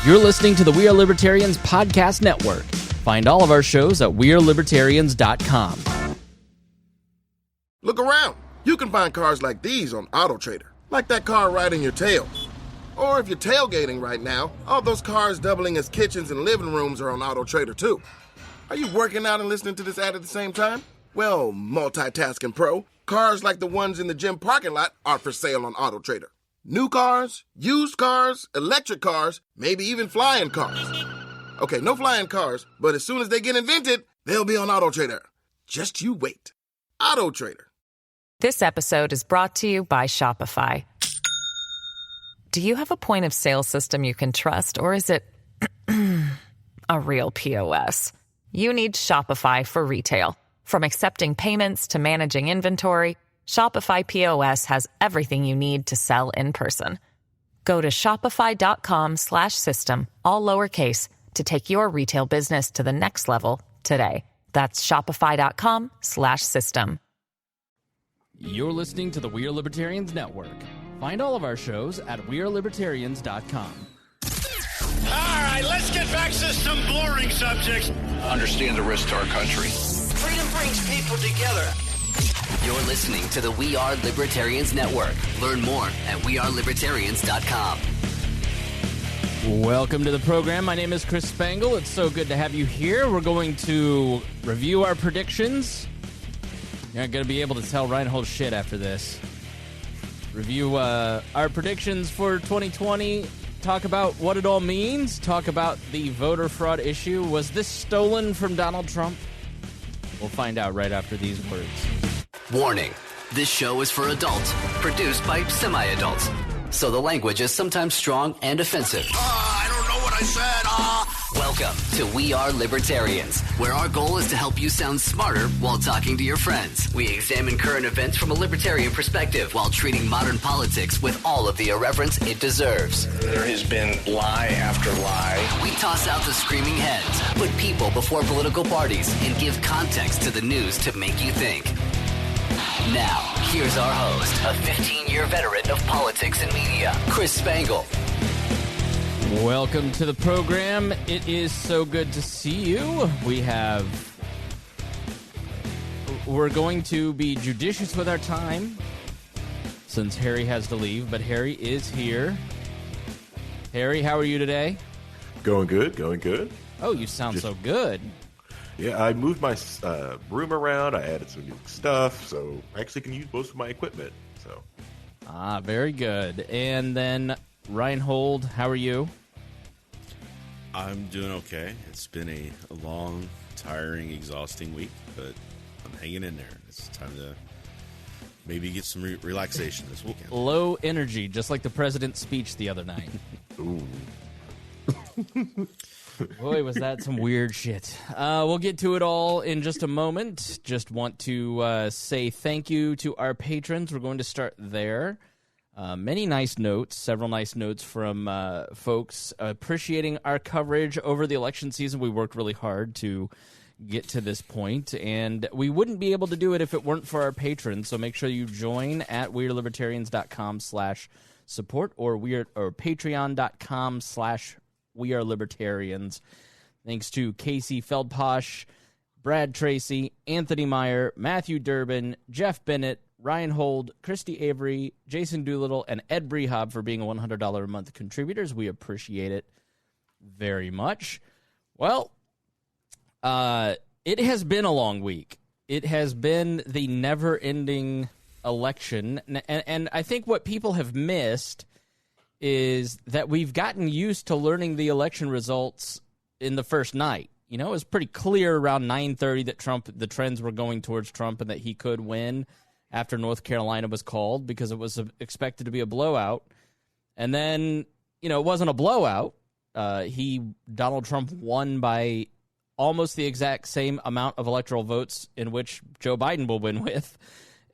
You're listening to the We Are Libertarians podcast network. Find all of our shows at wearelibertarians.com. Look around. You can find cars like these on AutoTrader, like that car riding your tail. Or if you're tailgating right now, all those cars doubling as kitchens and living rooms are on AutoTrader too. Are you working out and listening to this ad at the same time? Well, multitasking pro, cars like the ones in the gym parking lot are for sale on AutoTrader. New cars, used cars, electric cars, maybe even flying cars. Okay, no flying cars, but as soon as they get invented, they'll be on AutoTrader. Just you wait. AutoTrader. This episode is brought to you by Shopify. Do you have a point of sale system you can trust, or is it a real POS? You need Shopify for retail. From accepting payments to managing inventory, Shopify POS has everything you need to sell in person. Go to shopify.com/system, all lowercase, to take your retail business to the next level today. That's shopify.com/system. You're listening to the We Are Libertarians network. Find all of our shows at wearelibertarians.com. All right, let's get back to some boring subjects. Understand the risk to our country. Freedom brings people together. You're listening to the We Are Libertarians network. Learn more at wearelibertarians.com. Welcome to the program. My name is Chris Spangle. It's so good to have you here. We're going to review our predictions. You're not going to be able to tell Rhinehold shit after this. Review our predictions for 2020. Talk about what it all means. Talk about the voter fraud issue. Was this stolen from Donald Trump? We'll find out right after these words. Warning. This show is for adults, produced by semi-adults. So the language is sometimes strong and offensive. I don't know what I said. Welcome to We Are Libertarians, where our goal is to help you sound smarter while talking to your friends. We examine current events from a libertarian perspective while treating modern politics with all of the irreverence it deserves. There has been lie after lie. We toss out the screaming heads, put people before political parties, and give context to the news to make you think. Now, here's our host, a 15-year veteran of politics and media, Chris Spangle. Welcome to the program. It is so good to see you. We're going to be judicious with our time since Harry has to leave, but Harry is here. Harry, how are you today? Going good, going good. Oh, you sound so good. Yeah, I moved my room around. I added some new stuff, so I actually can use most of my equipment. So, very good. And then Rhinehold, how are you? I'm doing okay. It's been a long, tiring, exhausting week, but I'm hanging in there. It's time to maybe get some relaxation this weekend. Low energy, just like the president's speech the other night. ooh. Boy, was that some weird shit. We'll get to it all in just a moment. Just want to say thank you to our patrons. We're going to start there. Many nice notes, several nice notes from folks appreciating our coverage over the election season. We worked really hard to get to this point, and we wouldn't be able to do it if it weren't for our patrons. So make sure you join at wearelibertarians.com/support or patreon.com/wearelibertarians. Thanks to Casey Feldposh, Brad Tracy, Anthony Meyer, Matthew Durbin, Jeff Bennett, Rhinehold, Christy Avery, Jason Doolittle, and Ed Brehob for being $100 a month contributors. We appreciate it very much. Well, it has been a long week. It has been the never-ending election, and I think what people have missed is that we've gotten used to learning the election results in the first night. You know, it was pretty clear around 9:30 that the trends were going towards Trump and that he could win after North Carolina was called because it was expected to be a blowout. And then, you know, it wasn't a blowout. Donald Trump won by almost the exact same amount of electoral votes in which Joe Biden will win with,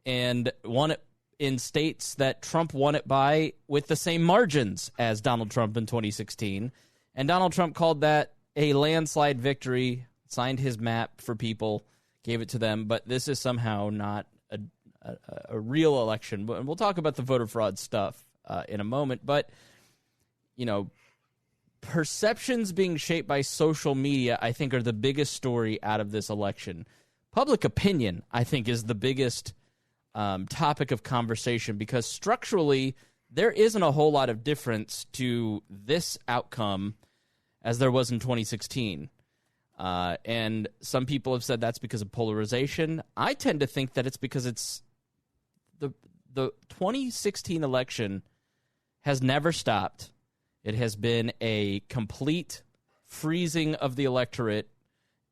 and won it in states that Trump won it by with the same margins as Donald Trump in 2016. And Donald Trump called that a landslide victory, signed his map for people, gave it to them. But this is somehow not a real election. And we'll talk about the voter fraud stuff in a moment. But, you know, perceptions being shaped by social media, I think, are the biggest story out of this election. Public opinion, I think, is the biggest topic of conversation, because structurally there isn't a whole lot of difference to this outcome as there was in 2016. And some people have said that's because of polarization. I tend to think that it's because it's the 2016 election has never stopped. It has been a complete freezing of the electorate,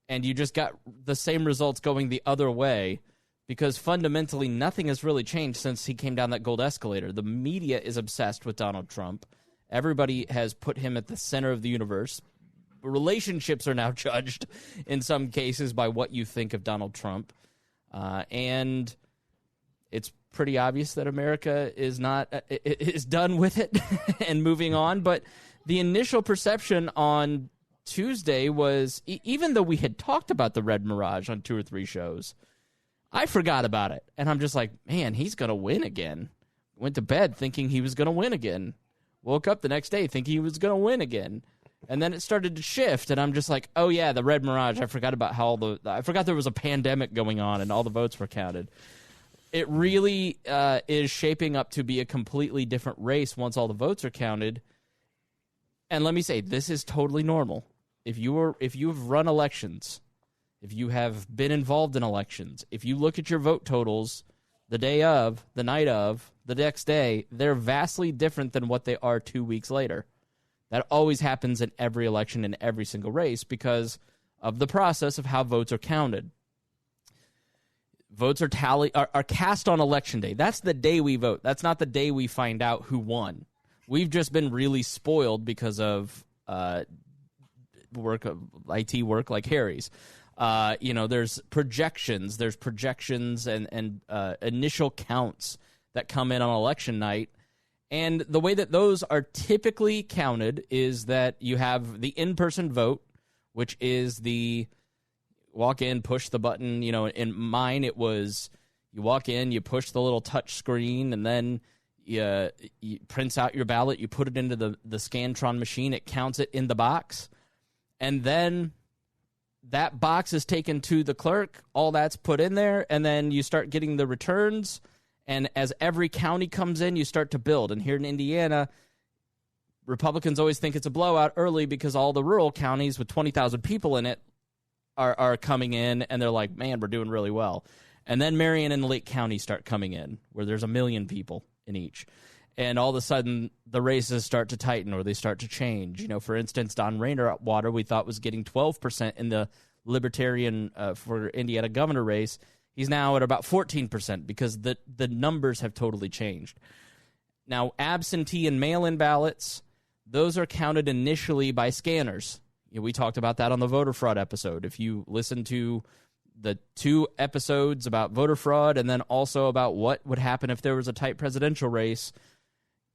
and you just got the same results going the other way, because fundamentally nothing has really changed since he came down that gold escalator. The media is obsessed with Donald Trump. Everybody has put him at the center of the universe. Relationships are now judged in some cases by what you think of Donald Trump. And it's pretty obvious that America is done with it and moving on. But the initial perception on Tuesday was, even though we had talked about the Red Mirage on 2 or 3 shows, I forgot about it. And I'm just like, man, he's going to win again. Went to bed thinking he was going to win again. Woke up the next day thinking he was going to win again. And then it started to shift, and I'm just like, oh, yeah, the Red Mirage. I forgot about I forgot there was a pandemic going on and all the votes were counted. It really is shaping up to be a completely different race once all the votes are counted. And let me say, this is totally normal. If you've run elections, if you have been involved in elections, if you look at your vote totals the day of, the night of, the next day, they're vastly different than what they are 2 weeks later. That always happens in every election, in every single race, because of the process of how votes are counted. Votes are cast on Election Day. That's the day we vote. That's not the day we find out who won. We've just been really spoiled because of IT work like Harry's. There's projections. There's projections and initial counts that come in on election night. And the way that those are typically counted is that you have the in-person vote, which is the walk in, push the button. In mine, it was you walk in, you push the little touch screen, and then you prints out your ballot. You put it into the Scantron machine. It counts it in the box. And then that box is taken to the clerk. All that's put in there, and then you start getting the returns. And as every county comes in, you start to build. And here in Indiana, Republicans always think it's a blowout early because all the rural counties with 20,000 people in it are coming in, and they're like, man, we're doing really well. And then Marion and Lake County start coming in, where there's 1 million people in each. And all of a sudden, the races start to tighten, or they start to change. For instance, Don Rainwater, we thought was getting 12% in the Libertarian for Indiana governor race. He's now at about 14% because the numbers have totally changed. Now, absentee and mail-in ballots, those are counted initially by scanners. We talked about that on the voter fraud episode. If you listen to the 2 episodes about voter fraud and then also about what would happen if there was a tight presidential race,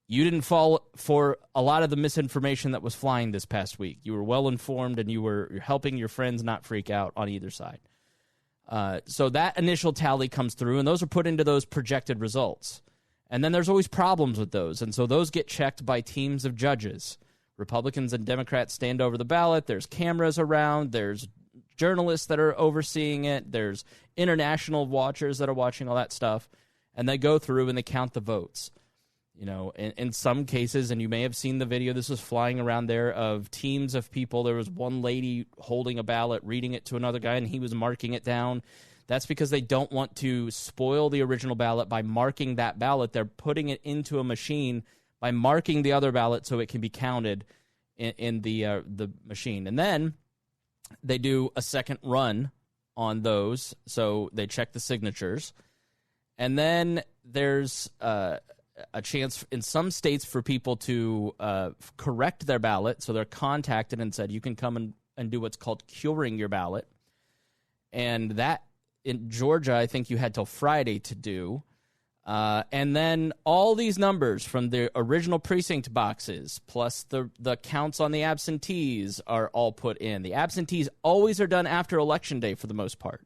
you didn't fall for a lot of the misinformation that was flying this past week. You were well-informed, and you're helping your friends not freak out on either side. So that initial tally comes through, and those are put into those projected results. And then there's always problems with those, and so those get checked by teams of judges. Republicans and Democrats stand over the ballot. There's cameras around. There's journalists that are overseeing it. There's international watchers that are watching all that stuff. And they go through and they count the votes. In some cases, and you may have seen the video, this was flying around there, of teams of people. There was one lady holding a ballot, reading it to another guy, and he was marking it down. That's because they don't want to spoil the original ballot by marking that ballot. They're putting it into a machine by marking the other ballot so it can be counted in the machine. And then they do a second run on those, so they check the signatures. And then there's a chance in some states for people to correct their ballot. So they're contacted and said, you can come and do what's called curing your ballot. And that, in Georgia, I think you had till Friday to do. And then all these numbers from the original precinct boxes, plus the counts on the absentees, are all put in. The absentees always are done after Election Day for the most part.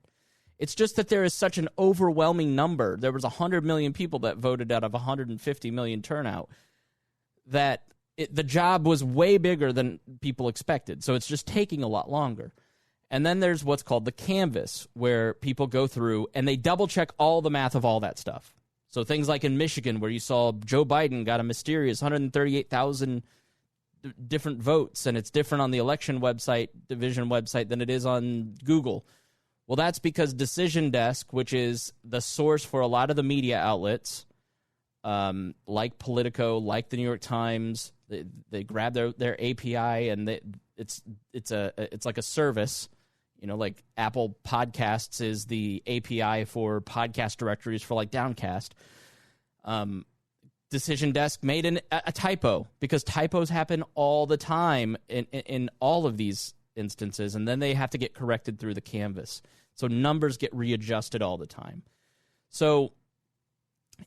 It's just that there is such an overwhelming number. There was 100 million people that voted out of 150 million turnout, that the job was way bigger than people expected. So it's just taking a lot longer. And then there's what's called the canvas, where people go through and they double check all the math of all that stuff. So things like in Michigan, where you saw Joe Biden got a mysterious 138,000 different votes, and it's different on the election website, division website, than it is on Google. Well, that's because Decision Desk, which is the source for a lot of the media outlets, like Politico, like the New York Times, they grab their API, and it's like a service. Like Apple Podcasts is the API for podcast directories for like Downcast. Decision Desk made a typo, because typos happen all the time in all of these instances, and then they have to get corrected through the canvas. So numbers get readjusted all the time. So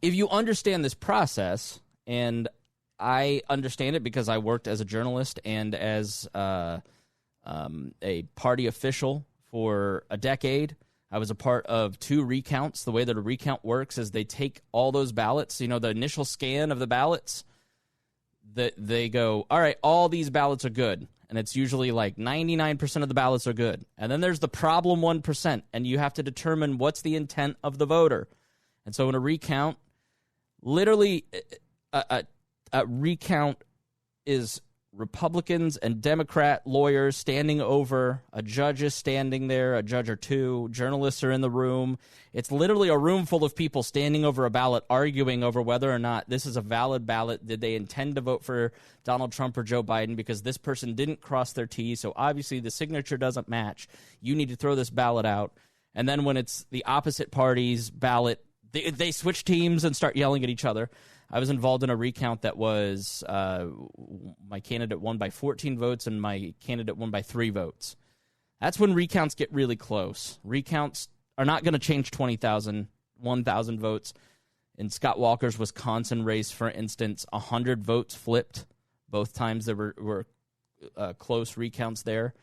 if you understand this process, and I understand it because I worked as a journalist and as a party official for a decade. I was a part of 2 recounts. The way that a recount works is they take all those ballots, the initial scan of the ballots, that they go, all right, all these ballots are good. And it's usually like 99% of the ballots are good. And then there's the problem 1%, and you have to determine what's the intent of the voter. And so in a recount, literally a recount is Republicans and Democrat lawyers standing over, a judge is standing there, a judge or two, journalists are in the room. It's literally a room full of people standing over a ballot, arguing over whether or not this is a valid ballot. Did they intend to vote for Donald Trump or Joe Biden? Because this person didn't cross their T's, so obviously the signature doesn't match. You need to throw this ballot out. And then when it's the opposite party's ballot, they switch teams and start yelling at each other. I was involved in a recount that was my candidate won by 14 votes and my candidate won by 3 votes. That's when recounts get really close. Recounts are not going to change 1,000 votes. In Scott Walker's Wisconsin race, for instance, 100 votes flipped. Both times there were close recounts there.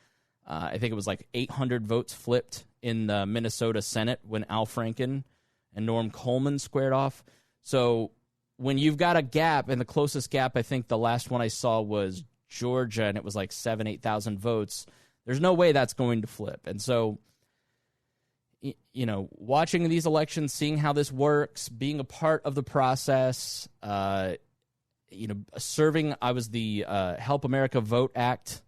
I think it was like 800 votes flipped in the Minnesota Senate when Al Franken and Norm Coleman squared off. So when you've got a gap, and the closest gap, I think the last one I saw was Georgia, and it was like 8,000 votes, there's no way that's going to flip. And so, watching these elections, seeing how this works, being a part of the process, serving, I was the Help America Vote Act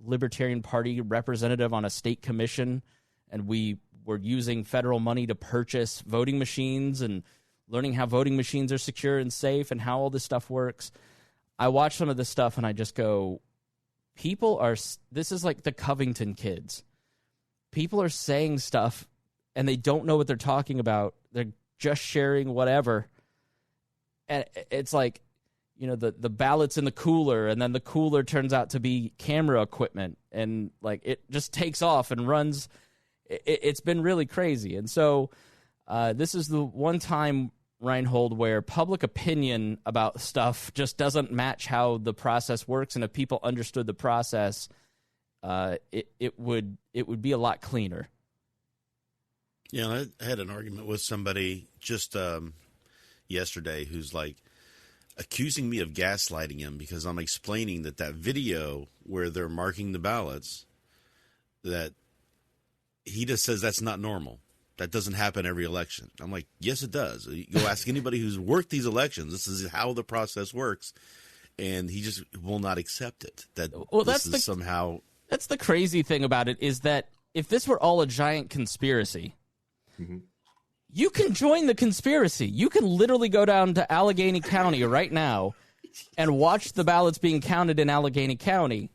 Libertarian Party representative on a state commission, and we were using federal money to purchase voting machines and learning how voting machines are secure and safe and how all this stuff works. I watch some of this stuff and I just go, this is like the Covington kids. People are saying stuff and they don't know what they're talking about. They're just sharing whatever. And it's like, the ballots in the cooler, and then the cooler turns out to be camera equipment, and like it just takes off and runs. It's been really crazy. And so this is the one time, Rhinehold, where public opinion about stuff just doesn't match how the process works. And if people understood the process, it would be a lot cleaner. I had an argument with somebody just yesterday who's like accusing me of gaslighting him because I'm explaining that video where they're marking the ballots, that he just says that's not normal. That doesn't happen every election. I'm like, yes, it does. You go ask anybody who's worked these elections. This is how the process works. And he just will not accept it. That's the crazy thing about it, is that if this were all a giant conspiracy, you can join the conspiracy. You can literally go down to Allegheny County right now and watch the ballots being counted in Allegheny County.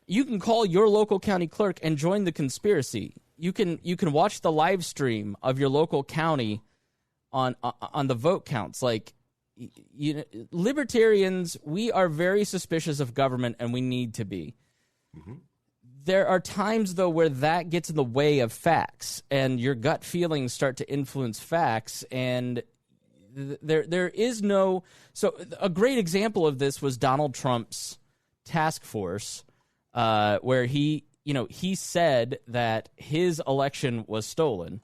You can call your local county clerk and join the conspiracy. You can watch the live stream of your local county on the vote counts. Like, libertarians, we are very suspicious of government, and we need to be. There are times, though, where that gets in the way of facts, and your gut feelings start to influence facts, and there is no... So a great example of this was Donald Trump's task force, where he said that his election was stolen.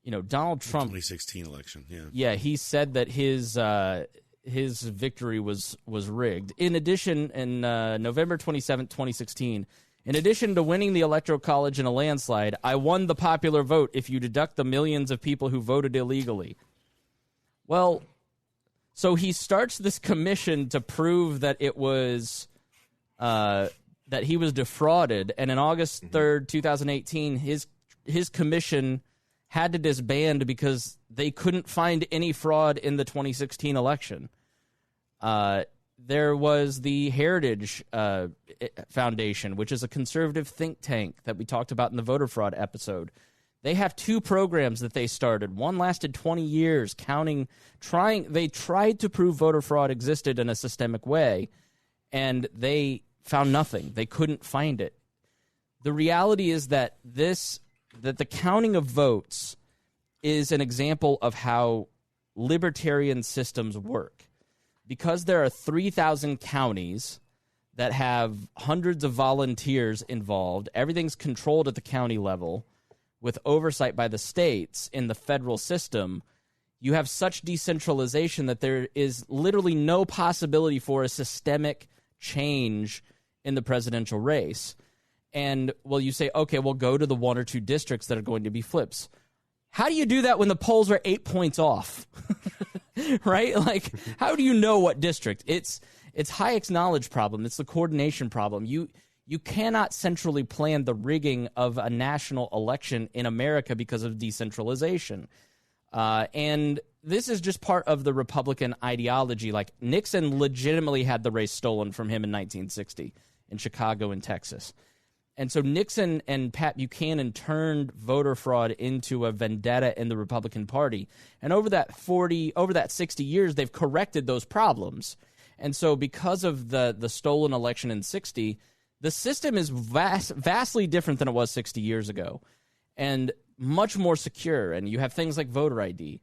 Donald Trump, 2016 election. Yeah, he said that his victory was rigged. In addition, in November 27th, 2016, in addition to winning the Electoral College in a landslide, I won the popular vote if you deduct the millions of people who voted illegally. Well, so he starts this commission to prove that it was that he was defrauded, and in August 3rd, 2018, his commission had to disband because they couldn't find any fraud in the 2016 election. There was the Heritage Foundation, which is a conservative think tank that we talked about in the voter fraud episode. They have 2 programs that they started. One lasted 20 years, they tried to prove voter fraud existed in a systemic way, and they found nothing. They couldn't find it. The reality is that the counting of votes is an example of how libertarian systems work. Because there are 3,000 counties that have hundreds of volunteers involved, everything's controlled at the county level with oversight by the states in the federal system, you have such decentralization that there is literally no possibility for a systemic change in the presidential race. And, well, you say, okay, we'll go to the 1 or 2 districts that are going to be flips. How do you do that when the polls are 8 points off? Right? Like, how do you know what district? It's Hayek's knowledge problem. It's the coordination problem. You cannot centrally plan the rigging of a national election in America because of decentralization. And this is just part of the Republican ideology. Like, Nixon legitimately had the race stolen from him in 1960 in Chicago and Texas. And so Nixon and Pat Buchanan turned voter fraud into a vendetta in the Republican Party. And over that 60 years, they've corrected those problems. And so because of the stolen election in 60, the system is vastly different than it was 60 years ago and much more secure. And you have things like voter ID.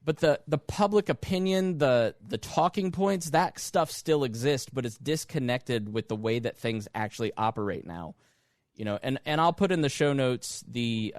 But the public opinion, the talking points, that stuff still exists, but it's disconnected with the way that things actually operate now. And I'll put in the show notes the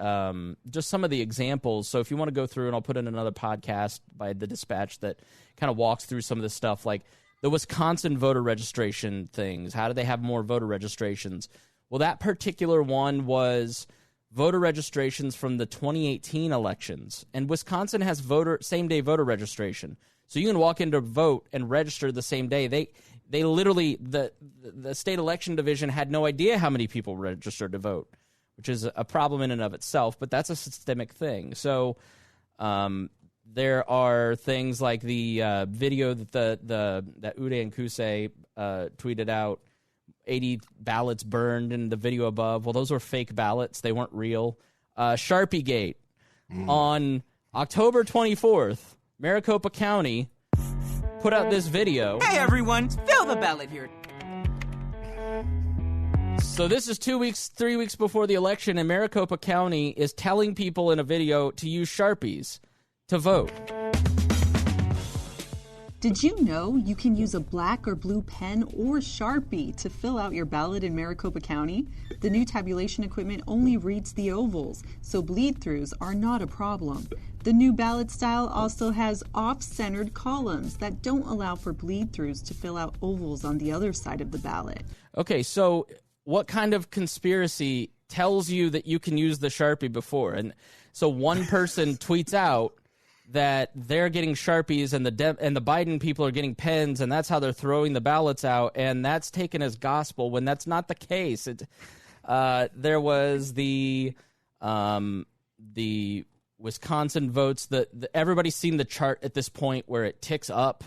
just some of the examples. So if you want to go through, and I'll put in another podcast by the Dispatch that kind of walks through some of this stuff, like the Wisconsin voter registration things. How do they have more voter registrations? Well, that particular one was voter registrations from the 2018 elections. And Wisconsin has same-day voter registration. So you can walk in to vote and register the same day. They literally, the state election division had no idea how many people registered to vote, which is a problem in and of itself, but that's a systemic thing. So there are things like the video that that Uday Nkuse tweeted out, 80 ballots burned in the video above. Well, those were fake ballots. They weren't real. Sharpie Gate. On October 24th, Maricopa County put out this video. Hey, everyone. Fill the ballot here. So this is 3 weeks before the election, and Maricopa County is telling people in a video to use Sharpies to vote. Did you know you can use a black or blue pen or Sharpie to fill out your ballot in Maricopa County? The new tabulation equipment only reads the ovals, so bleed-throughs are not a problem. The new ballot style also has off-centered columns that don't allow for bleed-throughs to fill out ovals on the other side of the ballot. Okay, so what kind of conspiracy tells you that you can use the Sharpie before? And so one person tweets out that they're getting Sharpies and the Biden people are getting pens, and that's how they're throwing the ballots out, and that's taken as gospel when that's not the case. There was the Wisconsin votes that everybody's seen the chart at this point where it ticks up.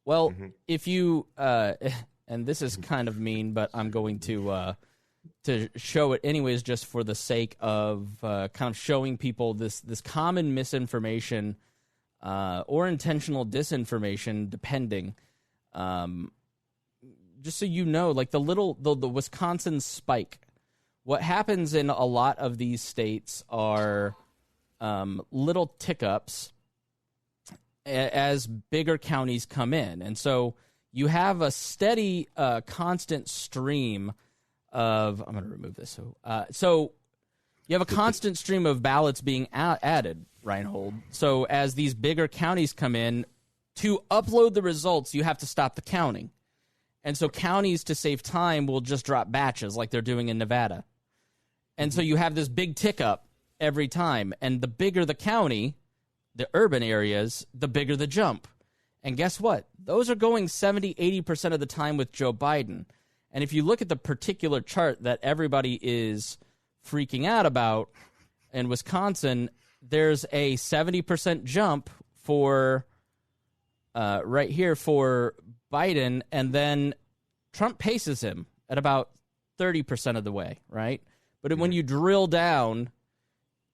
Well, if you and this is kind of mean, but I'm going to show it anyways, just for the sake of kind of showing people this common misinformation or intentional disinformation, depending. Just so you know, like the Wisconsin spike. What happens in a lot of these states are little tick-ups as bigger counties come in. And so you have a steady, constant stream of, I'm going to remove this. So You have a constant stream of ballots being added, Rhinehold. So as these bigger counties come in, to upload the results, you have to stop the counting. And so counties, to save time, will just drop batches like they're doing in Nevada. And so you have this big tick up every time. And the bigger the county, the urban areas, the bigger the jump. And guess what? Those are going 70, 80% of the time with Joe Biden. And if you look at the particular chart that everybody is freaking out about in Wisconsin, there's a 70% jump for right here for Biden, and then Trump paces him at about 30% of the way, right? But when you drill down,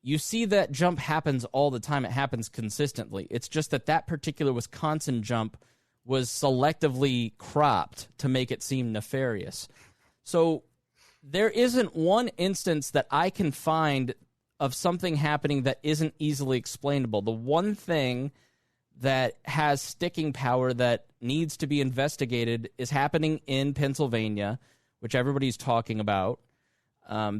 you see that jump happens all the time. It happens consistently. It's just that particular Wisconsin jump was selectively cropped to make it seem nefarious. So there isn't one instance that I can find of something happening that isn't easily explainable. The one thing that has sticking power that needs to be investigated is happening in Pennsylvania, which everybody's talking about.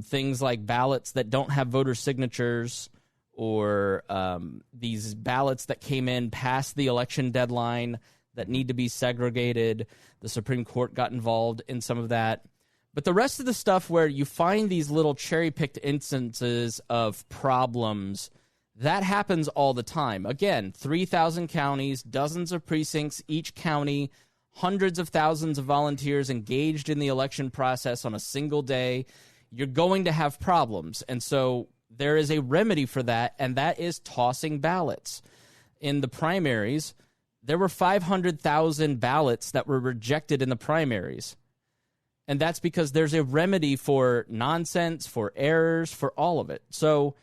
Things like ballots that don't have voter signatures, or these ballots that came in past the election deadline that need to be segregated. The Supreme Court got involved in some of that. But the rest of the stuff where you find these little cherry-picked instances of problems, that happens all the time. Again, 3,000 counties, dozens of precincts, each county, hundreds of thousands of volunteers engaged in the election process on a single day. You're going to have problems. And so there is a remedy for that, and that is tossing ballots. In the primaries, there were 500,000 ballots that were rejected in the primaries. And that's because there's a remedy for nonsense, for errors, for all of it. So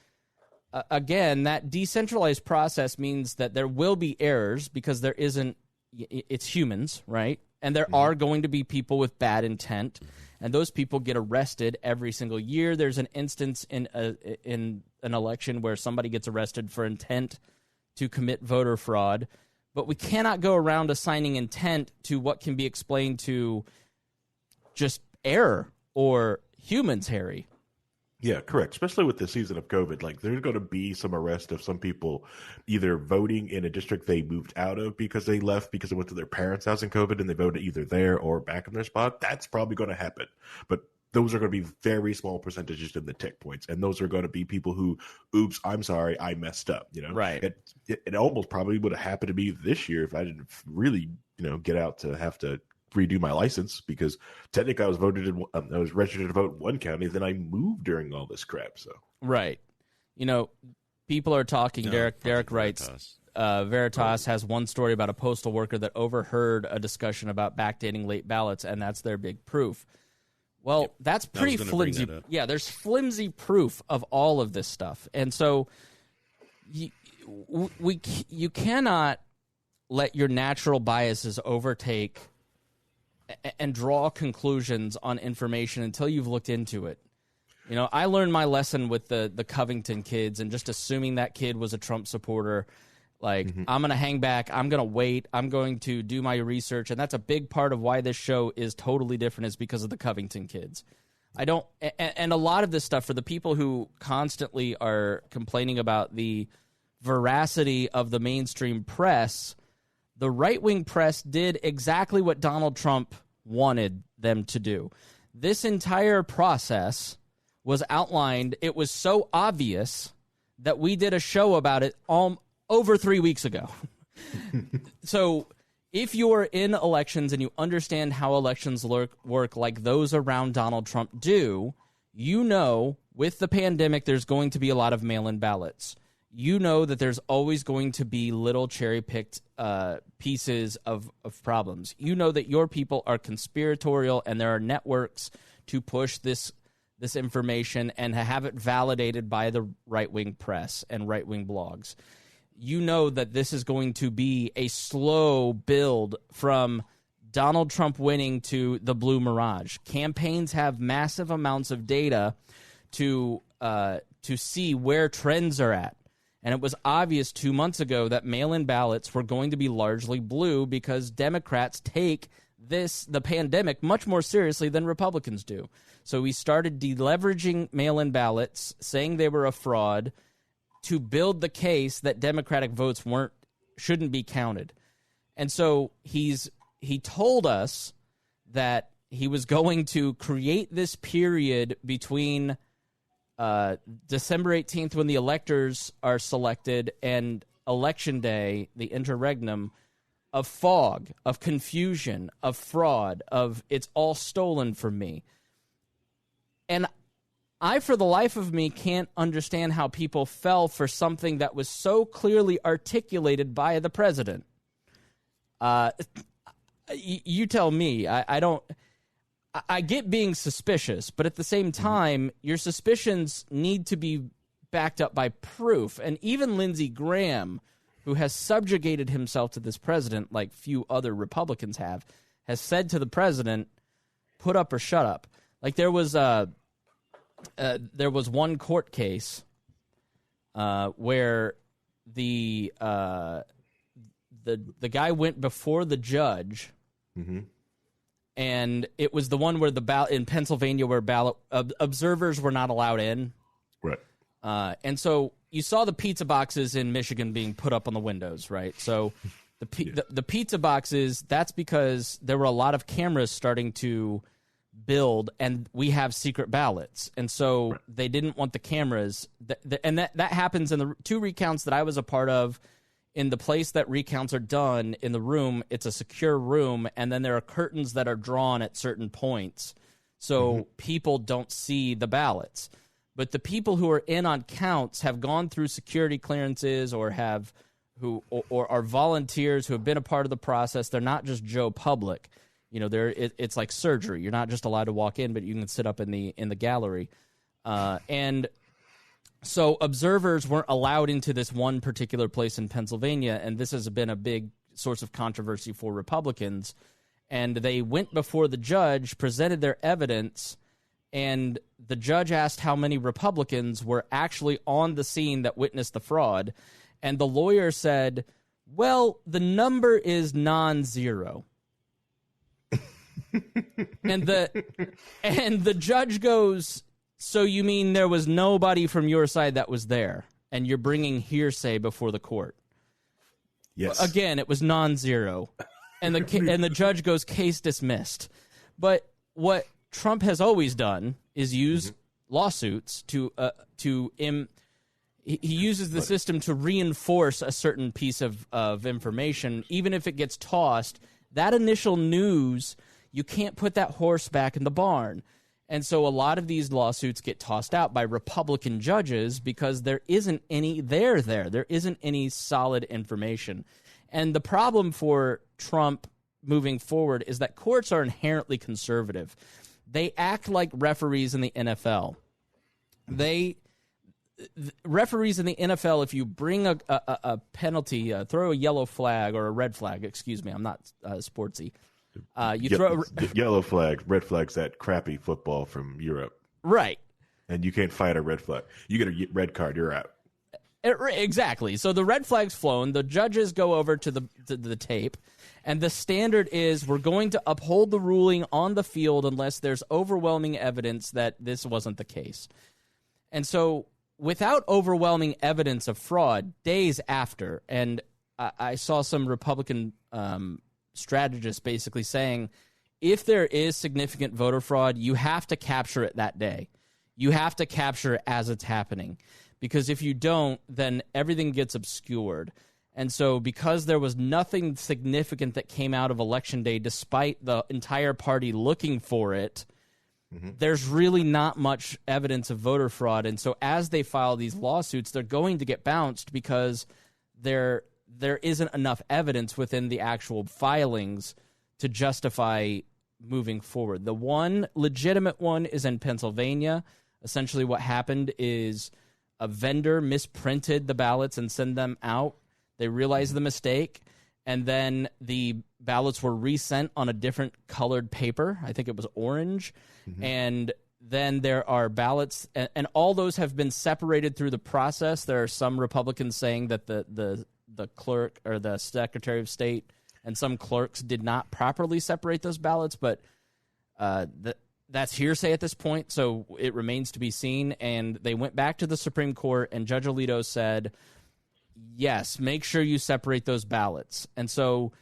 again, that decentralized process means that there will be errors because there isn't, it's humans, right? And there are going to be people with bad intent, and those people get arrested every single year. There's an instance in an election where somebody gets arrested for intent to commit voter fraud, but we cannot go around assigning intent to what can be explained to just error or humans, Harry. Yeah, correct. Especially with the season of COVID, like there's going to be some arrest of some people either voting in a district they moved out of because they left because they went to their parents' house in COVID and they voted either there or back in their spot. That's probably going to happen. But those are going to be very small percentages in the tick points. And those are going to be people who, oops, I'm sorry, I messed up. You know, right. It almost probably would have happened to me this year if I didn't really, get out to have to redo my license, because technically I was registered to vote in one county, then I moved during all this crap. So right, people are talking. Derek writes, Veritas has one story about a postal worker that overheard a discussion about backdating late ballots, and that's their big proof. Well, that's pretty flimsy. There's flimsy proof of all of this stuff, and so you cannot let your natural biases overtake and draw conclusions on information until you've looked into it. I learned my lesson with the Covington kids, and just assuming that kid was a Trump supporter. I'm going to hang back. I'm going to wait. I'm going to do my research. And that's a big part of why this show is totally different, is because of the Covington kids. And a lot of this stuff, for the people who constantly are complaining about the veracity of the mainstream press, the right-wing press did exactly what Donald Trump wanted them to do. This entire process was outlined. It was so obvious that we did a show about it over 3 weeks ago. So if you're in elections and you understand how elections work like those around Donald Trump do, with the pandemic there's going to be a lot of mail-in ballots. That there's always going to be little cherry-picked pieces of problems. That your people are conspiratorial, and there are networks to push this information and have it validated by the right-wing press and right-wing blogs. That this is going to be a slow build from Donald Trump winning to the blue mirage. Campaigns have massive amounts of data to see where trends are at. And it was obvious 2 months ago that mail-in ballots were going to be largely blue because Democrats take the pandemic much more seriously than Republicans do. So he started deleveraging mail-in ballots, saying they were a fraud, to build the case that Democratic votes shouldn't be counted. And so he told us that he was going to create this period between December 18th, when the electors are selected, and Election Day, the interregnum, of fog, of confusion, of fraud, of it's all stolen from me. And I, for the life of me, can't understand how people fell for something that was so clearly articulated by the president. You tell me. I don't. I get being suspicious, but at the same time, your suspicions need to be backed up by proof. And even Lindsey Graham, who has subjugated himself to this president like few other Republicans have, has said to the president, "Put up or shut up." Like there was one court case where the guy went before the judge. Mm-hmm. And it was the one where the ballot in Pennsylvania, where ballot observers were not allowed in. Right. And so you saw the pizza boxes in Michigan being put up on the windows, right? So the pizza boxes, that's because there were a lot of cameras starting to build, and we have secret ballots. And so they didn't want the cameras. And that happens in the two recounts that I was a part of. In the place that recounts are done, in the room, it's a secure room, and then there are curtains that are drawn at certain points, so people don't see the ballots. But the people who are in on counts have gone through security clearances or are volunteers who have been a part of the process. They're not just Joe Public. You know, it's like surgery. You're not just allowed to walk in, but you can sit up in the gallery. And so observers weren't allowed into this one particular place in Pennsylvania, and this has been a big source of controversy for Republicans. And they went before the judge, presented their evidence, and the judge asked how many Republicans were actually on the scene that witnessed the fraud. And the lawyer said, well, the number is non-zero. and the judge goes, so you mean there was nobody from your side that was there, and you're bringing hearsay before the court? Yes. Again, it was non-zero, and the judge goes, case dismissed. But what Trump has always done is use lawsuits he uses the system to reinforce a certain piece of information, even if it gets tossed. That initial news, you can't put that horse back in the barn. And so a lot of these lawsuits get tossed out by Republican judges because there isn't any there. There isn't any solid information. And the problem for Trump moving forward is that courts are inherently conservative. They act like referees in the NFL. Referees in the NFL, if you bring a penalty, throw a yellow flag or a red flag, excuse me, I'm not sportsy. Throw yellow flag, red flag's that crappy football from Europe, right? And you can't fight a red flag. You get a red card, you're out. Exactly. So the red flag's flown. The judges go over to the tape, and the standard is we're going to uphold the ruling on the field unless there's overwhelming evidence that this wasn't the case. And so, without overwhelming evidence of fraud, days after, and I saw some Republican strategists basically saying, if there is significant voter fraud, you have to capture it that day. You have to capture it as it's happening, because if you don't, then everything gets obscured. And so because there was nothing significant that came out of Election Day, despite the entire party looking for it, there's really not much evidence of voter fraud. And so as they file these lawsuits, they're going to get bounced because there isn't enough evidence within the actual filings to justify moving forward. The one legitimate one is in Pennsylvania. Essentially what happened is a vendor misprinted the ballots and sent them out. They realized the mistake, and then the ballots were resent on a different colored paper. I think it was orange. And then there are ballots, and all those have been separated through the process. There are some Republicans saying that the clerk or the Secretary of State and some clerks did not properly separate those ballots, but that's hearsay at this point, so it remains to be seen. And they went back to the Supreme Court, and Judge Alito said, yes, make sure you separate those ballots. And so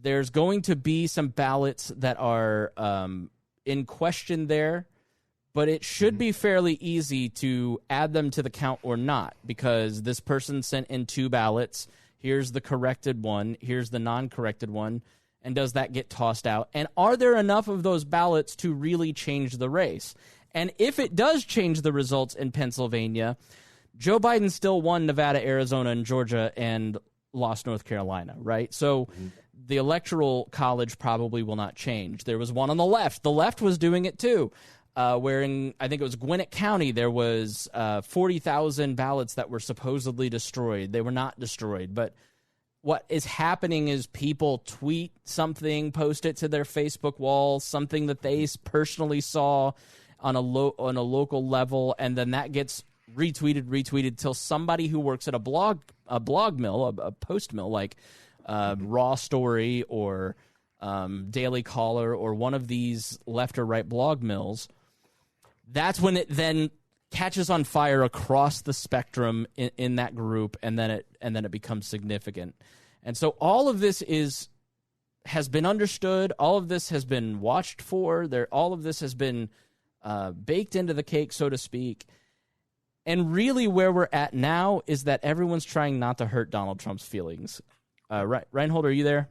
there's going to be some ballots that are in question there, but it should be fairly easy to add them to the count or not, because this person sent in 2 ballots. Here's the corrected one. Here's the non-corrected one. And does that get tossed out? And are there enough of those ballots to really change the race? And if it does change the results in Pennsylvania, Joe Biden still won Nevada, Arizona, and Georgia and lost North Carolina, right? So the Electoral College probably will not change. There was one on the left. The left was doing it too, where in, I think it was Gwinnett County, there was 40,000 ballots that were supposedly destroyed. They were not destroyed, but what is happening is people tweet something, post it to their Facebook wall, something that they personally saw on a local level, and then that gets retweeted till somebody who works at a blog mill, a post mill like Raw Story or Daily Caller or one of these left or right blog mills, that's when it then catches on fire across the spectrum in that group, and then it becomes significant. And so all of this has been understood. All of this has been watched for. All of this has been baked into the cake, so to speak. And really where we're at now is that everyone's trying not to hurt Donald Trump's feelings. Rhinehold, are you there?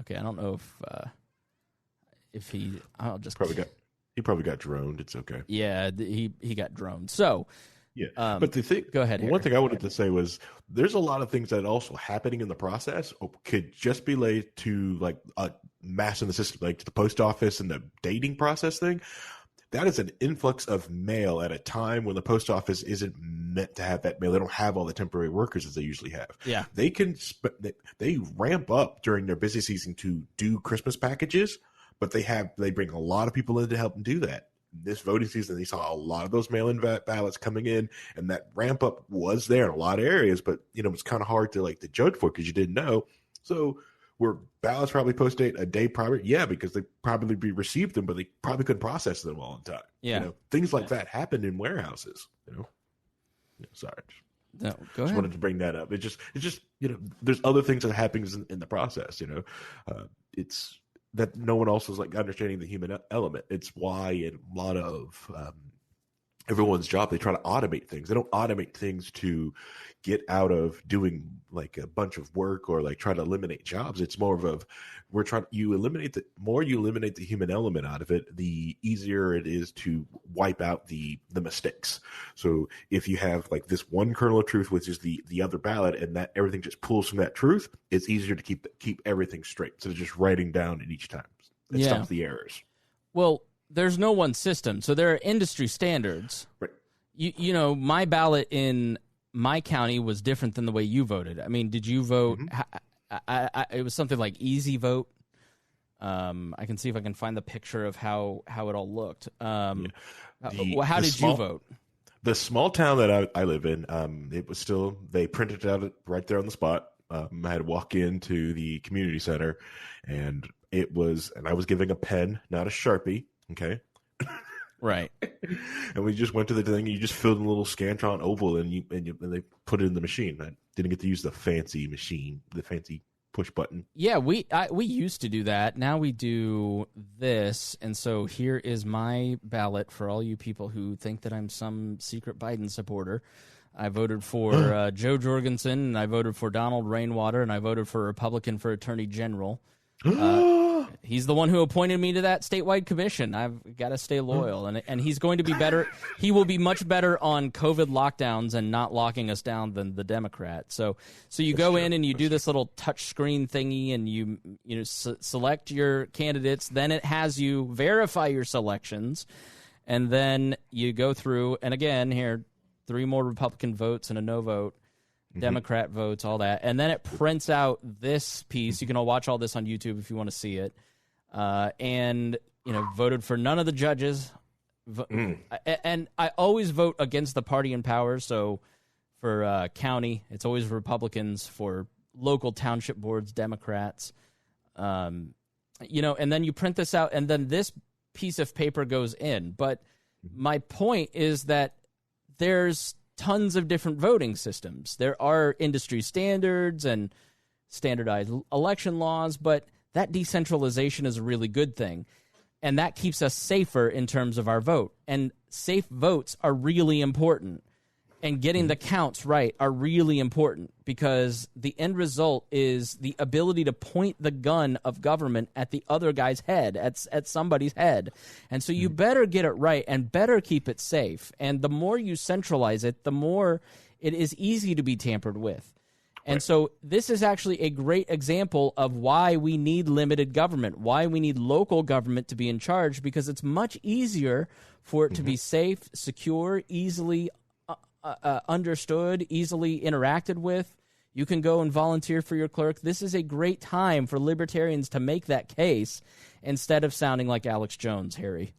Okay, I don't know if he... I'll just... He probably got droned. It's okay. Yeah, he got droned. So... Yeah, but the thing, go ahead. One thing I wanted to say was there's a lot of things that also happening in the process could just be laid to like a mass in the system, like to the post office and the dating process thing. That is an influx of mail at a time when the post office isn't meant to have that mail. They don't have all the temporary workers as they usually have. Yeah, they can they ramp up during their busy season to do Christmas packages, but they bring a lot of people in to help them do that. This voting season, they saw a lot of those mail-in ballots coming in, and that ramp up was there in a lot of areas, but it's kind of hard to judge for because you didn't know. So were ballots probably posted a day prior? Yeah, because they probably received them, but they probably couldn't process them all in time. Yeah, things like that happen in warehouses. Sorry. No, go ahead. Just wanted to bring that up. It's just there's other things that happens in the process. It's that no one else is understanding the human element. It's why in a lot of everyone's job, they try to automate things. They don't automate things to get out of doing a bunch of work or try to eliminate jobs. It's more of you eliminate the human element out of it, the easier it is to wipe out the mistakes. So if you have this one kernel of truth, which is the other ballot, and that everything just pulls from that truth, it's easier to keep everything straight instead of just writing down it each time. It stops the errors. Well, there's no one system, so there are industry standards. Right. My ballot in my county was different than the way you voted. I mean, did you vote? It was something like easy vote. I can see if I can find the picture of how it all looked. How did you vote? The small town that I live in, it was still, they printed it out right there on the spot. I had to walk into the community center, and I was giving a pen, not a Sharpie. Okay. Right. And we just went to the thing. You just filled in a little Scantron oval, and they put it in the machine. I didn't get to use the fancy machine, the fancy push button. Yeah, we used to do that. Now we do this, and so here is my ballot for all you people who think that I'm some secret Biden supporter. I voted for Joe Jorgensen, and I voted for Donald Rainwater, and I voted for a Republican for Attorney General. He's the one who appointed me to that statewide commission. I've got to stay loyal, and he's going to be better. He will be much better on COVID lockdowns and not locking us down than the Democrat. So you go in and you do this little touch screen thingy, and you select your candidates. Then it has you verify your selections, and then you go through. And again, here 3 more Republican votes and a no vote. Democrat votes, all that. And then it prints out this piece. You can all watch all this on YouTube if you want to see it. And, voted for none of the judges. And I always vote against the party in power. So for county, it's always Republicans. For local township boards, Democrats. And then you print this out, and then this piece of paper goes in. But my point is that there's tons of different voting systems. There are industry standards and standardized election laws, but that decentralization is a really good thing. And that keeps us safer in terms of our vote. And safe votes are really important. And getting the counts right are really important, because the end result is the ability to point the gun of government at the other guy's head, at somebody's head. And so you better get it right and better keep it safe. And the more you centralize it, the more it is easy to be tampered with. And so this is actually a great example of why we need limited government, why we need local government to be in charge, because it's much easier for it to be safe, secure, easily understood, easily interacted with. You can go and volunteer for your clerk. This is a great time for libertarians to make that case instead of sounding like Alex Jones, Harry.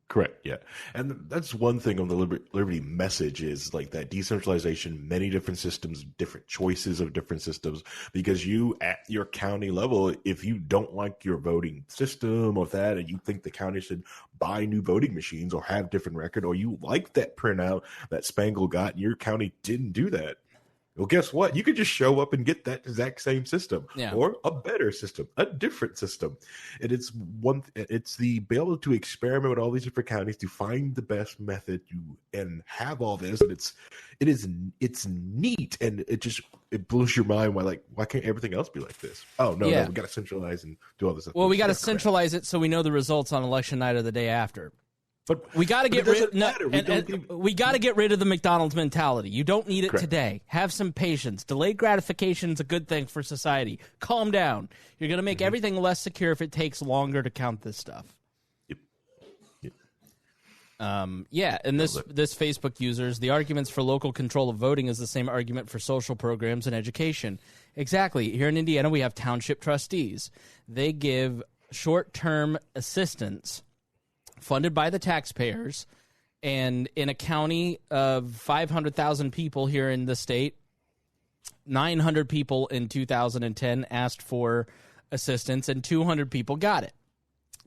Correct, yeah. And that's one thing on the Liberty message is like that decentralization, many different systems, different choices of different systems, because you at your county level, if you don't like your voting system or that, and you think the county should buy new voting machines or have different record, or you like that printout that Spangle got and your county didn't do that, well, guess what? You could just show up and get that exact same system, or a better system, a different system. And it's the be able to experiment with all these different counties to find the best method and have all this. And it's neat, and it blows your mind. Why can't everything else be like this? Oh no, we got to centralize and do all this stuff. Well, we got to centralize it so we know the results on election night or the day after. But we got to get rid. We got to get rid of the McDonald's mentality. You don't need it today. Have some patience. Delayed gratification is a good thing for society. Calm down. You're going to make everything less secure if it takes longer to count this stuff. Yep. And this Facebook users, the arguments for local control of voting is the same argument for social programs and education. Exactly. Here in Indiana, we have township trustees. They give short-term assistance funded by the taxpayers, and in a county of 500,000 people here in the state, 900 people in 2010 asked for assistance, and 200 people got it.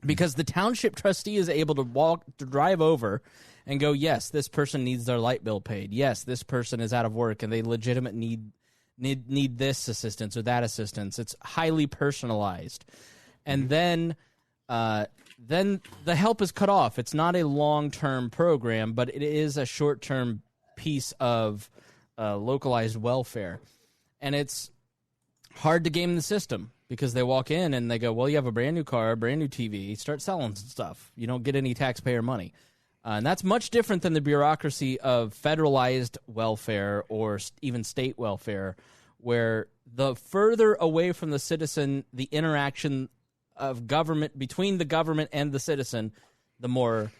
Because the township trustee is able to drive over and go, yes, this person needs their light bill paid. Yes, this person is out of work, and they legitimately need this assistance or that assistance. It's highly personalized. And then the help is cut off. It's not a long-term program, but it is a short-term piece of localized welfare. And it's hard to game the system because they walk in and they go, well, you have a brand new car, a brand new TV, start selling some stuff. You don't get any taxpayer money. And that's much different than the bureaucracy of federalized welfare or even state welfare, where the further away from the citizen the interaction of government between the government and the citizen, the more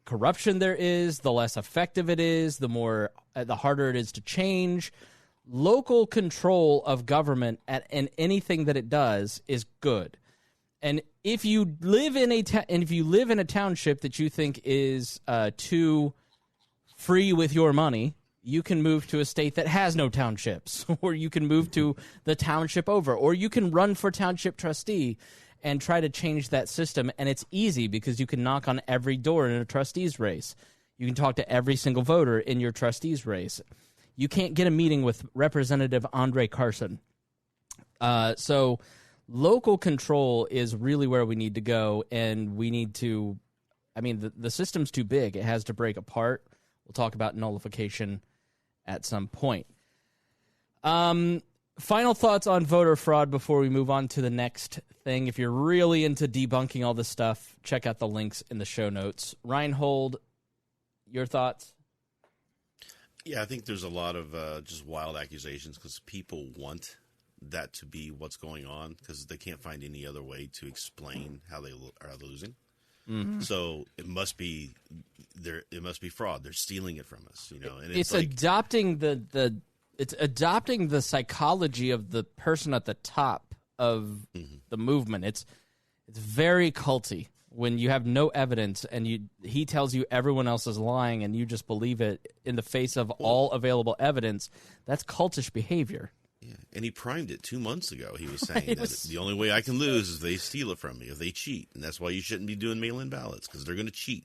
corruption there is, the less effective it is, the harder it is to change. Local control of government and anything that it does is good. And if you live in a township that you think is too free with your money, you can move to a state that has no townships, or you can move to the township over, or you can run for township trustee and try to change that system. And it's easy because you can knock on every door in a trustee's race. You can talk to every single voter in your trustee's race. You can't get a meeting with Representative Andre Carson. So local control is really where we need to go, and we need to, the system's too big. It has to break apart. We'll talk about nullification at some point. Final thoughts on voter fraud before we move on to the next thing. If you're really into debunking all this stuff, check out the links in the show notes. Rhinehold, your thoughts? Yeah, I think there's a lot of just wild accusations because people want that to be what's going on because they can't find any other way to explain how they are losing. Mm-hmm. So it must be fraud. They're stealing it from us, And it's adopting It's adopting the psychology of the person at the top of the movement. It's very culty when you have no evidence and he tells you everyone else is lying and you just believe it in the face of all available evidence. That's cultish behavior. Yeah, and he primed it 2 months ago. He was saying that the only way I can lose is if they steal it from me, if they cheat. And that's why you shouldn't be doing mail-in ballots, because they're going to cheat.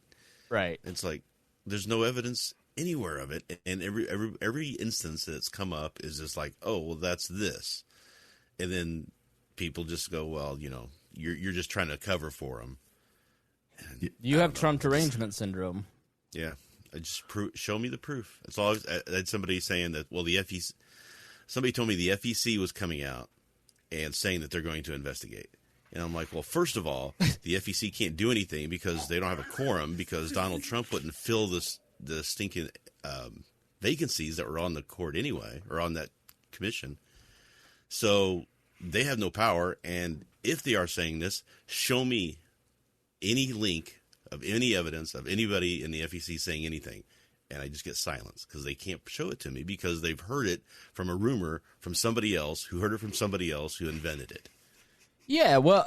Right. It's like there's no evidence anywhere of it. And every instance that's come up is just like, oh, well, that's this. And then people just go, well, you're just trying to cover for them. And you have Trump derangement syndrome. Yeah. Show me the proof. That's all. I had somebody saying that, well, the FEC, somebody told me the FEC was coming out and saying that they're going to investigate. And I'm like, well, first of all, the FEC can't do anything because they don't have a quorum, because Donald Trump wouldn't fill the stinking vacancies that were on the court anyway, or on that commission. So they have no power. And if they are saying this, show me any link of any evidence of anybody in the FEC saying anything. And I just get silence because they can't show it to me, because they've heard it from a rumor from somebody else who heard it from somebody else who invented it. Yeah, well,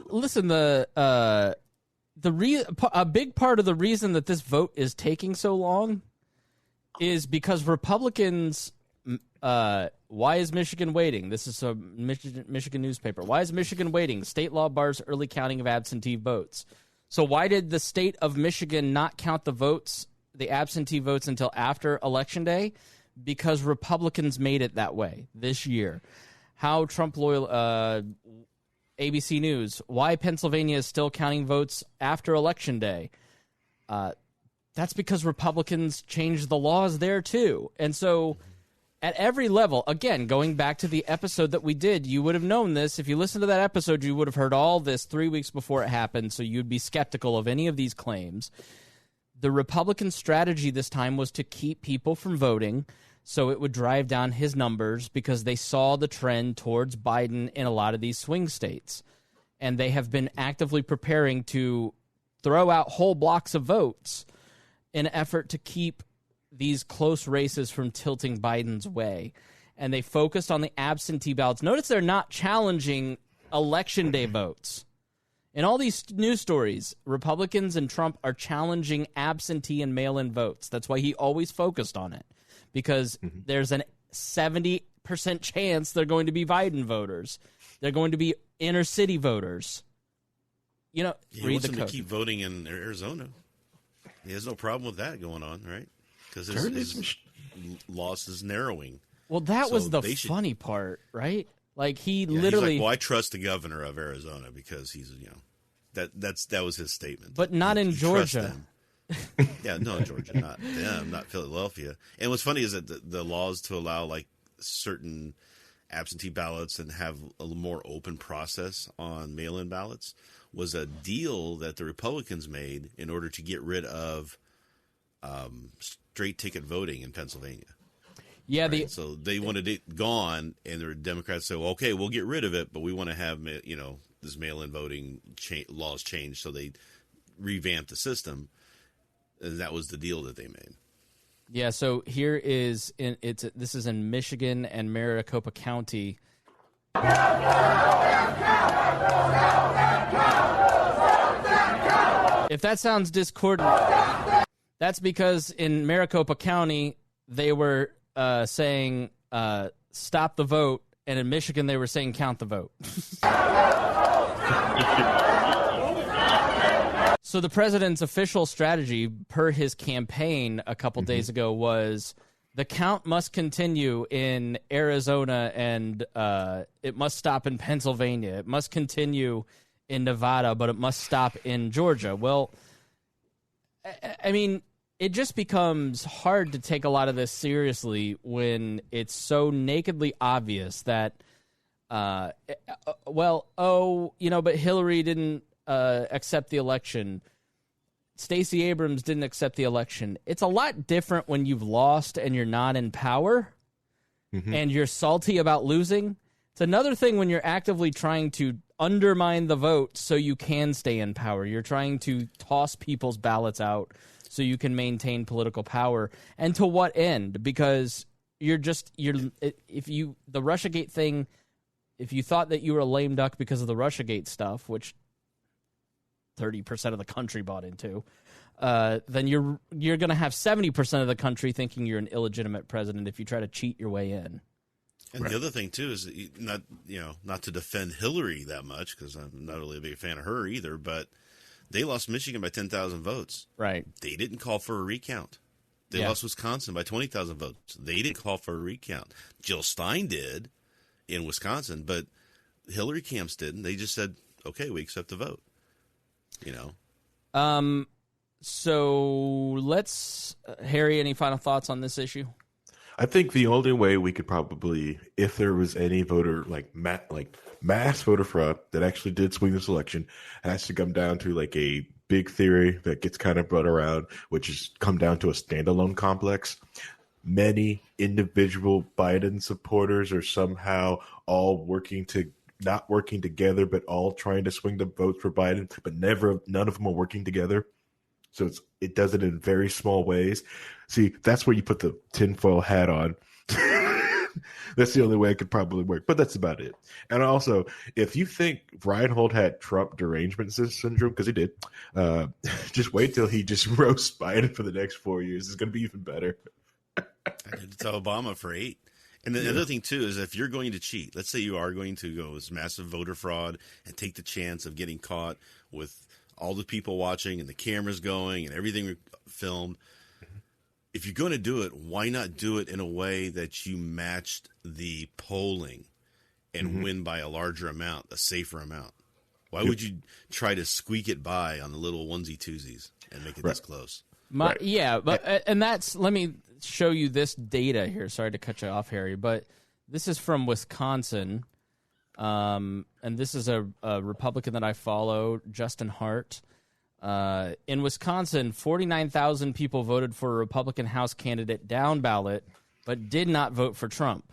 listen, a big part of the reason that this vote is taking so long is because Republicans. Why is Michigan waiting? This is a Michigan newspaper. Why is Michigan waiting? State law bars early counting of absentee votes. So why did the state of Michigan not count the absentee votes until after Election Day? Because Republicans made it that way this year. How Trump loyal ABC News, why Pennsylvania is still counting votes after Election Day? That's because Republicans changed the laws there too. And so at every level, again, going back to the episode that we did, you would have known this. If you listened to that episode, you would have heard all this 3 weeks before it happened, so you'd be skeptical of any of these claims. The Republican strategy this time was to keep people from voting, so it would drive down his numbers, because they saw the trend towards Biden in a lot of these swing states. And they have been actively preparing to throw out whole blocks of votes in an effort to keep these close races from tilting Biden's way. And they focused on the absentee ballots. Notice they're not challenging Election Day votes. In all these news stories, Republicans and Trump are challenging absentee and mail-in votes. That's why he always focused on it, because there's a 70% chance they're going to be Biden voters. They're going to be inner city voters. He read wants the them code. to keep voting in Arizona. He has no problem with that going on, right? Because his loss is narrowing. Well, that was the funny part, right? Like he literally. He's like, well, I trust the governor of Arizona because he's, that was his statement. But not in Georgia. Yeah, no, Georgia, not them, not Philadelphia. And what's funny is that the laws to allow like certain absentee ballots and have a more open process on mail-in ballots was a deal that the Republicans made in order to get rid of straight ticket voting in Pennsylvania. Yeah, right? So they wanted it gone, and the Democrats said, well, okay, we'll get rid of it, but we want to have, this mail-in voting laws changed, so they revamped the system, and that was the deal that they made. Yeah, so here is this is in Michigan and Maricopa County. If that sounds discordant, that's because in Maricopa County they were saying stop the vote, and in Michigan they were saying count the vote. So the president's official strategy, per his campaign a couple days ago, was the count must continue in Arizona, and it must stop in Pennsylvania. It must continue in Nevada, but it must stop in Georgia. Well, I mean, it just becomes hard to take a lot of this seriously when it's so nakedly obvious that, but Hillary didn't accept the election. Stacey Abrams didn't accept the election. It's a lot different when you've lost and you're not in power and you're salty about losing. It's another thing when you're actively trying to undermine the vote so you can stay in power. You're trying to toss people's ballots out so you can maintain political power. And to what end? Because the Russiagate thing, if you thought that you were a lame duck because of the Russiagate stuff, which 30% of the country bought into, then you're going to have 70% of the country thinking you're an illegitimate president if you try to cheat your way in. And the other thing too is not to defend Hillary that much, because I'm not really a big fan of her either, but they lost Michigan by 10,000 votes. Right. They didn't call for a recount. They lost Wisconsin by 20,000 votes. They didn't call for a recount. Jill Stein did in Wisconsin, but Hillary camps didn't. They just said, okay, we accept the vote. So let's, Harry, any final thoughts on this issue? I think the only way we could probably, if there was any voter, mass voter fraud that actually did swing this election, has to come down to like a big theory that gets kind of brought around, which is come down to a standalone complex. Many individual Biden supporters are somehow all not working together, but all trying to swing the votes for Biden, but none of them are working together. So it does it in very small ways. See, that's where you put the tinfoil hat on. That's the only way it could probably work, but that's about it. And also, if you think Rhinehold had Trump derangement syndrome, because he did, just wait till he just roasts Biden for the next 4 years. It's going to be even better. I did to tell Obama for 8. And the other thing, too, is if you're going to cheat, let's say you are going to go with massive voter fraud and take the chance of getting caught with all the people watching and the cameras going and everything filmed. If you're going to do it, why not do it in a way that you matched the polling and win by a larger amount, a safer amount? Why would you try to squeak it by on the little onesie-twosies and make it this close? Yeah, and let me show you this data here. Sorry to cut you off, Harry, but this is from Wisconsin, and this is a Republican that I follow, Justin Hart. In Wisconsin, 49,000 people voted for a Republican House candidate down ballot, but did not vote for Trump.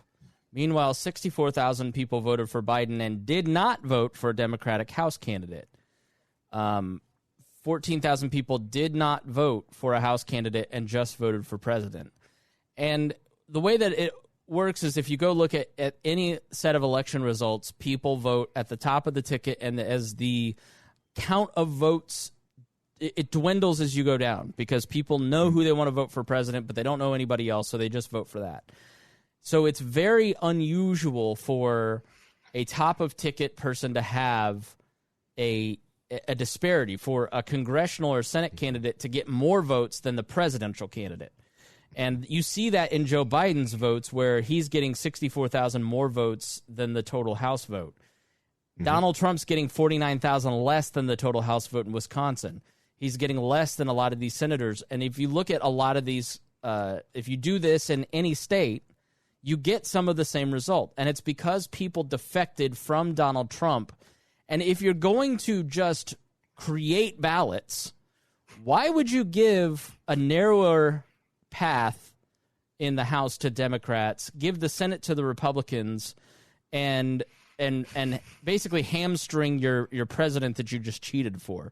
Meanwhile, 64,000 people voted for Biden and did not vote for a Democratic House candidate. 14,000 people did not vote for a House candidate and just voted for president. And the way that it works is if you go look at any set of election results, people vote at the top of the ticket, and as the count of votes, it dwindles as you go down because people know who they want to vote for president, but they don't know anybody else, so they just vote for that. So it's very unusual for a top-of-ticket person to have a disparity, for a congressional or Senate candidate to get more votes than the presidential candidate. And you see that in Joe Biden's votes, where he's getting 64,000 more votes than the total House vote. Donald Trump's getting 49,000 less than the total House vote in Wisconsin. He's getting less than a lot of these senators. And if you look at a lot of these, if you do this in any state, you get some of the same result. And it's because people defected from Donald Trump. And if you're going to just create ballots, why would you give a narrower path in the House to Democrats, give the Senate to the Republicans, and basically hamstring your president that you just cheated for?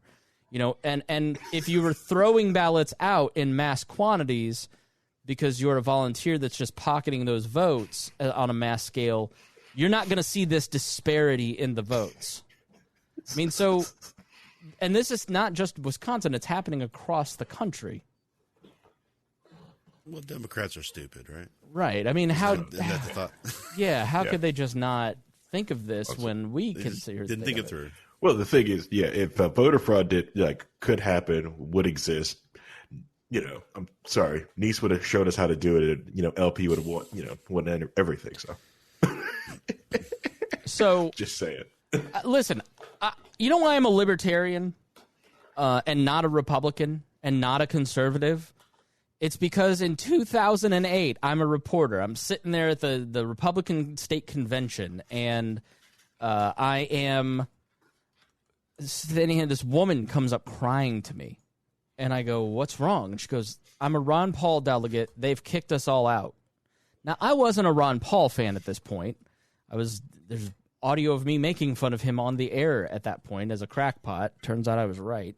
And if you were throwing ballots out in mass quantities because you're a volunteer that's just pocketing those votes on a mass scale, you're not going to see this disparity in the votes. I mean, and this is not just Wisconsin, it's happening across the country. Well, Democrats are stupid, right? Right. I mean, how? Isn't that the thought? Yeah. How could they just not think of this when we consider? Didn't think it through. Well, the thing is, if voter fraud could happen, would exist, I'm sorry, Nice would have showed us how to do it. And, LP would have won everything. So just saying. Listen, you know why I'm a libertarian and not a Republican and not a conservative? It's because in 2008, I'm a reporter. I'm sitting there at the Republican State Convention, and I am sitting here. This woman comes up crying to me, and I go, "What's wrong?" And she goes, "I'm a Ron Paul delegate. They've kicked us all out." Now, I wasn't a Ron Paul fan at this point. There's audio of me making fun of him on the air at that point as a crackpot. Turns out I was right.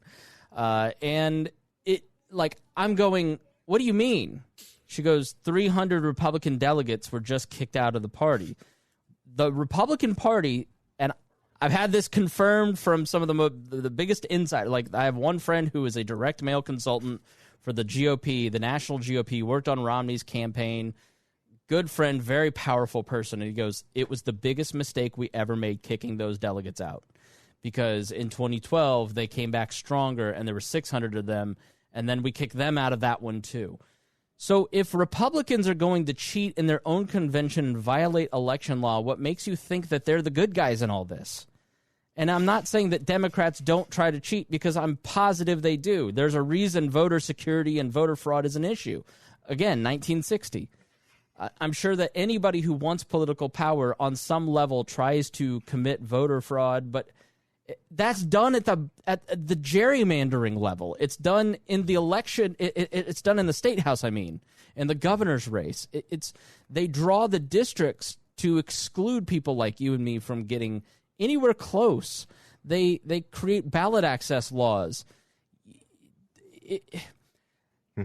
And I'm going, "What do you mean?" She goes, 300 Republican delegates were just kicked out of the party. The Republican Party, and I've had this confirmed from some of the biggest insiders. Like, I have one friend who is a direct mail consultant for the GOP, the national GOP, worked on Romney's campaign, good friend, very powerful person, and he goes, it was the biggest mistake we ever made kicking those delegates out. Because in 2012, they came back stronger, and there were 600 of them, and then we kicked them out of that one too. So if Republicans are going to cheat in their own convention and violate election law, what makes you think that they're the good guys in all this? And I'm not saying that Democrats don't try to cheat, because I'm positive they do. There's a reason voter security and voter fraud is an issue. Again, 1960. I'm sure that anybody who wants political power on some level tries to commit voter fraud, but that's done at the gerrymandering level. It's done in the election. It's done in the state house, in the governor's race. They draw the districts to exclude people like you and me from getting anywhere close. They create ballot access laws.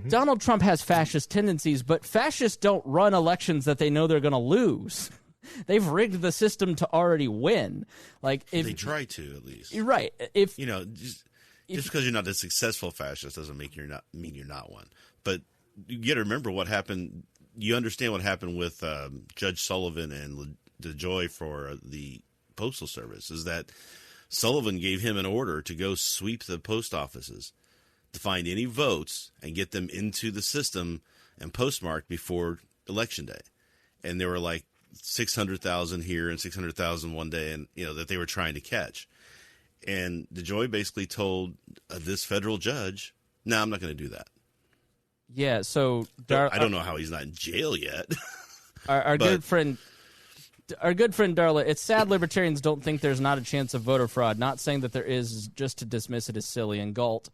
Donald Trump has fascist tendencies, but fascists don't run elections that they know they're going to lose. They've rigged the system to already win. Like if they try to, at least. You're right. If just because you're not a successful fascist doesn't mean you're not one. But you got to remember what happened. You understand what happened with Judge Sullivan and DeJoy for the Postal Service is that Sullivan gave him an order to go sweep the post offices to find any votes and get them into the system and postmarked before Election Day. And there were like 600,000 here and 600,000 one day, and that they were trying to catch. And DeJoy basically told this federal judge, "No, I'm not going to do that." Yeah, so I don't know how he's not in jail yet. Our good friend Darla, it's sad libertarians don't think there's not a chance of voter fraud. Not saying that there is, just to dismiss it as silly. And Galt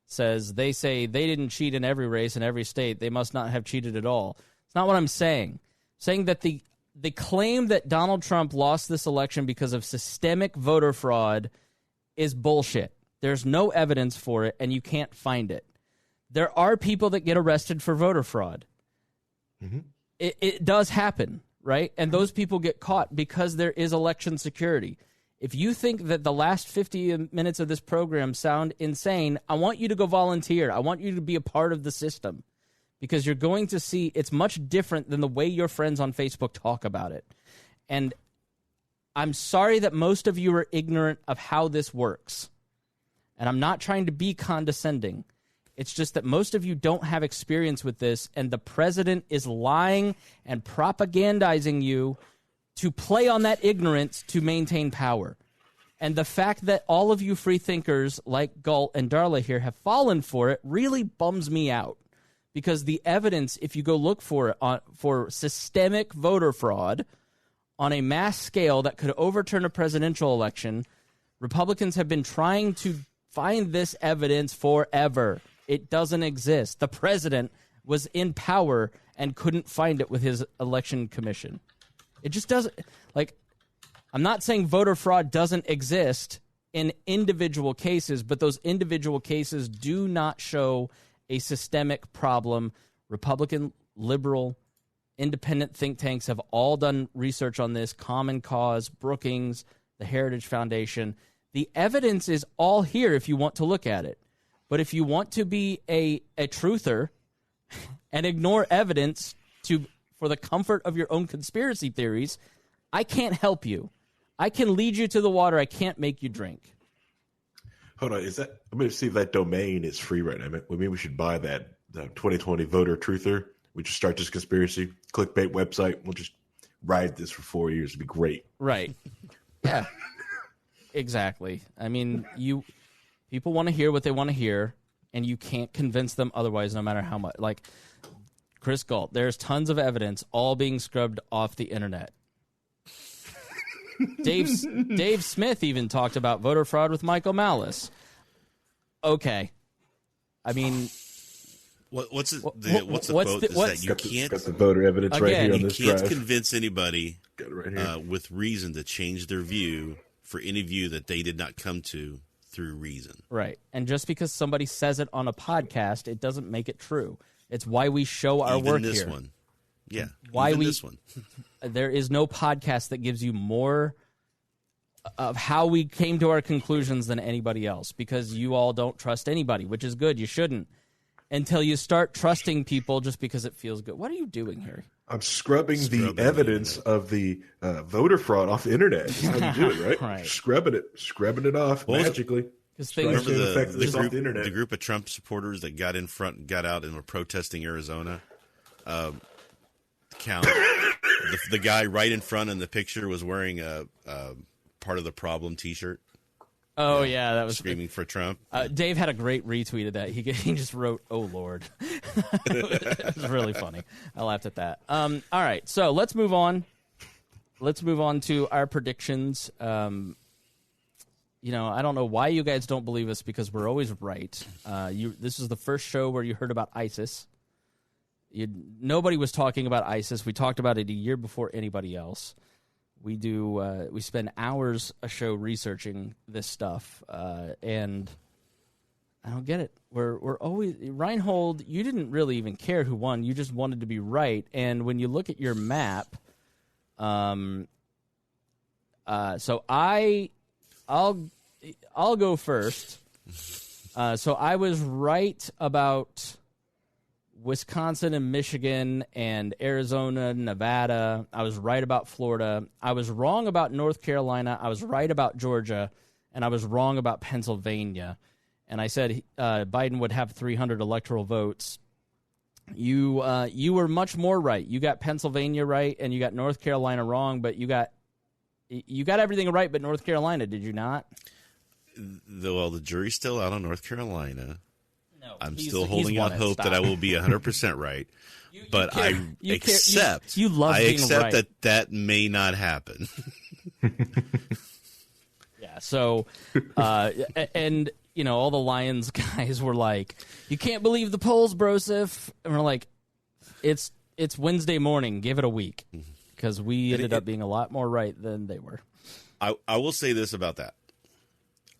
says they say they didn't cheat in every race in every state. They must not have cheated at all. It's not what I'm saying. I'm saying that the claim that Donald Trump lost this election because of systemic voter fraud is bullshit. There's no evidence for it, and you can't find it. There are people that get arrested for voter fraud. Mm-hmm. It does happen, right? And those people get caught because there is election security. If you think that the last 50 minutes of this program sound insane, I want you to go volunteer. I want you to be a part of the system, because you're going to see it's much different than the way your friends on Facebook talk about it. And I'm sorry that most of you are ignorant of how this works. And I'm not trying to be condescending. It's just that most of you don't have experience with this, and the president is lying and propagandizing you to play on that ignorance to maintain power. And the fact that all of you free thinkers like Galt and Darla here have fallen for it really bums me out. Because the evidence, if you go look for it for systemic voter fraud on a mass scale that could overturn a presidential election, Republicans have been trying to find this evidence forever. It doesn't exist. The president was in power and couldn't find it with his election commission. It just doesn't. I'm not saying voter fraud doesn't exist in individual cases, but those individual cases do not show a systemic problem. Republican, liberal, independent think tanks have all done research on this. Common Cause, Brookings, the Heritage Foundation. The evidence is all here if you want to look at it. But if you want to be a truther and ignore evidence for the comfort of your own conspiracy theories, I can't help you. I can lead you to the water. I can't make you drink. Hold on, I'm going to see if that domain is free right now. Maybe we should buy that, the 2020 voter truther. We just start this conspiracy clickbait website. We'll just ride this for 4 years. It'd be great. Right. Yeah. Exactly. People want to hear what they want to hear, and you can't convince them otherwise, no matter how much. Like Chris Galt, there's tons of evidence all being scrubbed off the internet. Dave Smith even talked about voter fraud with Michael Malice. Okay. What's the quote? That you can't got the voter evidence again, right here on this drive. You can't convince anybody with reason to change their view for any view that they did not come to through reason. Right. And just because somebody says it on a podcast, it doesn't make it true. It's why we show our work here. Even this one. Yeah. This one. There is no podcast that gives you more of how we came to our conclusions than anybody else, because you all don't trust anybody, which is good. You shouldn't, until you start trusting people just because it feels good. What are you doing here? I'm scrubbing the evidence of the voter fraud off the internet. That's how you do it, right? Right. Scrubbing it off magically. Remember the group of Trump supporters that got out and were protesting Arizona? The guy right in front in the picture was wearing a part of the problem T-shirt. Oh yeah, that was screaming for Trump. Dave had a great retweet of that. He just wrote, "Oh Lord," it was really funny. I laughed at that. All right, so let's move on. Let's move on to our predictions. I don't know why you guys don't believe us because we're always right. This is the first show where you heard about ISIS. Nobody was talking about ISIS. We talked about it a year before anybody else. We spend hours a show researching this stuff, and I don't get it. We're always Rhinehold. You didn't really even care who won. You just wanted to be right. And when you look at your map, so I'll go first. So I was right about Wisconsin and Michigan and Arizona, Nevada. I was right about Florida. I was wrong about North Carolina. I was right about Georgia, and I was wrong about Pennsylvania. And I said Biden would have 300 electoral votes. You were much more right. You got Pennsylvania right, and you got North Carolina wrong, but you got everything right but North Carolina, did you not? The jury's still out on North Carolina. I'm still holding out hope that I will be 100% right, but I accept that may not happen. Yeah. So, and all the Lions guys were like, "You can't believe the polls, brosif," and we're like, "It's Wednesday morning. Give it a week," because we ended up being a lot more right than they were. I will say this about that.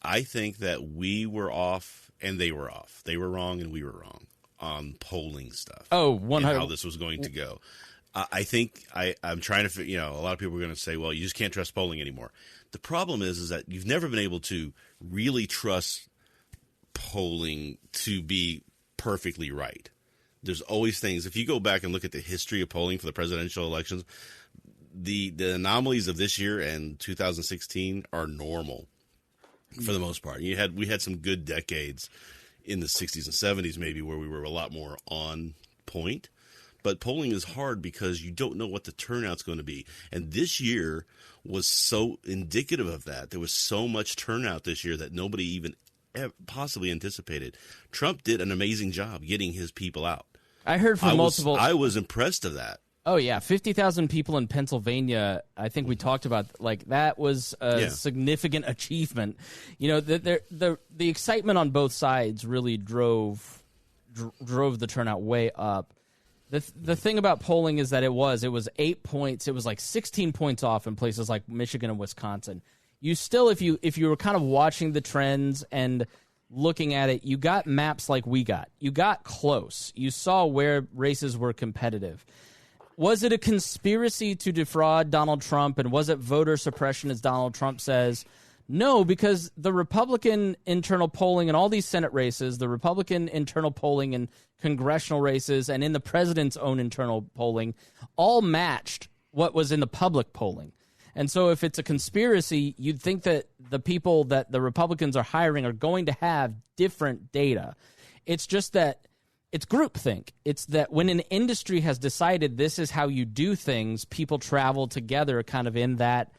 I think that we were off. And they were off. They were wrong, and we were wrong on polling stuff. Oh, 100. And how this was going to go. I think I'm trying to. A lot of people are going to say, "Well, you just can't trust polling anymore." The problem is that you've never been able to really trust polling to be perfectly right. There's always things. If you go back and look at the history of polling for the presidential elections, the anomalies of this year and 2016 are normal. For the most part, we had some good decades in the 60s and 70s, maybe, where we were a lot more on point. But polling is hard because you don't know what the turnout's going to be. And this year was so indicative of that. There was so much turnout this year that nobody even possibly anticipated. Trump did an amazing job getting his people out. I heard from multiple. I was impressed of that. Oh, yeah. 50,000 people in Pennsylvania. I think we talked about that was a significant achievement. The excitement on both sides really drove the turnout way up. The thing about polling is that it was 8 points. It was like 16 points off in places like Michigan and Wisconsin. You still, if you were kind of watching the trends and looking at it, you got maps like we got. You got close. You saw where races were competitive. Was it a conspiracy to defraud Donald Trump, and was it voter suppression, as Donald Trump says? No, because the Republican internal polling in all these Senate races, the Republican internal polling in congressional races, and in the president's own internal polling, all matched what was in the public polling. And so if it's a conspiracy, you'd think that the people that the Republicans are hiring are going to have different data. It's just that it's groupthink. It's that when an industry has decided this is how you do things, people travel together kind of in that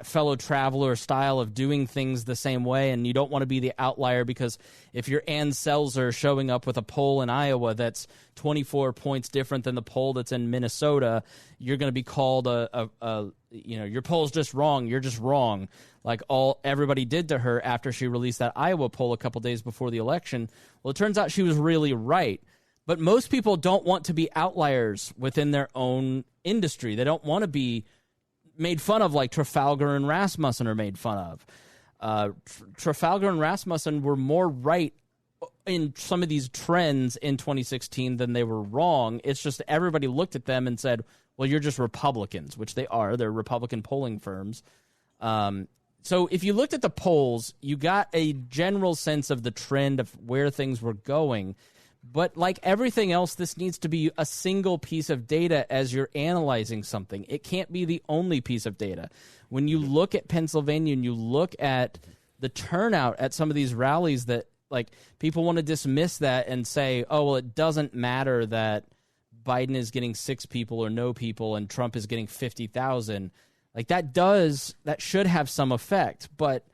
fellow traveler style of doing things the same way, and you don't want to be the outlier because if you're Ann Selzer showing up with a poll in Iowa that's 24 points different than the poll that's in Minnesota, you're going to be called your poll's just wrong. You're just wrong. Like everybody did to her after she released that Iowa poll a couple days before the election. Well, it turns out she was really right. But most people don't want to be outliers within their own industry. They don't want to be made fun of like Trafalgar and Rasmussen are made fun of. Trafalgar and Rasmussen were more right in some of these trends in 2016 than they were wrong. It's just everybody looked at them and said, well, you're just Republicans, which they are. They're Republican polling firms. So if you looked at the polls, you got a general sense of the trend of where things were going. But like everything else, this needs to be a single piece of data as you're analyzing something. It can't be the only piece of data. When you look at Pennsylvania and you look at the turnout at some of these rallies, that like people want to dismiss that and say, oh, well, it doesn't matter that Biden is getting 6 people or no people and Trump is getting 50,000. Like that should have some effect. But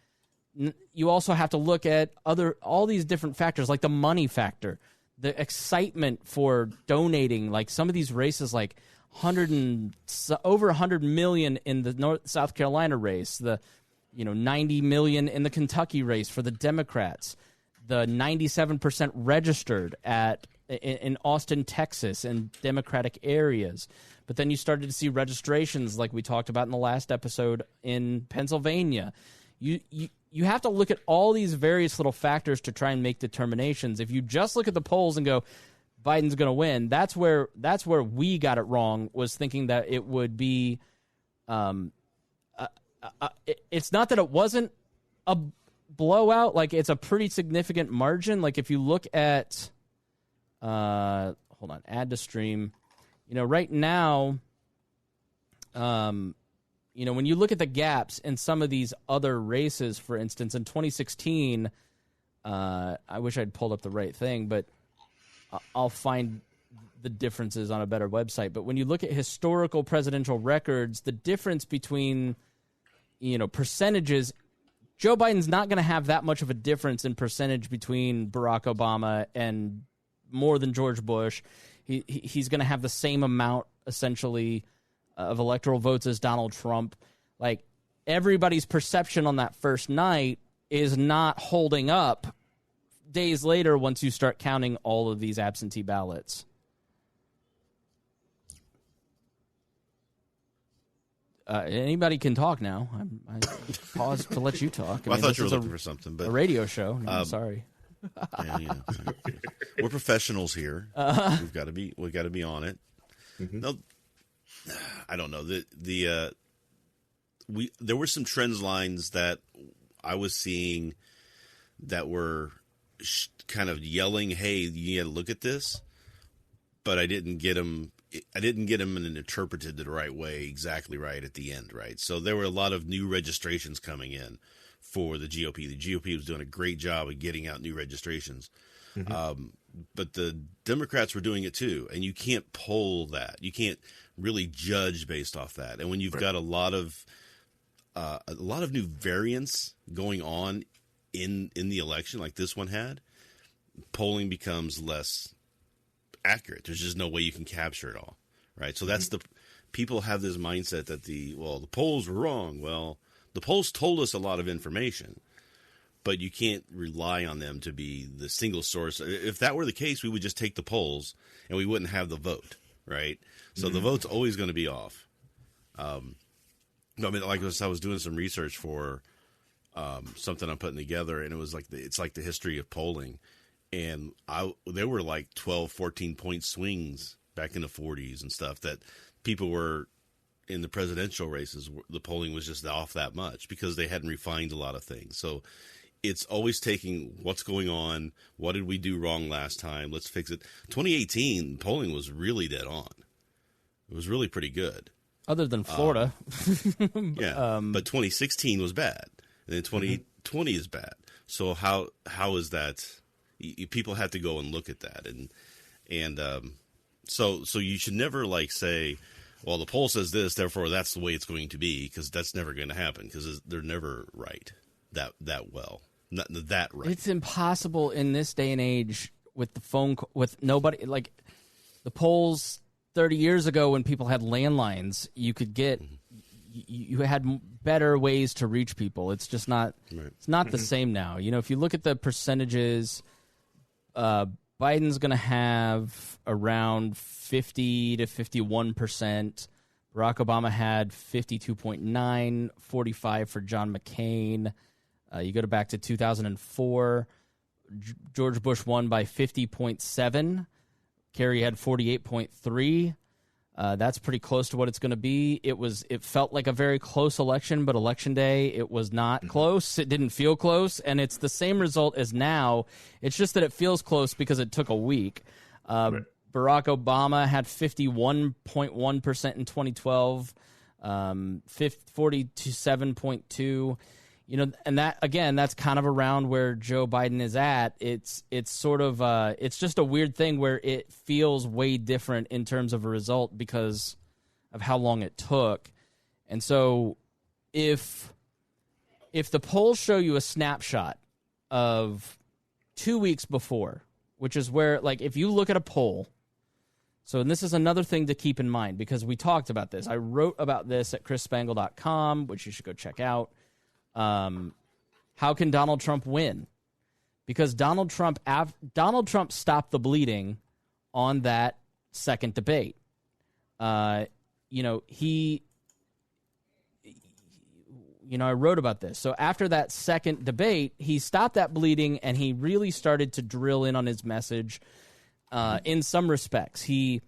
you also have to look at all these different factors, like the money factor, the excitement for donating. Like some of these races, like over 100 million in the South Carolina race, the 90 million in the Kentucky race for the Democrats, the 97% registered in Austin, Texas, in Democratic areas. But then you started to see registrations, like we talked about in the last episode, in Pennsylvania. You have to look at all these various little factors to try and make determinations. If you just look at the polls and go, Biden's going to win, that's where we got it wrong, was thinking that it would be it's not that it wasn't a blowout. Like, it's a pretty significant margin. Like, if you look at hold on, add to stream. Right now, when you look at the gaps in some of these other races, for instance, in 2016, I wish I'd pulled up the right thing, but I'll find the differences on a better website. But when you look at historical presidential records, the difference between, percentages, Joe Biden's not going to have that much of a difference in percentage between Barack Obama and more than George Bush. He's going to have the same amount, essentially, of electoral votes as Donald Trump. Like, everybody's perception on that first night is not holding up days later once you start counting all of these absentee ballots. Anybody can talk now. I paused to let you talk. I thought you were looking for something, but a radio show. Sorry. Yeah. We're professionals here. We've got to be on it. Mm-hmm. No, I don't know. There were some trends lines that I was seeing that were kind of yelling, "Hey, you got to look at this," but I didn't get them. And interpreted the right way, exactly right at the end, right? So there were a lot of new registrations coming in for the GOP. The GOP was doing a great job of getting out new registrations. Mm-hmm. But the Democrats were doing it too. And you can't poll that. You can't really judge based off that. And when you've got a lot of new variants going on in the election, like this one had, polling becomes less accurate. There's just no way you can capture it all, right? So that's people have this mindset that the polls were wrong. Well, the polls told us a lot of information, but you can't rely on them to be the single source. If that were the case, we would just take the polls and we wouldn't have the vote, right? So the vote's always going to be off. I mean, like I was doing some research for something I'm putting together, and it was like it's like the history of polling. And there were like 12, 14-point swings back in the 40s and stuff that people were in the presidential races. The polling was just off that much because they hadn't refined a lot of things. So it's always taking what's going on. What did we do wrong last time? Let's fix it. 2018 polling was really dead on. It was really pretty good. Other than Florida. Yeah. But 2016 was bad. And then 2020 is bad. So how is that? People have to go and look at that, and so you should never like say, well, the poll says this, therefore that's the way it's going to be, because that's never going to happen, because they're never right that well, not that right. It's impossible in this day and age with the phone with nobody, like the polls 30 years ago when people had landlines. You could get you had better ways to reach people. It's just not it's not the same now. If you look at the percentages. Biden's going to have around 50 to 51%. Barack Obama had 52.9, 45 for John McCain. You go back to 2004, George Bush won by 50.7. Kerry had 48.3. That's pretty close to what it's going to be. It felt like a very close election, but election day, it was not close. It didn't feel close, and it's the same result as now. It's just that it feels close because it took a week. Right. Barack Obama had 51.1% in 2012, 47.2%. And that, again, that's kind of around where Joe Biden is at. It's sort of it's just a weird thing where it feels way different in terms of a result because of how long it took. And so if the polls show you a snapshot of 2 weeks before, which is where, like, if you look at a poll, and this is another thing to keep in mind because we talked about this. I wrote about this at chrisspangle.com, which you should go check out. How can Donald Trump win? Because Donald Trump stopped the bleeding on that second debate. I wrote about this. So after that second debate, he stopped that bleeding and he really started to drill in on his message. In some respects, his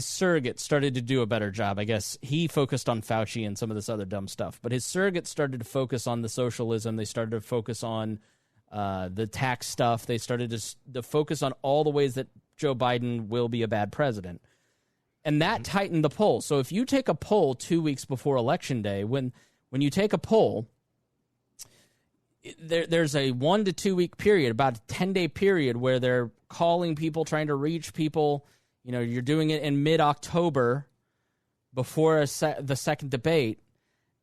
surrogates started to do a better job. I guess he focused on Fauci and some of this other dumb stuff, but his surrogates started to focus on the socialism. They started to focus on the tax stuff. They started to focus on all the ways that Joe Biden will be a bad president. And that tightened the poll. So if you take a poll 2 weeks before Election Day, when you take a poll, there's a 1 to 2 week period, about a 10-day period where they're calling people, trying to reach people. You're doing it in mid-October before the second debate,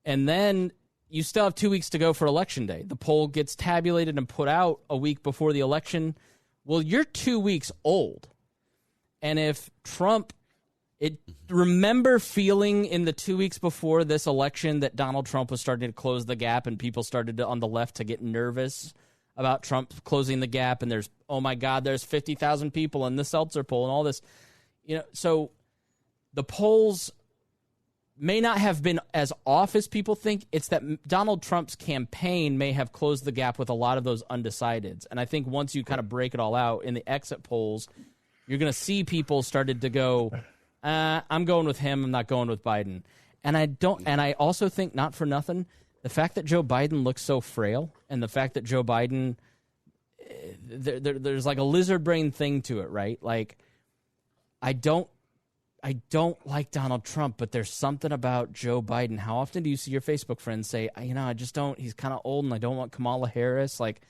and then you still have 2 weeks to go for Election Day. The poll gets tabulated and put out a week before the election. Well, you're 2 weeks old. And if Trump... remember feeling in the 2 weeks before this election that Donald Trump was starting to close the gap and people started to, on the left to get nervous about Trump closing the gap, and there's, oh my God, there's 50,000 people in the Seltzer poll and all this. So the polls may not have been as off as people think. It's that Donald Trump's campaign may have closed the gap with a lot of those undecideds. And I think once you kind of break it all out in the exit polls, you're going to see people started to go, I'm going with him. I'm not going with Biden. And I also think, not for nothing, the fact that Joe Biden looks so frail and the fact that Joe Biden, there's like a lizard brain thing to it, right? Like, I don't like Donald Trump, but there's something about Joe Biden. How often do you see your Facebook friends say, I just don't, he's kind of old and I don't want Kamala Harris. Like,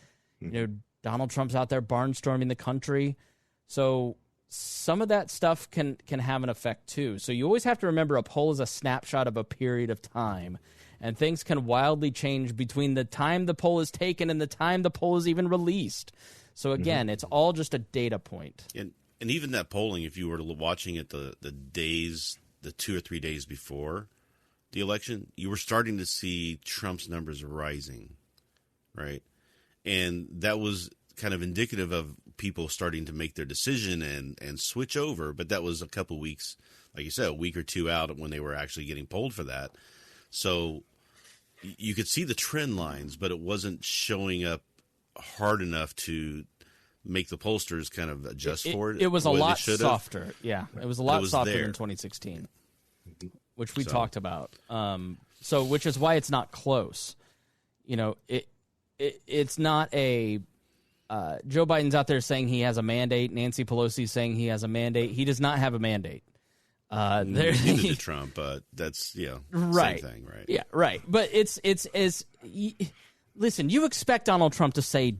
Donald Trump's out there barnstorming the country. So some of that stuff can have an effect too. So you always have to remember a poll is a snapshot of a period of time, and things can wildly change between the time the poll is taken and the time the poll is even released. So again, it's all just a data point. And even that polling, if you were watching it the 2 or 3 days before the election, you were starting to see Trump's numbers rising, right? And that was kind of indicative of people starting to make their decision and switch over. But that was a couple weeks, like you said, a week or two out when they were actually getting polled for that. So you could see the trend lines, but it wasn't showing up hard enough to make the pollsters kind of adjust for it. It was a lot softer. Yeah, it was a lot softer than 2016, which we talked about. So which is why it's not close. It's not a Joe Biden's out there saying he has a mandate. Nancy Pelosi's saying he has a mandate. He does not have a mandate. Neither did Trump, but that's right. Same thing, right? Yeah, right. But listen, you expect Donald Trump to say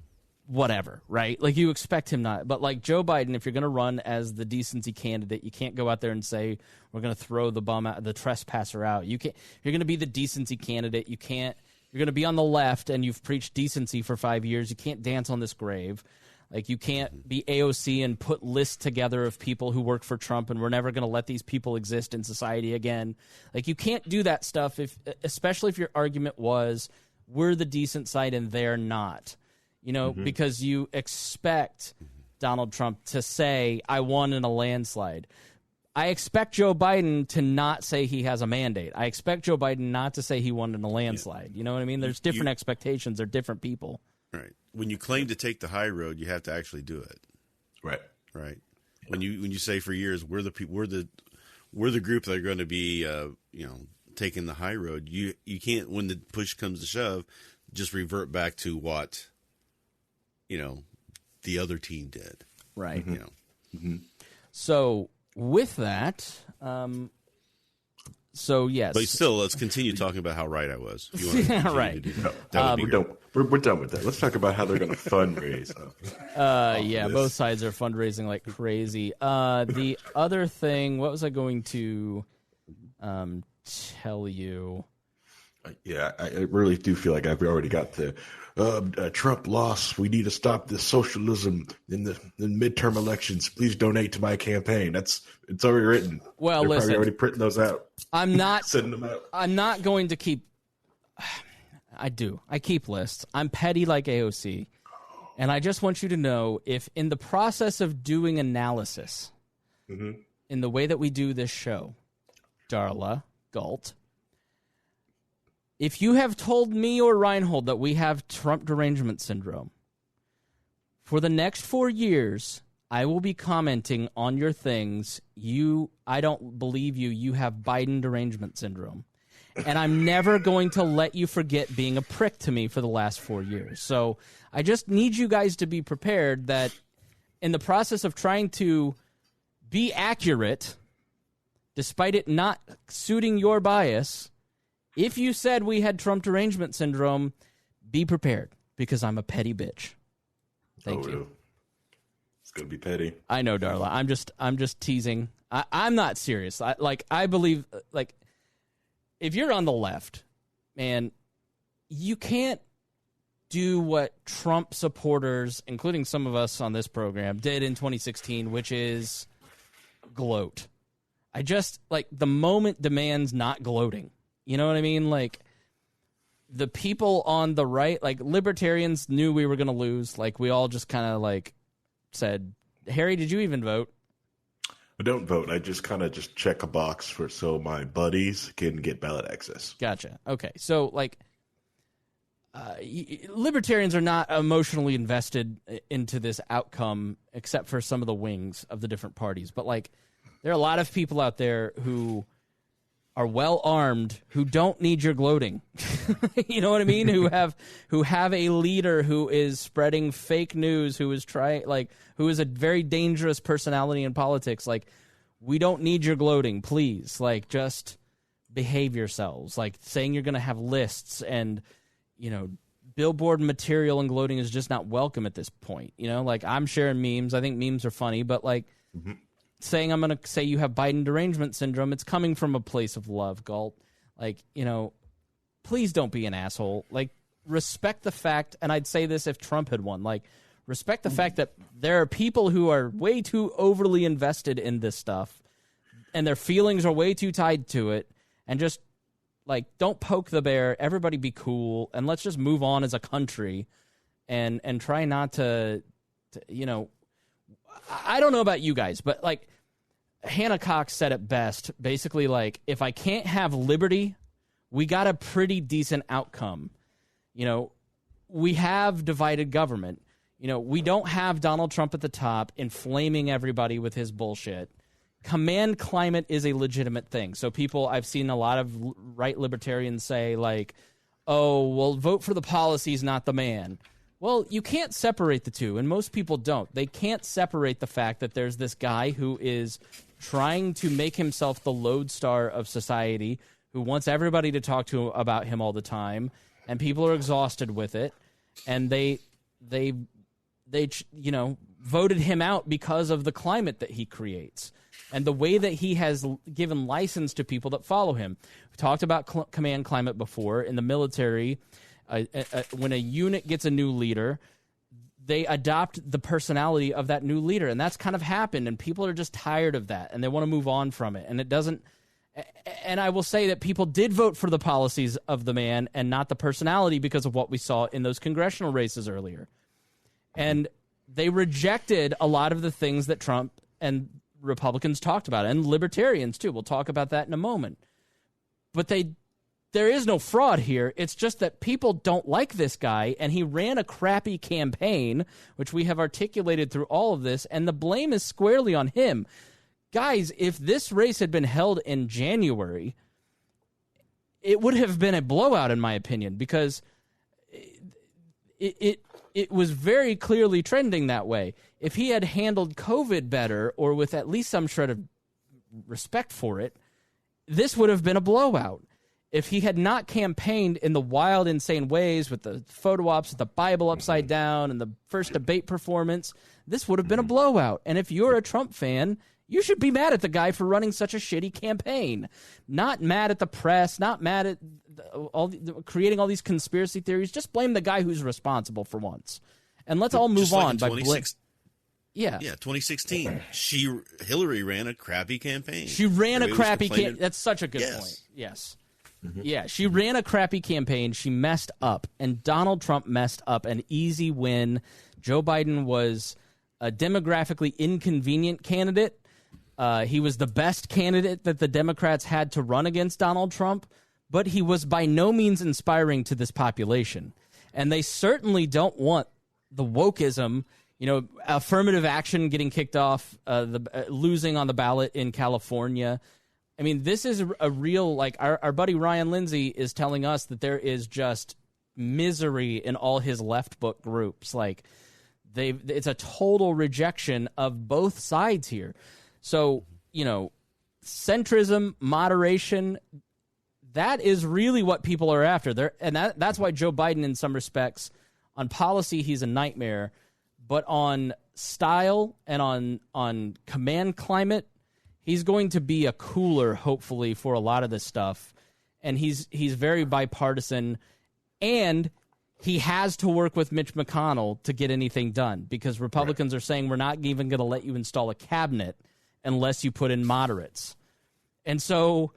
whatever, right? Like, you expect him not. But like Joe Biden, if you're going to run as the decency candidate, you can't go out there and say we're going to throw the bum out, the trespasser out. You can't. You're going to be the decency candidate. You can't. You're going to be on the left, and you've preached decency for 5 years. You can't dance on this grave. Like, you can't be AOC and put lists together of people who work for Trump, and we're never going to let these people exist in society again. Like, you can't do that stuff, especially if your argument was we're the decent side and they're not. Because you expect Donald Trump to say, I won in a landslide. I expect Joe Biden to not say he has a mandate. I expect Joe Biden not to say he won in a landslide. You know what I mean? There's different expectations. They're different people. Right. When you claim to take the high road, you have to actually do it. Right. Right. When you say for years we're the we're the group that are going to be, taking the high road. You can't, when the push comes to shove, just revert back to what, the other team did. Right. Mm-hmm. So with that, yes. But still, let's continue talking about how right I was. If you want to yeah, right. We're done with that. Let's talk about how they're going to fundraise. Both sides are fundraising like crazy. The other thing, what was I going to tell you? Yeah, I really do feel like I've already got the Trump lost. We need to stop this socialism in the midterm elections. Please donate to my campaign. It's already written. Well, They're listen, probably already printing those out. I'm not sending them out. I'm not going to keep. I keep lists. I'm petty like AOC, and I just want you to know, if in the process of doing analysis, in the way that we do this show, Darla Galt, if you have told me or Rhinehold that we have Trump derangement syndrome, for the next 4 years, I will be commenting on your things. I don't believe you. You have Biden derangement syndrome. And I'm never going to let you forget being a prick to me for the last 4 years. So I just need you guys to be prepared that in the process of trying to be accurate, despite it not suiting your bias, if you said we had Trump derangement syndrome, be prepared, because I'm a petty bitch. Thank you. It's gonna be petty. I know, Darla. I'm just teasing. I'm not serious. I believe, if you're on the left, man, you can't do what Trump supporters, including some of us on this program, did in 2016, which is gloat. The moment demands not gloating. You know what I mean? The people on the right, libertarians knew we were going to lose. We all just kind of said, Harry, did you even vote? I don't vote. I just kind of check a box so my buddies can get ballot access. Gotcha. Okay. So libertarians are not emotionally invested into this outcome, except for some of the wings of the different parties. But there are a lot of people out there who are well armed, who don't need your gloating. You know what I mean? Who have a leader who is spreading fake news, who is who is a very dangerous personality in politics. We don't need your gloating, please. Just behave yourselves. Saying you're going to have lists and, billboard material and gloating is just not welcome at this point. I'm sharing memes. I think memes are funny, but saying I'm going to say you have Biden derangement syndrome, it's coming from a place of love, Galt. Please don't be an asshole. Respect the fact, and I'd say this if Trump had won, respect the fact that there are people who are way too overly invested in this stuff, and their feelings are way too tied to it, and just, don't poke the bear. Everybody be cool, and let's just move on as a country, and try not to I don't know about you guys, but Hannah Cox said it best. Basically, if I can't have liberty, we got a pretty decent outcome. We have divided government. We don't have Donald Trump at the top inflaming everybody with his bullshit. Command climate is a legitimate thing. So I've seen a lot of right libertarians say oh, well, vote for the policies, not the man. Well, you can't separate the two, and most people don't. They can't separate the fact that there's this guy who is trying to make himself the lodestar of society, who wants everybody to talk to about him all the time, and people are exhausted with it, and they voted him out because of the climate that he creates and the way that he has given license to people that follow him. We talked about command climate before. In the military, when a unit gets a new leader, they adopt the personality of that new leader, and that's kind of happened, and people are just tired of that, and they want to move on from it, and it doesn't. And I will say that people did vote for the policies of the man and not the personality because of what we saw in those congressional races earlier. And they rejected a lot of the things that Trump and Republicans talked about, and libertarians too. We'll talk about that in a moment. But there is no fraud here. It's just that people don't like this guy, and he ran a crappy campaign, which we have articulated through all of this, and the blame is squarely on him. guys, if this race had been held in January, it would have been a blowout, in my opinion, because it was very clearly trending that way. If he had handled COVID better, or with at least some shred of respect for it, this would have been a blowout. If he had not campaigned in the wild, insane ways with the photo ops with the Bible upside down and the first debate performance, this would have been a blowout. And if you're a Trump fan, you should be mad at the guy for running such a shitty campaign. Not mad at the press, not mad at creating all these conspiracy theories. Just blame the guy who's responsible for once. And let's all move on by blaming. Yeah, 2016. Hillary ran a crappy campaign. She ran a crappy campaign. That's such a good point. Yes. Mm-hmm. Yeah, she ran a crappy campaign. She messed up, and Donald Trump messed up. An easy win. Joe Biden was a demographically inconvenient candidate. He was the best candidate that the Democrats had to run against Donald Trump, but he was by no means inspiring to this population. And they certainly don't want the wokeism, affirmative action getting kicked off, losing on the ballot in California. I mean, this is a real, our buddy Ryan Lindsay is telling us that there is just misery in all his left book groups. It's a total rejection of both sides here. So, centrism, moderation, that is really what people are after. That's why Joe Biden, in some respects, on policy, he's a nightmare. But on style and on command climate, he's going to be a cooler, hopefully, for a lot of this stuff. And he's very bipartisan. And he has to work with Mitch McConnell to get anything done, because Republicans are saying we're not even going to let you install a cabinet unless you put in moderates. And so,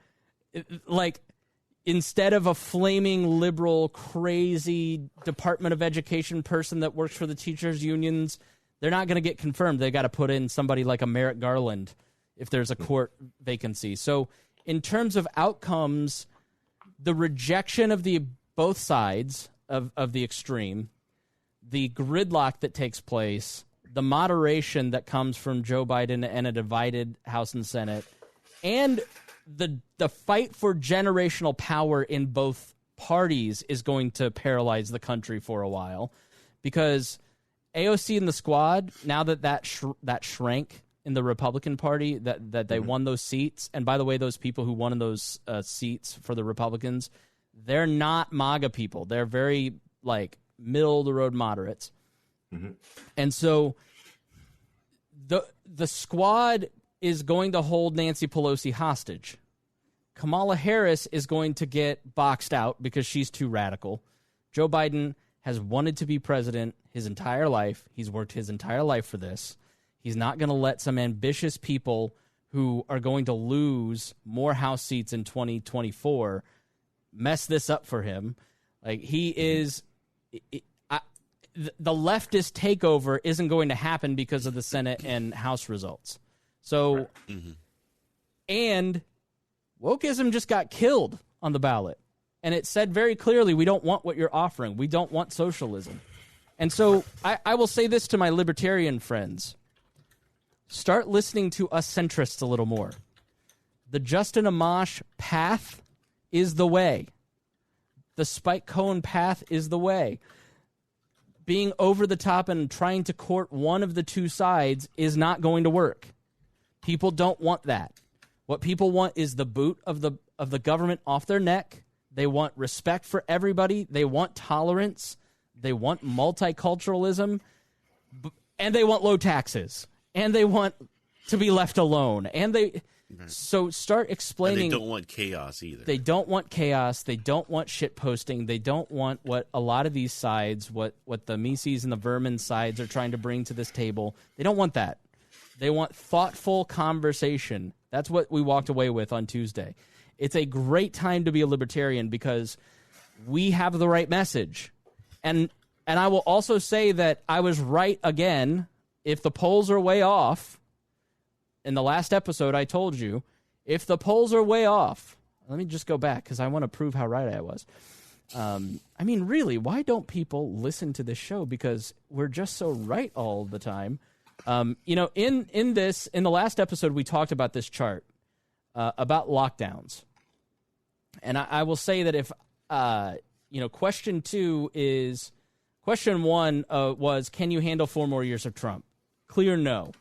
instead of a flaming liberal, crazy Department of Education person that works for the teachers' unions, they're not going to get confirmed. They got to put in somebody like a Merrick Garland if there's a court vacancy. So in terms of outcomes, the rejection of both sides of the extreme, the gridlock that takes place, the moderation that comes from Joe Biden and a divided House and Senate, and the fight for generational power in both parties is going to paralyze the country for a while, because AOC and the squad, now that shrank in the Republican Party, that they won those seats, and by the way, those people who won those seats for the Republicans, they're not MAGA people. They're very middle-of-the-road moderates. Mm-hmm. And so the squad is going to hold Nancy Pelosi hostage. Kamala Harris is going to get boxed out because she's too radical. Joe Biden has wanted to be president his entire life. He's worked his entire life for this. He's not going to let some ambitious people who are going to lose more House seats in 2024 mess this up for him. He is... the leftist takeover isn't going to happen because of the Senate and House results. So, and wokeism just got killed on the ballot. And it said very clearly, we don't want what you're offering. We don't want socialism. And so I will say this to my libertarian friends. Start listening to us centrists a little more. The Justin Amash path is the way. The Spike Cohen path is the way. Being over the top and trying to court one of the two sides is not going to work. People don't want that. What people want is the boot of the government off their neck. They want respect for everybody. They want tolerance. They want multiculturalism. And they want low taxes. And they want to be left alone. And so start explaining. And they don't want chaos either. They don't want chaos. They don't want shit posting. They don't want what a lot of these sides, what the Mises and the Vermin sides are trying to bring to this table. They don't want that. They want thoughtful conversation. That's what we walked away with on Tuesday. It's a great time to be a libertarian because we have the right message. And I will also say that I was right again. If the polls are way off, in the last episode I told you, if the polls are way off, let me just go back because I want to prove how right I was. Really, why don't people listen to this show? Because we're just so right all the time. In the last episode, we talked about this chart about lockdowns. And I will say that if, question one was, can you handle 4 more years of Trump? Clear no.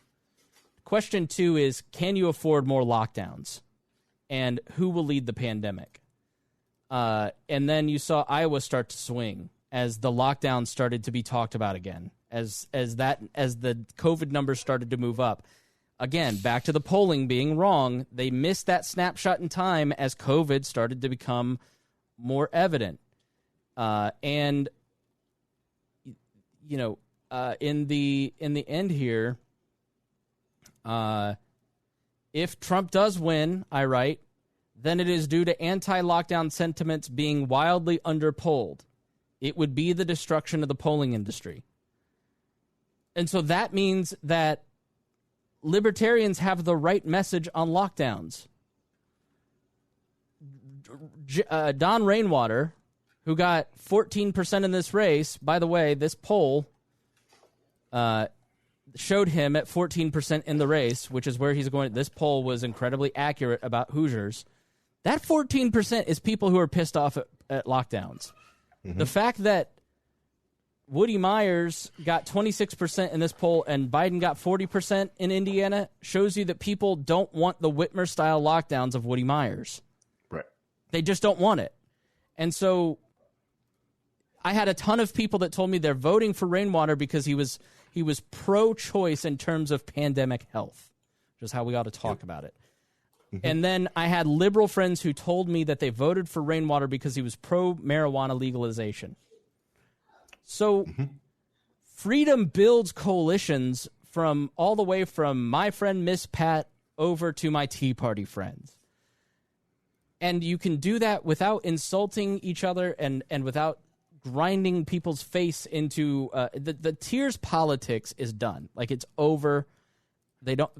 Question 2 is, can you afford more lockdowns? And who will lead the pandemic? And then you saw Iowa start to swing as the lockdown started to be talked about again, as the COVID numbers started to move up. Again, back to the polling being wrong. They missed that snapshot in time as COVID started to become more evident. In the end here, if Trump does win, then it is due to anti-lockdown sentiments being wildly underpolled. It would be the destruction of the polling industry. And so that means that libertarians have the right message on lockdowns. Don Rainwater, who got 14% in this race, by the way, this poll showed him at 14% in the race, which is where he's going. This poll was incredibly accurate about Hoosiers. That 14% is people who are pissed off at lockdowns. Mm-hmm. The fact that Woody Myers got 26% in this poll and Biden got 40% in Indiana shows you that people don't want the Whitmer-style lockdowns of Woody Myers. Right. They just don't want it. And so I had a ton of people that told me they're voting for Rainwater because he was pro-choice in terms of pandemic health, which is how we ought to talk about it. Mm-hmm. And then I had liberal friends who told me that they voted for Rainwater because he was pro-marijuana legalization. So freedom builds coalitions from all the way from my friend Miss Pat over to my Tea Party friends. And you can do that without insulting each other and without grinding people's face into the tiers politics is done. Like, it's over.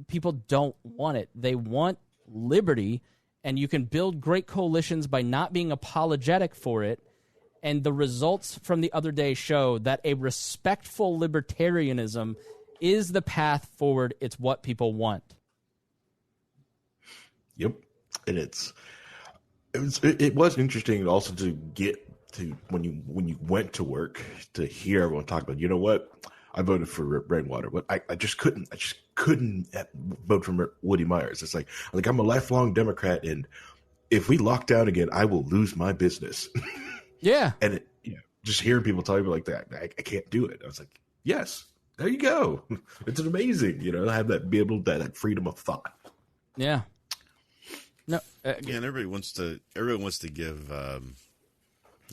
People don't want it. They want liberty, and you can build great coalitions by not being apologetic for it. And the results from the other day show that a respectful libertarianism is the path forward. It's what people want. Yep. And it was interesting also to get to when you went to work to hear everyone talk about, you know what, I voted for Rainwater, but I just couldn't vote for Woody Myers. It's like I'm a lifelong Democrat, and if we lock down again, I will lose my business. Yeah. And just hearing people tell me like that, I can't do it. I was like, yes, there you go. It's amazing, have that freedom of thought. Yeah. No. And everybody wants to give the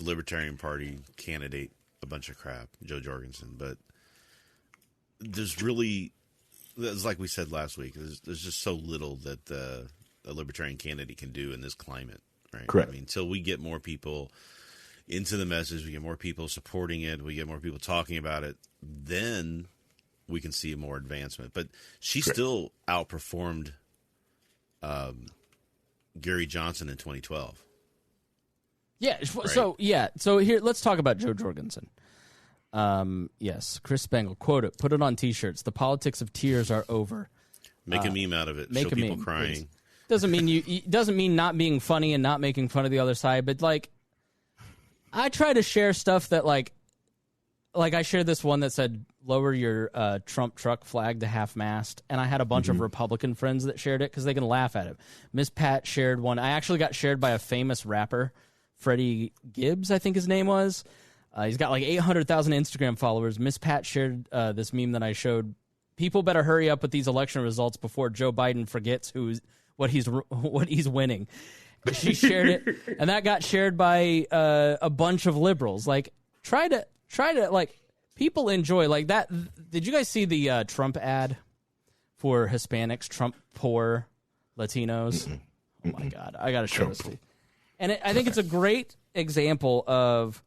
Libertarian Party candidate a bunch of crap, Joe Jorgensen, but there's like we said last week, there's just so little that a Libertarian candidate can do in this climate, right? Correct. I mean, until we get more people into the message, we get more people supporting it, we get more people talking about it, then we can see more advancement. But she still outperformed Gary Johnson in 2012. Yeah. Right? So here, let's talk about Joe Jorgensen. Yes, Chris Spangle, quote it, put it on T-shirts. The politics of tears are over. Make a meme out of it. Show people crying. Doesn't mean not being funny and not making fun of the other side, but I try to share stuff that like I shared this one that said lower your Trump truck flag to half-mast, and I had a bunch of Republican friends that shared it because they can laugh at it. Miss Pat shared one. I actually got shared by a famous rapper, Freddie Gibbs, I think his name was. He's got like 800,000 Instagram followers. Miss Pat shared this meme that I showed. People better hurry up with these election results before Joe Biden forgets what he's winning. She shared it, and that got shared by a bunch of liberals. Like, try to people enjoy like that. Did you guys see the Trump ad for Hispanics? Trump poor Latinos. Oh my God, I gotta show this to you. And I think it's a great example of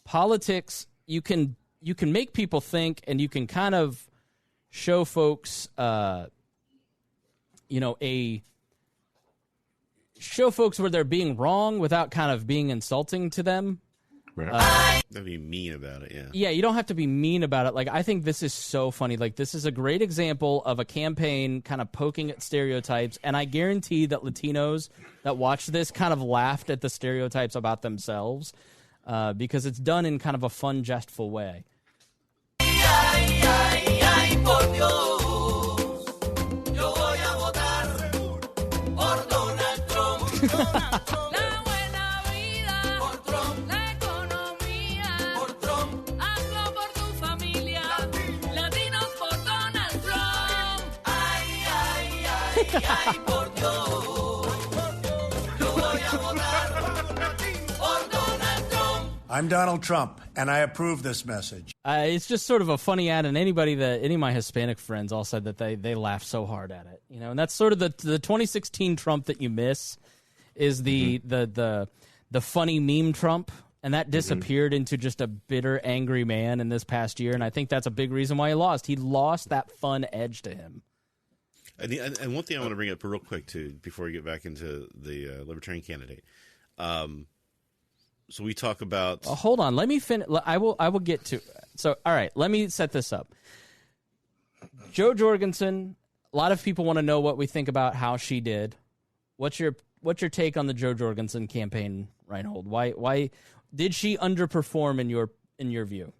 politics. You can make people think, and you can kind of show folks, show folks where they're being wrong without kind of being insulting to them. That'd be mean about it, yeah. Yeah, you don't have to be mean about it. Like, I think this is so funny. Like, this is a great example of a campaign kind of poking at stereotypes, and I guarantee that Latinos that watched this kind of laughed at the stereotypes about themselves because it's done in kind of a fun, jestful way. I'm Donald Trump, and I approve this message. It's just sort of a funny ad, and any of my Hispanic friends all said that they laughed so hard at it, you know. And that's sort of the 2016 Trump that you miss is the funny meme Trump, and that disappeared into just a bitter, angry man in this past year. And I think that's a big reason why he lost. He lost that fun edge to him. And one thing I want to bring up real quick too, before we get back into the Libertarian candidate. So we talk about. Hold on, let me finish. I will get to. So all right, let me set this up. Jo Jorgensen. A lot of people want to know what we think about how she did. What's your take on the Jo Jorgensen campaign, Rhinehold? Why did she underperform in your view?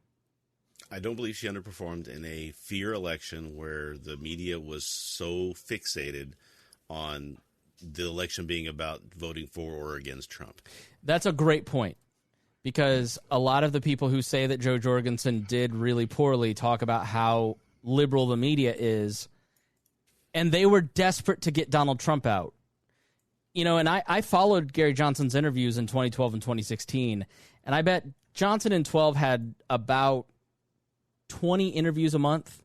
I don't believe she underperformed in a fear election where the media was so fixated on the election being about voting for or against Trump. That's a great point, because a lot of the people who say that Jo Jorgensen did really poorly talk about how liberal the media is, and they were desperate to get Donald Trump out. You know, and I followed Gary Johnson's interviews in 2012 and 2016, and I bet Johnson in 12 had about 20 interviews a month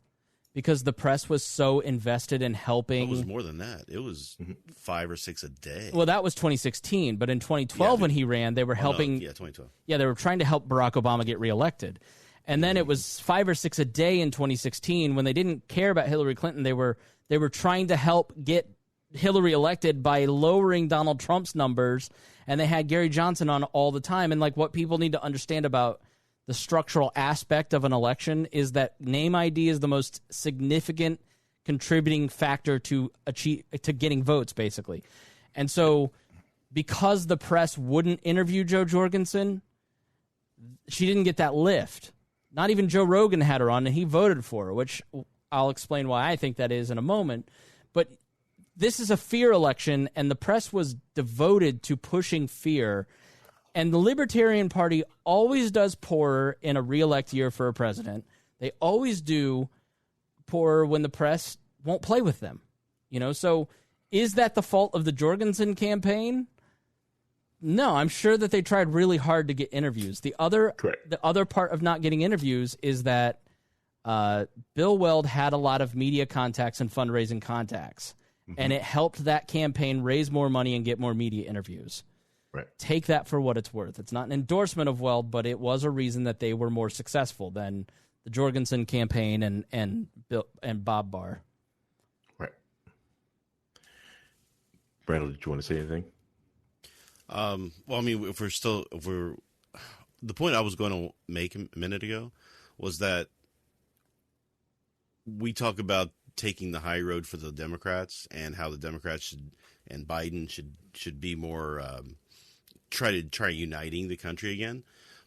because the press was so invested in helping. It was more than that. It was 5 or 6 a day. Well, that was 2016, but in 2012 when he ran, they were helping. 2012. Yeah, they were trying to help Barack Obama get reelected. And then it was 5 or 6 a day in 2016 when they didn't care about Hillary Clinton. They were trying to help get Hillary elected by lowering Donald Trump's numbers, and they had Gary Johnson on all the time. And like, what people need to understand about the structural aspect of an election is that name ID is the most significant contributing factor to getting votes, basically. And so because the press wouldn't interview Jo Jorgensen, she didn't get that lift. Not even Joe Rogan had her on, and he voted for her, which I'll explain why I think that is in a moment. But this is a fear election, and the press was devoted to pushing fear. And the Libertarian Party always does poorer in a re-elect year for a president. They always do poorer when the press won't play with them. You know, so is that the fault of the Jorgensen campaign? No, I'm sure that they tried really hard to get interviews. The other part of not getting interviews is that Bill Weld had a lot of media contacts and fundraising contacts, and it helped that campaign raise more money and get more media interviews. Right. Take that for what it's worth. It's not an endorsement of Weld, but it was a reason that they were more successful than the Jorgensen campaign and Bill and Bob Barr. Right. Brandon, did you want to say anything? Well, I mean, the point I was going to make a minute ago was that we talk about taking the high road for the Democrats and how the Democrats and Biden should be more try uniting the country again.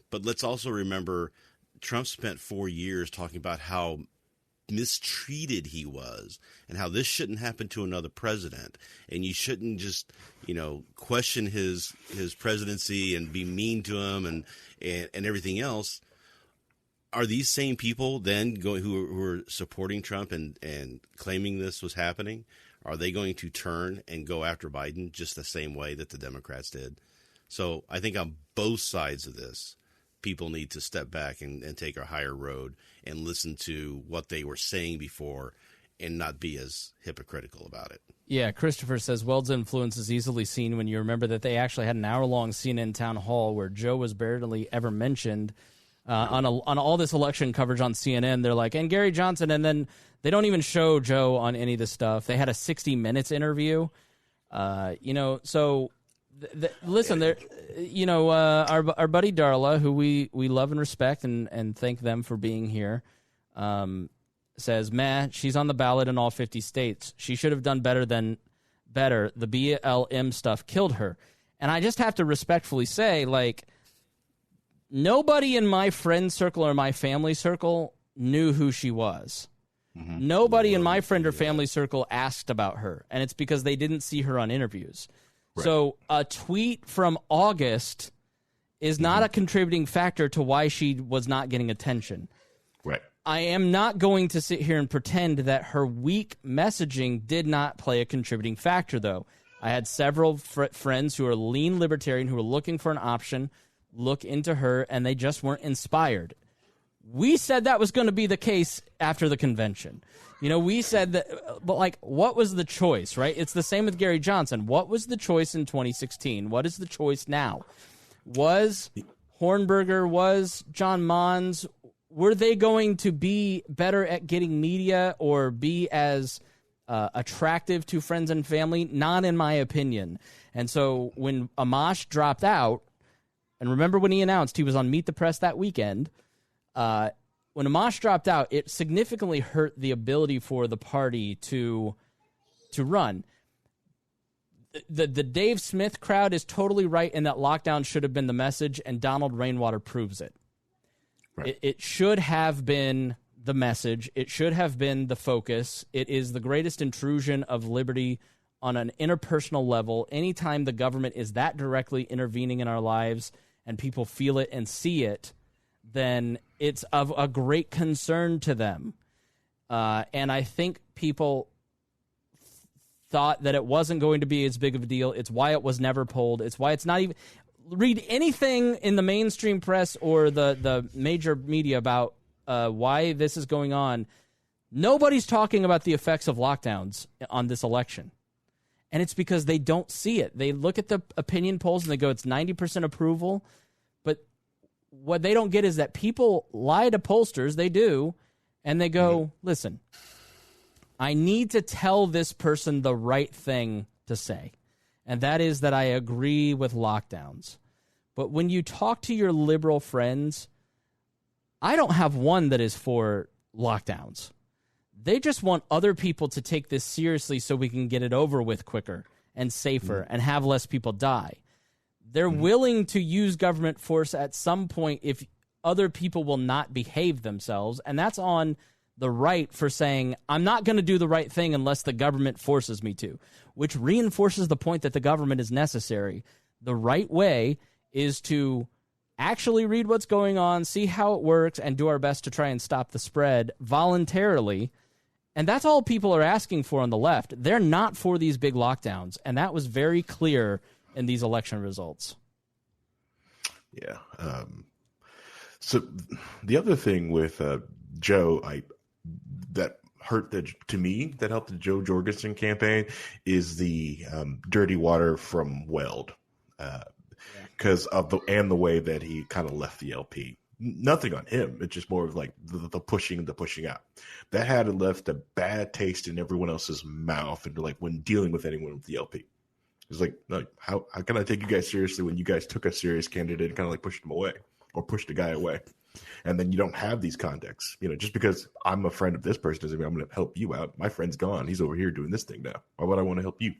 But let's also remember Trump spent 4 years talking about how mistreated he was and how this shouldn't happen to another president, and you shouldn't just question his presidency and be mean to him and everything else. Are these same people then who are supporting Trump and claiming this was happening? Are they going to turn and go after Biden just the same way that the Democrats did? So I think on both sides of this, people need to step back and take a higher road and listen to what they were saying before and not be as hypocritical about it. Yeah, Christopher says Weld's influence is easily seen when you remember that they actually had an hour-long CNN town hall where Joe was barely ever mentioned. On all this election coverage on CNN, they're like, and Gary Johnson, and then they don't even show Joe on any of this stuff. They had a 60 Minutes interview. So Listen, there, our buddy Darla, who we love and respect and thank them for being here, says, "Man, she's on the ballot in all 50 states. She should have done better. The BLM stuff killed her." And I just have to respectfully say, like, nobody in my friend circle or my family circle knew who she was. Mm-hmm. Nobody in my friend or family circle asked about her, and it's because they didn't see her on interviews. Right. So a tweet from August is not a contributing factor to why she was not getting attention. Right. I am not going to sit here and pretend that her weak messaging did not play a contributing factor, though. I had several friends who are lean libertarian who were looking for an option, look into her, and they just weren't inspired. We said that was going to be the case after the convention. We said that, but like, what was the choice, right? It's the same with Gary Johnson. What was the choice in 2016? What is the choice now? Was Hornberger, was John Mons, were they going to be better at getting media or be as attractive to friends and family? Not in my opinion. And so when Amash dropped out, and remember when he announced he was on Meet the Press that weekend, when Amash dropped out, it significantly hurt the ability for the party to run. The Dave Smith crowd is totally right in that lockdown should have been the message, and Donald Rainwater proves it. Right. It should have been the message. It should have been the focus. It is the greatest intrusion of liberty on an interpersonal level. Anytime the government is that directly intervening in our lives and people feel it and see it, then it's of a great concern to them. And I think people thought that it wasn't going to be as big of a deal. It's why it was never polled. It's why it's not even... Read anything in the mainstream press or the major media about why this is going on. Nobody's talking about the effects of lockdowns on this election. And it's because they don't see it. They look at the opinion polls and they go, it's 90% approval. But what they don't get is that people lie to pollsters. They do. And they go, listen, I need to tell this person the right thing to say. And that is that I agree with lockdowns. But when you talk to your liberal friends, I don't have one that is for lockdowns. They just want other people to take this seriously so we can get it over with quicker and safer and have less people die. They're willing to use government force at some point if other people will not behave themselves. And that's on the right for saying, I'm not going to do the right thing unless the government forces me to, which reinforces the point that the government is necessary. The right way is to actually read what's going on, see how it works, and do our best to try and stop the spread voluntarily. And that's all people are asking for on the left. They're not for these big lockdowns, and that was very clear in these election results. Yeah. So the other thing with Joe, that hurt to me, that helped the Joe Jorgensen campaign, is the dirty water from Weld, because of the way that he kind of left the LP. Nothing on him. It's just more of like the pushing out. That had left a bad taste in everyone else's mouth, and like when dealing with anyone with the LP, it's like, no, how can I take you guys seriously when you guys took a serious candidate and kind of like pushed him away or pushed a guy away? And then you don't have these contacts. Just because I'm a friend of this person doesn't mean I'm going to help you out. My friend's gone. He's over here doing this thing now. Why would I want to help you?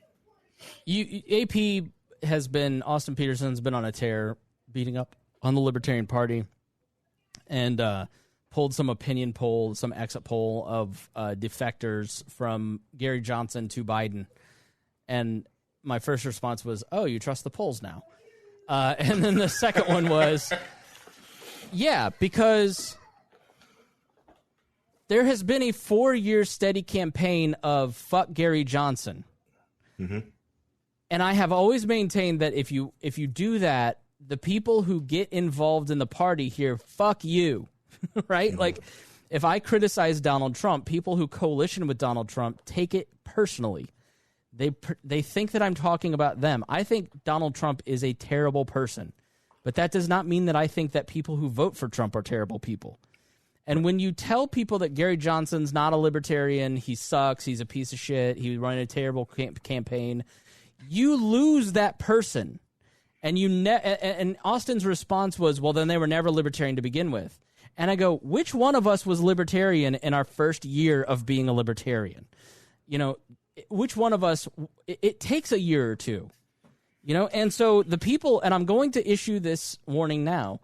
AP has been, Austin Peterson's been on a tear, beating up on the Libertarian Party, and pulled some opinion poll, some exit poll of defectors from Gary Johnson to Biden. And my first response was, oh, you trust the polls now? And then the second one was... Yeah, because there has been a 4-year steady campaign of fuck Gary Johnson. Mm-hmm. And I have always maintained that if you do that, the people who get involved in the party hear, fuck you, right? Mm-hmm. Like, if I criticize Donald Trump, people who coalition with Donald Trump take it personally. They think that I'm talking about them. I think Donald Trump is a terrible person. But that does not mean that I think that people who vote for Trump are terrible people. And when you tell people that Gary Johnson's not a libertarian, he sucks, he's a piece of shit, he was running a terrible campaign, you lose that person. And and Austin's response was, well, then they were never libertarian to begin with. And I go, which one of us was libertarian in our first year of being a libertarian? You know, which one of us, it takes a year or two, you know? And so the people, and I'm going to issue this warning now,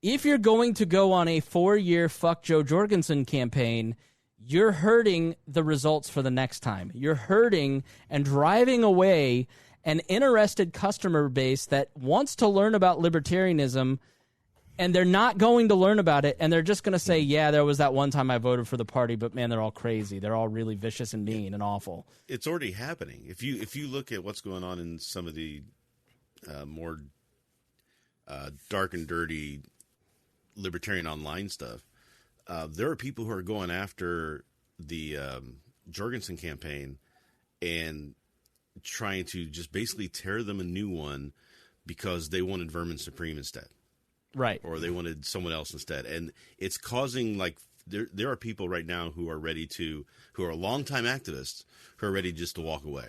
if you're going to go on a 4-year fuck Joe Jorgensen campaign, you're hurting the results for the next time. You're hurting and driving away an interested customer base that wants to learn about libertarianism, and they're not going to learn about it, and they're just going to say, yeah, there was that one time I voted for the party, but man, they're all crazy. They're all really vicious and mean and awful. It's already happening. If you look at what's going on in some of the more dark and dirty libertarian online stuff, there are people who are going after the Jorgensen campaign and trying to just basically tear them a new one because they wanted Vermin Supreme instead. Right. Or they wanted someone else instead. And it's causing, like, there are people right now who are longtime activists who are ready just to walk away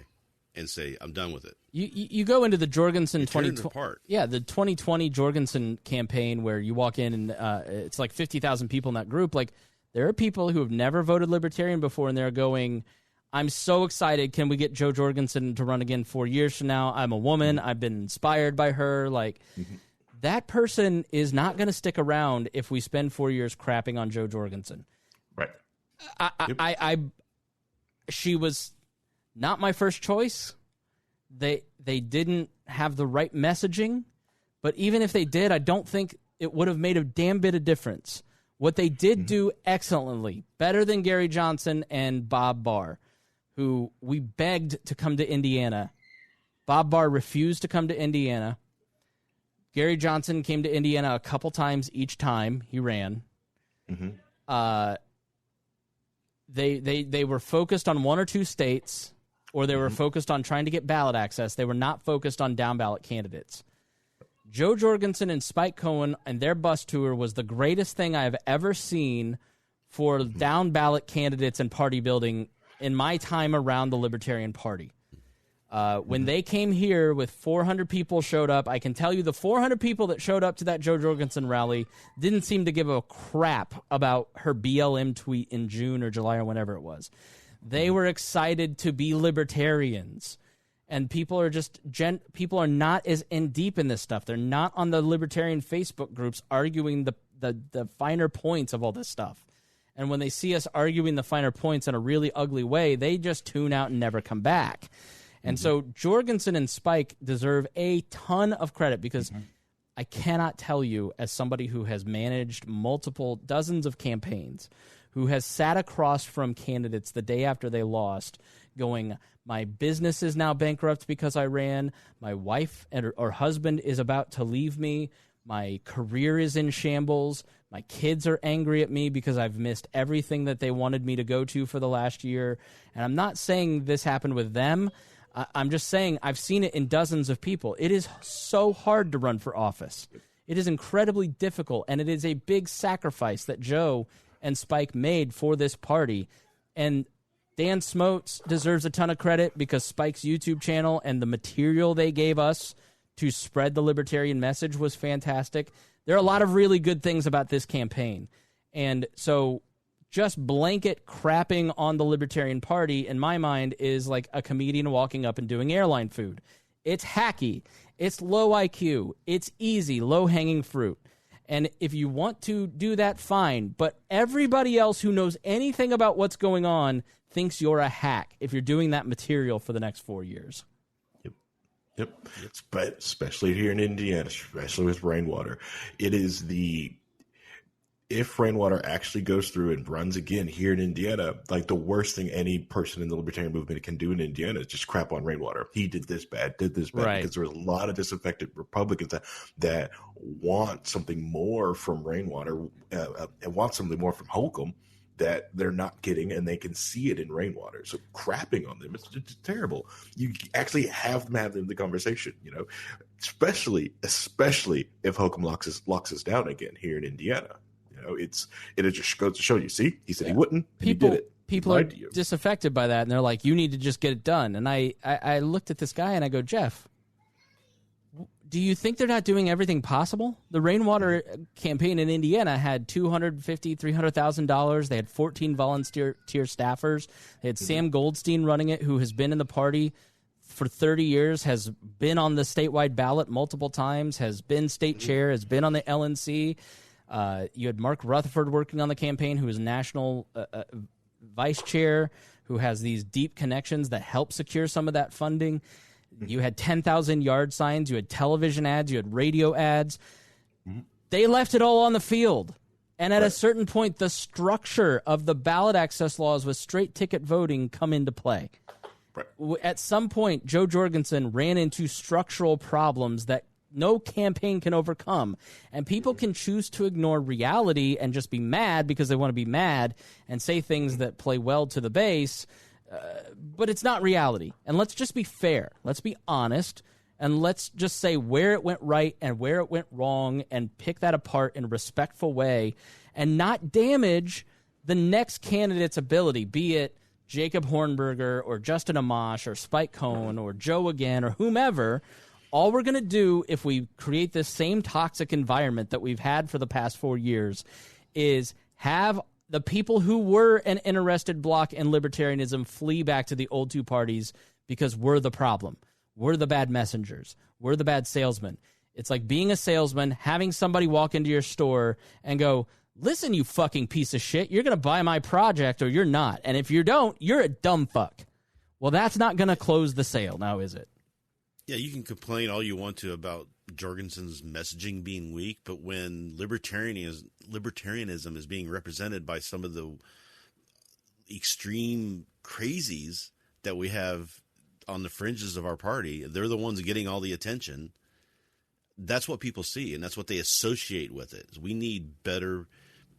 and say, I'm done with it. You go into the Jorgensen 2020. Yeah, the 2020 Jorgensen campaign where you walk in and it's like 50,000 people in that group. Like, there are people who have never voted libertarian before, and they're going, I'm so excited. Can we get Joe Jorgensen to run again 4 years from now? I'm a woman. I've been inspired by her. Like, that person is not going to stick around if we spend 4 years crapping on Joe Jorgensen. Right. She was not my first choice. They didn't have the right messaging, but even if they did, I don't think it would have made a damn bit of difference. What they did do excellently, better than Gary Johnson and Bob Barr, who we begged to come to Indiana. Bob Barr refused to come to Indiana. Gary Johnson came to Indiana a couple times each time he ran. They were focused on one or two states, or they were focused on trying to get ballot access. They were not focused on down-ballot candidates. Joe Jorgensen and Spike Cohen and their bus tour was the greatest thing I have ever seen for down-ballot candidates and party building in my time around the Libertarian Party. When they came here with 400 people showed up, I can tell you the 400 people that showed up to that Joe Jorgensen rally didn't seem to give a crap about her BLM tweet in June or July or whenever it was. They were excited to be libertarians. And people are just people are not as in deep in this stuff. They're not on the libertarian Facebook groups arguing the finer points of all this stuff. And when they see us arguing the finer points in a really ugly way, they just tune out and never come back. And so Jorgensen and Spike deserve a ton of credit because I cannot tell you, as somebody who has managed dozens of campaigns, who has sat across from candidates the day after they lost, going, my business is now bankrupt because I ran, my wife or husband is about to leave me, my career is in shambles, my kids are angry at me because I've missed everything that they wanted me to go to for the last year. And I'm not saying this happened with them. I'm just saying I've seen it in dozens of people. It is so hard to run for office. It is incredibly difficult, and it is a big sacrifice that Joe and Spike made for this party. And Dan Smotes deserves a ton of credit because Spike's YouTube channel and the material they gave us to spread the libertarian message was fantastic. There are a lot of really good things about this campaign. And so just blanket crapping on the Libertarian Party, in my mind, is like a comedian walking up and doing airline food. It's hacky. It's low IQ. It's easy, low-hanging fruit. And if you want to do that, fine. But everybody else who knows anything about what's going on thinks you're a hack if you're doing that material for the next 4 years. Yep. Especially here in Indiana, especially with rainwater. It is if rainwater actually goes through and runs again here in Indiana, like the worst thing any person in the libertarian movement can do in Indiana is just crap on rainwater. He did this bad, right. Because there's a lot of disaffected Republicans that want something more from rainwater and want something more from Holcomb that they're not getting, and they can see it in rainwater. So crapping on them, it's terrible. You actually have them the conversation, especially if Holcomb locks us down again here in Indiana. It just goes to show you. See, he said he wouldn't. People, he did it. People are disaffected by that, and they're like, "You need to just get it done." And I looked at this guy and I go, "Jeff, do you think they're not doing everything possible? The Rainwater campaign in Indiana had $250,000, $300,000. They had 14 volunteer staffers. They had Sam Goldstein running it, who has been in the party for 30 years, has been on the statewide ballot multiple times, has been state chair, has been on the LNC. You had Mark Rutherford working on the campaign, who is national vice chair, who has these deep connections that help secure some of that funding. You had 10,000 yard signs. You had television ads. You had radio ads. They left it all on the field. And at a certain point, the structure of the ballot access laws with straight ticket voting come into play. At some point, Joe Jorgensen ran into structural problems that no campaign can overcome. And people can choose to ignore reality and just be mad because they want to be mad and say things that play well to the base. But it's not reality. And let's just be fair. Let's be honest. And let's just say where it went right and where it went wrong and pick that apart in a respectful way and not damage the next candidate's ability, be it Jacob Hornberger or Justin Amash or Spike Cohn or Joe again or whomever. All we're going to do if we create this same toxic environment that we've had for the past 4 years is have the people who were an interested bloc in libertarianism flee back to the old two parties because we're the problem. We're the bad messengers. We're the bad salesmen. It's like being a salesman, having somebody walk into your store and go, listen, you fucking piece of shit, you're going to buy my project or you're not. And if you don't, you're a dumb fuck. Well, that's not going to close the sale now, is it? Yeah, you can complain all you want to about Jorgensen's messaging being weak, but when libertarianism is being represented by some of the extreme crazies that we have on the fringes of our party, they're the ones getting all the attention. That's what people see, and that's what they associate with it. We need better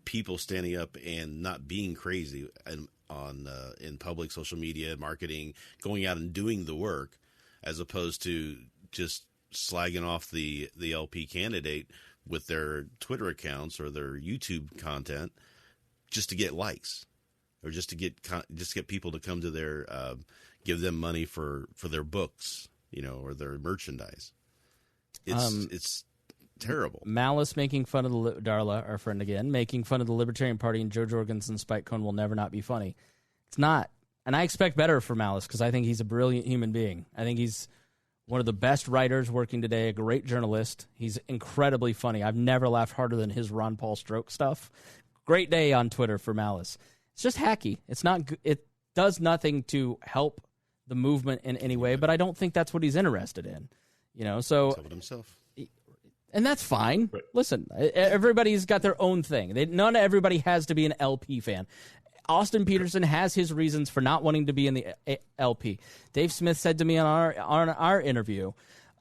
people standing up and not being crazy in public social media, marketing, going out and doing the work, as opposed to just slagging off the LP candidate with their Twitter accounts or their YouTube content just to get likes or just to get people to come to their give them money for their books, or their merchandise. It's terrible. Malice making fun of Darla, our friend again, making fun of the Libertarian Party and Joe Jorgensen, Spike Cohn will never not be funny. It's not. And I expect better for Malice because I think he's a brilliant human being. I think he's one of the best writers working today, a great journalist. He's incredibly funny. I've never laughed harder than his Ron Paul Stroke stuff. Great day on Twitter for Malice. It's just hacky. It's not. It does nothing to help the movement in any way, but I don't think that's what he's interested in. So tell it himself. And that's fine. Right. Listen, everybody's got their own thing. Not everybody has to be an LP fan. Austin Peterson has his reasons for not wanting to be in the LP. Dave Smith said to me on our interview,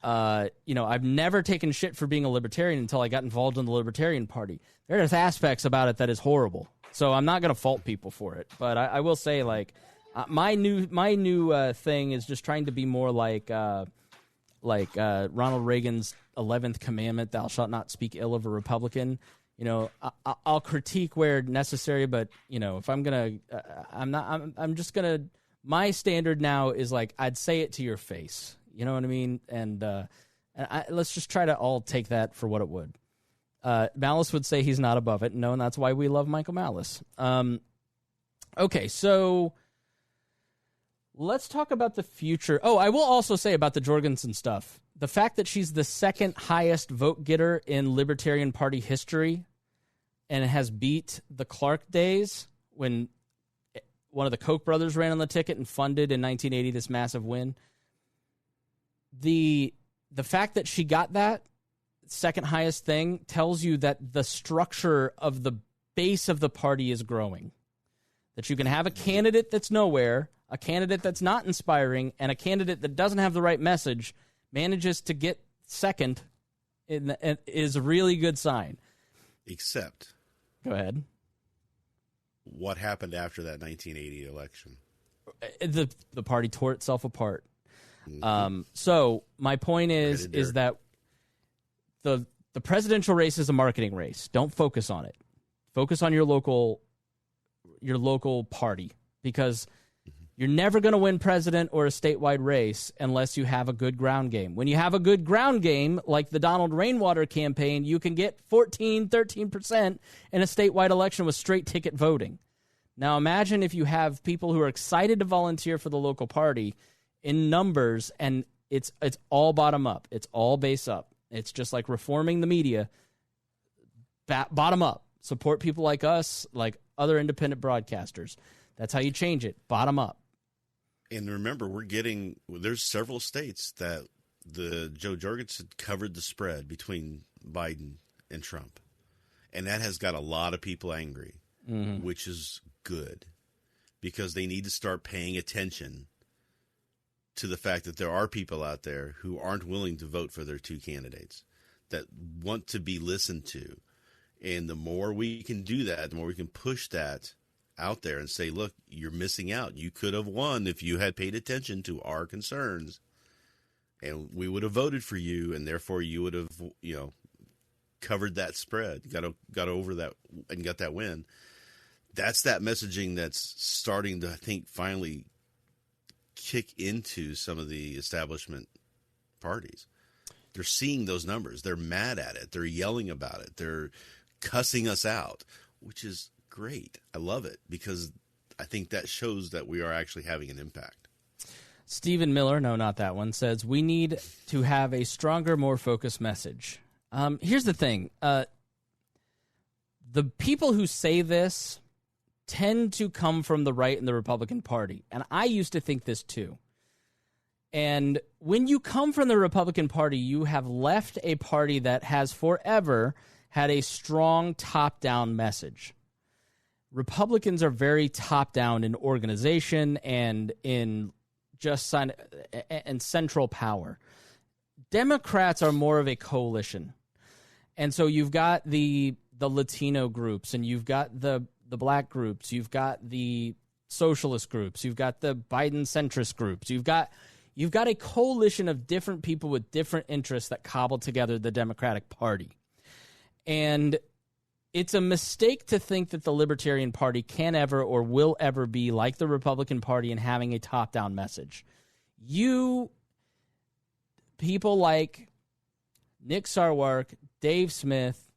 I've never taken shit for being a libertarian until I got involved in the Libertarian Party. There's aspects about it that is horrible. So I'm not going to fault people for it. But I will say, my new thing is just trying to be more like Ronald Reagan's 11th commandment, thou shalt not speak ill of a Republican. I'll critique where necessary, but if I'm gonna, I'm just gonna. My standard now is I'd say it to your face. You know what I mean? And let's just try to all take that for what it would. Malice would say he's not above it. No, and that's why we love Michael Malice. Okay, so let's talk about the future. Oh, I will also say about the Jorgensen stuff. The fact that she's the second highest vote getter in Libertarian Party history and has beat the Clark days when one of the Koch brothers ran on the ticket and funded in 1980 this massive win. The fact that she got that second highest thing tells you that the structure of the base of the party is growing. That you can have a candidate that's nowhere, a candidate that's not inspiring, and a candidate that doesn't have the right message manages to get second is a really good sign. Except, go ahead. What happened after that 1980 election? The party tore itself apart. Mm-hmm. So my point is that the presidential race is a marketing race. Don't focus on it. Focus on your local party, because You're never going to win president or a statewide race unless you have a good ground game. When you have a good ground game, like the Donald Rainwater campaign, you can get 13% in a statewide election with straight ticket voting. Now imagine if you have people who are excited to volunteer for the local party in numbers, and it's all bottom up. It's all base up. It's just like reforming the media. Bottom up. Support people like us, like other independent broadcasters. That's how you change it. Bottom up. And remember, there's several states that the Joe Jorgensen covered the spread between Biden and Trump. And that has got a lot of people angry, which is good, because they need to start paying attention to the fact that there are people out there who aren't willing to vote for their two candidates, that want to be listened to. And the more we can do that, the more we can push that out there and say, look, you're missing out. You could have won if you had paid attention to our concerns, and we would have voted for you, and therefore you would have, covered that spread, got over that and got that win. That's that messaging that's starting to, I think, finally kick into some of the establishment parties. They're seeing those numbers. They're mad at it. They're yelling about it. They're cussing us out, which is great. I love it, because I think that shows that we are actually having an impact. Stephen Miller, no, not that one, says we need to have a stronger, more focused message. Here's the thing. The people who say this tend to come from the right in the Republican Party. And I used to think this too. And when you come from the Republican Party, you have left a party that has forever had a strong top-down message. Republicans are very top-down in organization and in and central power. Democrats are more of a coalition. And so you've got the Latino groups, and you've got the black groups, you've got the socialist groups, you've got the Biden centrist groups, you've got a coalition of different people with different interests that cobble together the Democratic Party. And it's a mistake to think that the Libertarian Party can ever or will ever be like the Republican Party in having a top-down message. People like Nick Sarwark, Dave Smith,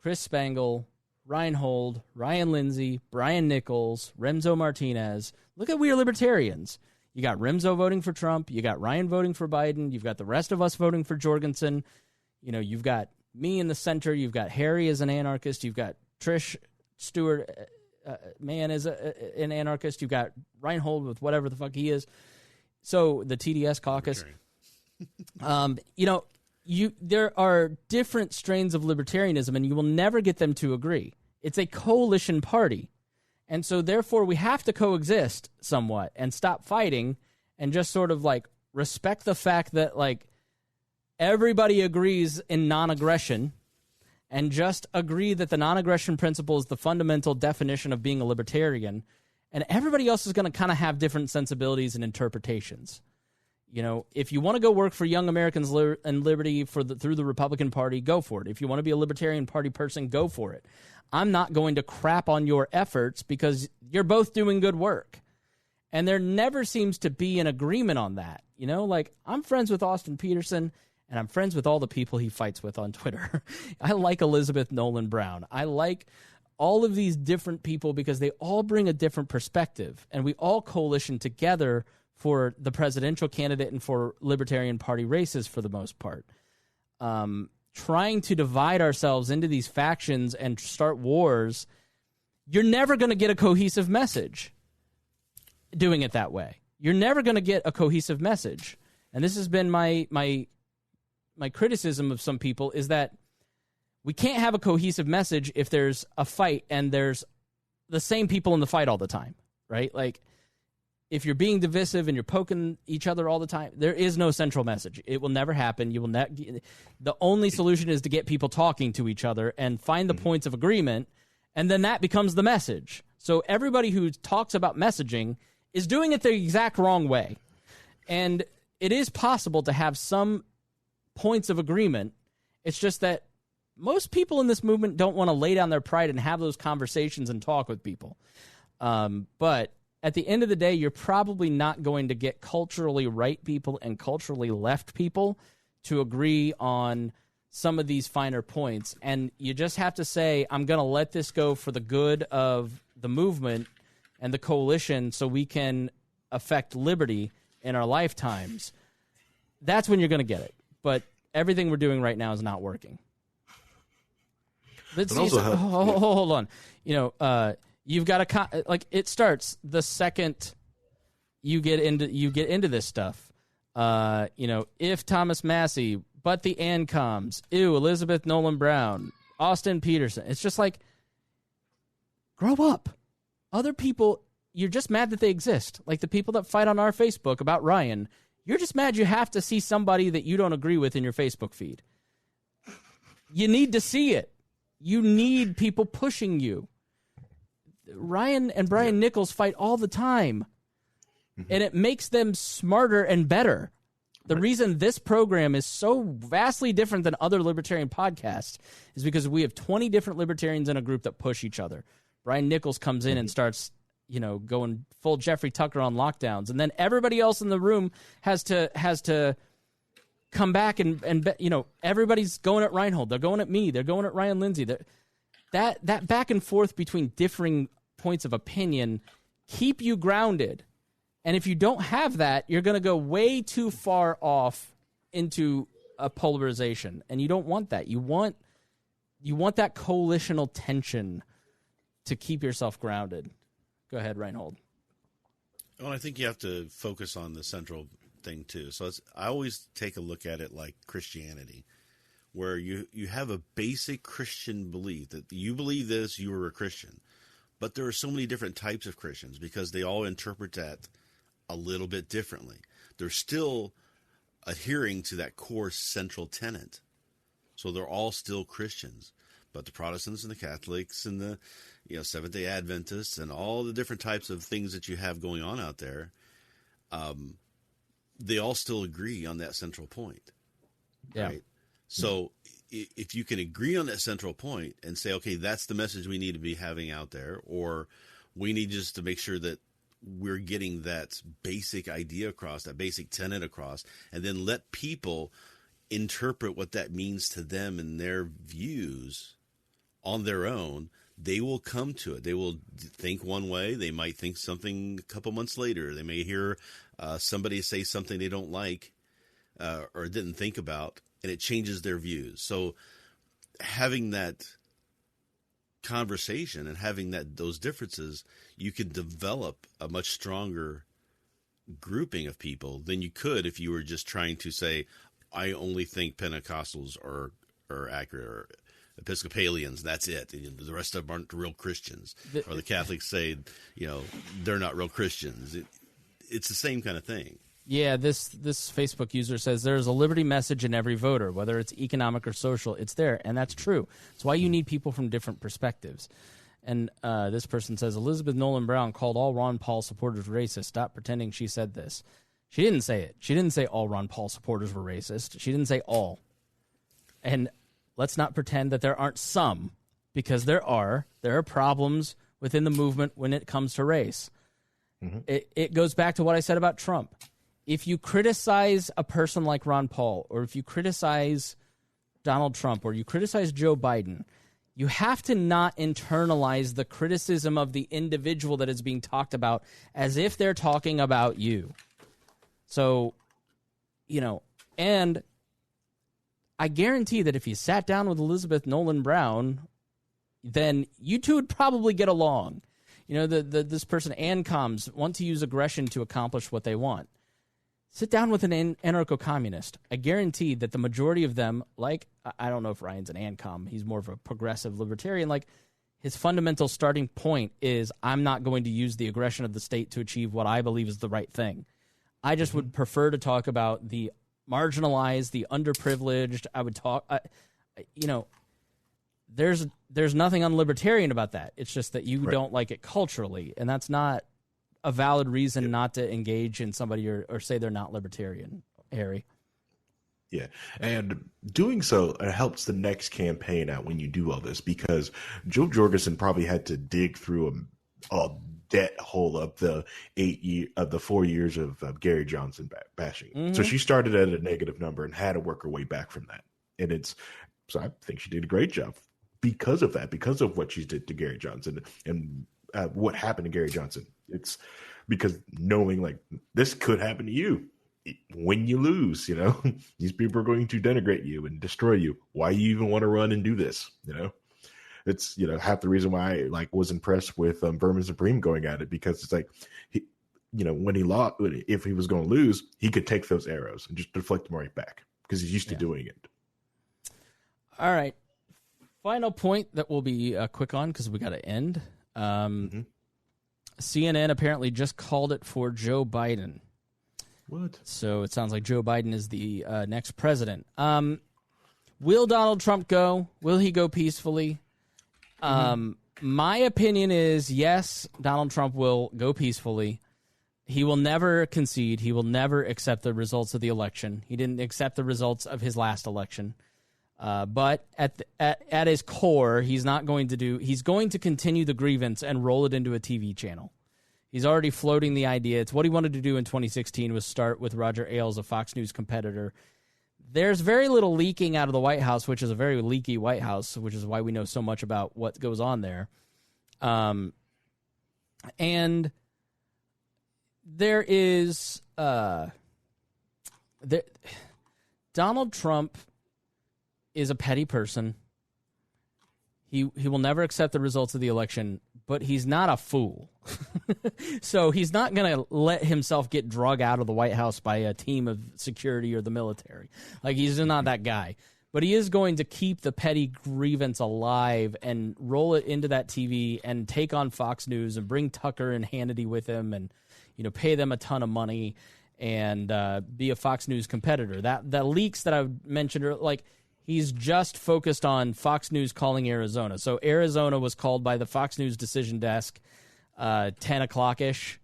Chris Spangle, Rhinehold, Ryan Lindsay, Brian Nichols, Remzo Martinez. Look at We Are Libertarians. You got Remzo voting for Trump. You got Ryan voting for Biden. You've got the rest of us voting for Jorgensen. You've got me in the center. You've got Harry as an anarchist. You've got Trish Stewart, as an anarchist. You've got Rhinehold with whatever the fuck he is. So the TDS caucus. There are different strains of libertarianism, and you will never get them to agree. It's a coalition party. And so therefore we have to coexist somewhat and stop fighting and just sort of like respect the fact that like everybody agrees in non-aggression, and just agree that the non-aggression principle is the fundamental definition of being a libertarian, and everybody else is going to kind of have different sensibilities and interpretations. If you want to go work for Young Americans and Liberty through the Republican Party, go for it. If you want to be a Libertarian Party person, go for it. I'm not going to crap on your efforts because you're both doing good work. And there never seems to be an agreement on that. I'm friends with Austin Peterson, and I'm friends with all the people he fights with on Twitter. I like Elizabeth Nolan Brown. I like all of these different people because they all bring a different perspective, and we all coalition together for the presidential candidate and for Libertarian Party races for the most part. Trying to divide ourselves into these factions and start wars, you're never going to get a cohesive message doing it that way. You're never going to get a cohesive message. And this has been my criticism of some people, is that we can't have a cohesive message if there's a fight and there's the same people in the fight all the time, right? Like, if you're being divisive and you're poking each other all the time, there is no central message. It will never happen. The only solution is to get people talking to each other and find the points of agreement, and then that becomes the message. So everybody who talks about messaging is doing it the exact wrong way. And it is possible to have some points of agreement. It's just that most people in this movement don't want to lay down their pride and have those conversations and talk with people. But at the end of the day, you're probably not going to get culturally right people and culturally left people to agree on some of these finer points. And you just have to say, I'm going to let this go for the good of the movement and the coalition so we can affect liberty in our lifetimes. That's when you're going to get it. But everything we're doing right now is not working. Hold on. You've got to it starts the second you get into this stuff. If Thomas Massey, but the ANCOMs, Elizabeth Nolan Brown, Austin Peterson. It's just like, grow up. Other people, you're just mad that they exist. Like the people that fight on our Facebook about Ryan, you're just mad you have to see somebody that you don't agree with in your Facebook feed. You need to see it. You need people pushing you. Ryan and Brian Nichols fight all the time, and it makes them smarter and better. The reason this program is so vastly different than other libertarian podcasts is because we have 20 different libertarians in a group that push each other. Brian Nichols comes in and starts, going full Jeffrey Tucker on lockdowns, and then everybody else in the room has to come back and everybody's going at Rhinehold. They're going at me. They're going at Ryan Lindsay. That back and forth between differing points of opinion keep you grounded. And if you don't have that, you're going to go way too far off into a polarization, and you don't want that. You want that coalitional tension to keep yourself grounded. Go ahead, Rhinehold. Well, I think you have to focus on the central thing too. So I always take a look at it like Christianity, where you have a basic Christian belief that you believe this, you are a Christian. But there are so many different types of Christians because they all interpret that a little bit differently. They're still adhering to that core central tenet. So they're all still Christians. But the Protestants and the Catholics and the Seventh-day Adventists and all the different types of things that you have going on out there, they all still agree on that central point. Yeah. Right? So if you can agree on that central point and say, okay, that's the message we need to be having out there, or we need just to make sure that we're getting that basic idea across, that basic tenet across, and then let people interpret what that means to them and their views on their own, they will come to it. They will think one way. They might think something a couple months later. They may hear somebody say something they don't like or didn't think about, and it changes their views. So having that conversation and having those differences, you can develop a much stronger grouping of people than you could if you were just trying to say, I only think Pentecostals are accurate, or Episcopalians, that's it. And the rest of them aren't real Christians. Or the Catholics say, they're not real Christians. It's the same kind of thing. Yeah, this Facebook user says there's a liberty message in every voter, whether it's economic or social. It's there, and that's true. It's why you need people from different perspectives. And this person says, Elizabeth Nolan Brown called all Ron Paul supporters racist. Stop pretending she said this. She didn't say it. She didn't say all Ron Paul supporters were racist. She didn't say all. And let's not pretend that there aren't some, because there are problems within the movement when it comes to race. Mm-hmm. It goes back to what I said about Trump. If you criticize a person like Ron Paul, or if you criticize Donald Trump, or you criticize Joe Biden, you have to not internalize the criticism of the individual that is being talked about as if they're talking about you. So, and I guarantee that if you sat down with Elizabeth Nolan Brown, then you two would probably get along. This person, ANCOMs, want to use aggression to accomplish what they want. Sit down with an anarcho-communist. I guarantee that the majority of them, I don't know if Ryan's an ANCOM, he's more of a progressive libertarian, his fundamental starting point is, I'm not going to use the aggression of the state to achieve what I believe is the right thing. I just would prefer to talk about the marginalized, the underprivileged. I would talk, there's nothing unlibertarian about that. It's just that you don't like it culturally, and that's not a valid reason not to engage in somebody or say they're not libertarian, Harry. Yeah, and doing so helps the next campaign out when you do all this, because Joe Jorgensen probably had to dig through a debt hole of the 4 years of Gary Johnson bashing. So she started at a negative number and had to work her way back from that. And so I think she did a great job because of that, because of what she did to Gary Johnson and what happened to Gary Johnson. It's because knowing like this could happen to you when you lose, these people are going to denigrate you and destroy you. Why you even want to run and do this? It's, half the reason why I was impressed with Vermin Supreme going at it, because it's like, when he lost, if he was going to lose, he could take those arrows and just deflect them right back because he's used to doing it. All right. Final point that we'll be quick on because we got to end. CNN apparently just called it for Joe Biden. What? So it sounds like Joe Biden is the next president. Will Donald Trump go? Will he go peacefully? My opinion is yes, Donald Trump will go peacefully. He will never concede. He will never accept the results of the election. He didn't accept the results of his last election. But at his core, he's not going to do. He's going to continue the grievance and roll it into a TV channel. He's already floating the idea. It's what he wanted to do in 2016 was start with Roger Ailes, a Fox News competitor. There's very little leaking out of the White House, which is a very leaky White House, which is why we know so much about what goes on there. And there is Donald Trump is a petty person. He will never accept the results of the election, but he's not a fool. So he's not going to let himself get drug out of the White House by a team of security or the military. Like, he's not that guy. But he is going to keep the petty grievance alive and roll it into that TV and take on Fox News and bring Tucker and Hannity with him and, pay them a ton of money and be a Fox News competitor. The leaks that I mentioned are like, he's just focused on Fox News calling Arizona. So Arizona was called by the Fox News decision desk 10 o'clock-ish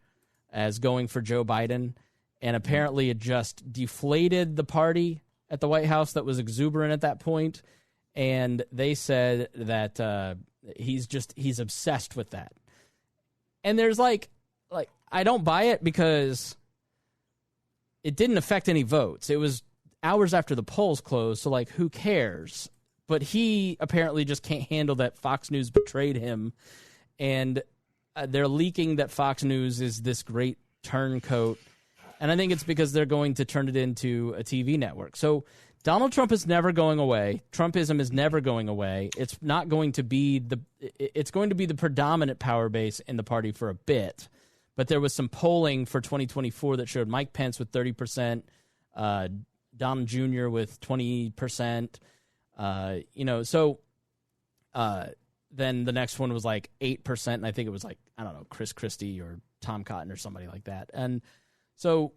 as going for Joe Biden. And apparently it just deflated the party at the White House that was exuberant at that point. And they said that he's obsessed with that. And there's like I don't buy it because it didn't affect any votes. It was hours after the polls closed, so who cares? But he apparently just can't handle that Fox News betrayed him, and they're leaking that Fox News is this great turncoat, and I think it's because they're going to turn it into a TV network. So Donald Trump is never going away. Trumpism is never going away. It's not going to be it's going to be the predominant power base in the party for a bit. But there was some polling for 2024 that showed Mike Pence with 30%, Donald Jr. with 20%, then the next one was 8%, and I think it was Chris Christie or Tom Cotton or somebody like that. And so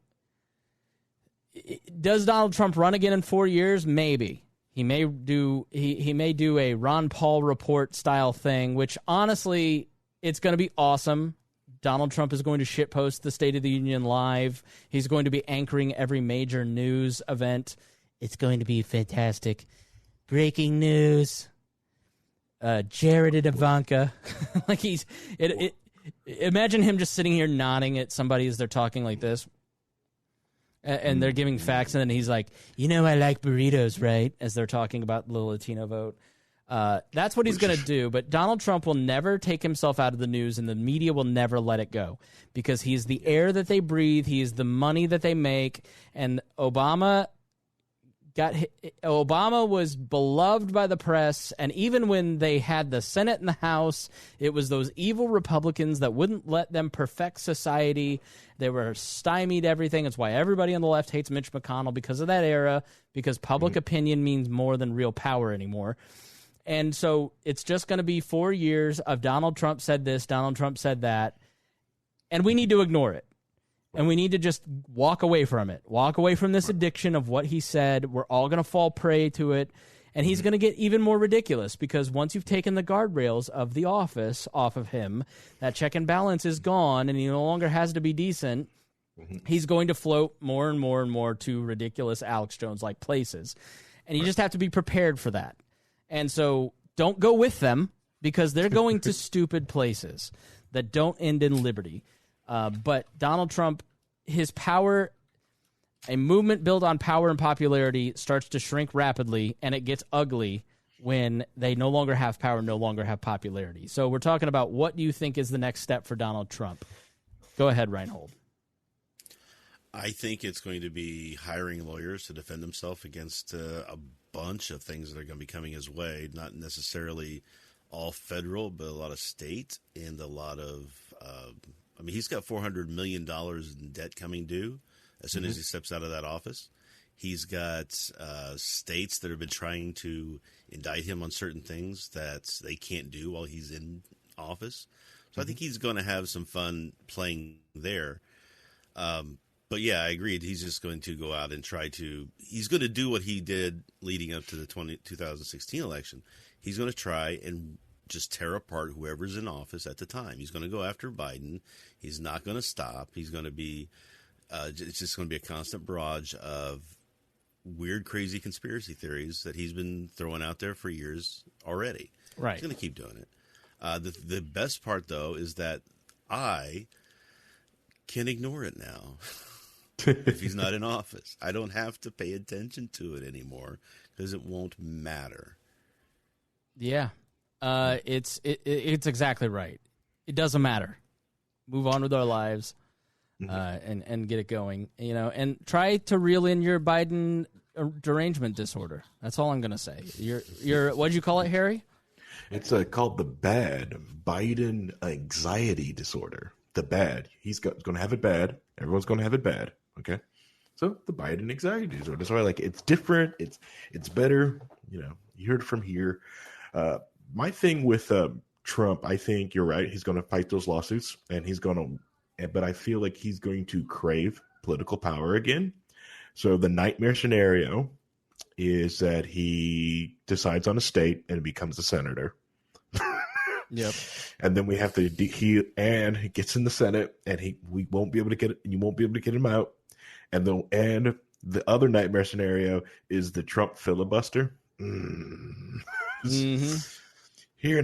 does Donald Trump run again in 4 years? Maybe. He may do a Ron Paul report style thing, which honestly, it's going to be awesome. Donald Trump is going to shitpost the State of the Union live. He's going to be anchoring every major news event. It's going to be fantastic. Breaking news. Jared and Ivanka. Imagine him just sitting here nodding at somebody as they're talking like this. And they're giving facts, and then he's like, I like burritos, right? As they're talking about the Latino vote. That's what he's going to do, but Donald Trump will never take himself out of the news, and the media will never let it go because he's the air that they breathe. He is the money that they make, and Obama was beloved by the press, and even when they had the Senate and the House, it was those evil Republicans that wouldn't let them perfect society. They were stymied everything. It's why everybody on the left hates Mitch McConnell because of that era, because public opinion means more than real power anymore. And so it's just going to be 4 years of Donald Trump said this, Donald Trump said that, and we need to ignore it. And we need to just walk away from it. Walk away from this addiction of what he said. We're all going to fall prey to it. And he's going to get even more ridiculous because once you've taken the guardrails of the office off of him, that check and balance is gone and he no longer has to be decent. He's going to float more and more and more to ridiculous Alex Jones-like places. And you just have to be prepared for that. And so don't go with them because they're going to stupid places. that don't end in liberty. But Donald Trump, his power, a movement built on power and popularity starts to shrink rapidly, and it gets ugly when they no longer have power, no longer have popularity. So we're talking about what do you think is the next step for Donald Trump? Go ahead, Rhinehold. I think it's going to be hiring lawyers to defend himself against a bunch of things that are going to be coming his way, not necessarily all federal, but a lot of state and a lot of he's got $400 million in debt coming due as soon as he steps out of that office. He's got states that have been trying to indict him on certain things that they can't do while he's in office. So I think he's going to have some fun playing there. But yeah, I agreed. He's just going to go out and he's going to do what he did leading up to the 2016 election. He's going to try and just tear apart whoever's in office at the time. He's going to go after Biden. He's not going to stop. He's going to be, it's just going to be a constant barrage of weird, crazy conspiracy theories that he's been throwing out there for years already. Right. He's going to keep doing it. The best part, though, is that I can ignore it now if he's not in office. I don't have to pay attention to it anymore because it won't matter. Yeah. It's exactly right. It doesn't matter. Move on with our lives. And get it going, and try to reel in your Biden derangement disorder. That's all I'm going to say. Your what'd you call it, Harry? It's called the bad Biden anxiety disorder. The bad. He's going to have it bad. Everyone's going to have it bad. Okay. So the Biden anxiety disorder. So it's different. It's better. You heard it from here. My thing with Trump, I think you're right. He's going to fight those lawsuits and but I feel like he's going to crave political power again. So the nightmare scenario is that he decides on a state and becomes a senator. Yep. And then we have to he gets in the Senate and we won't be able to get it. You won't be able to get him out. And the other nightmare scenario is the Trump filibuster. Hearing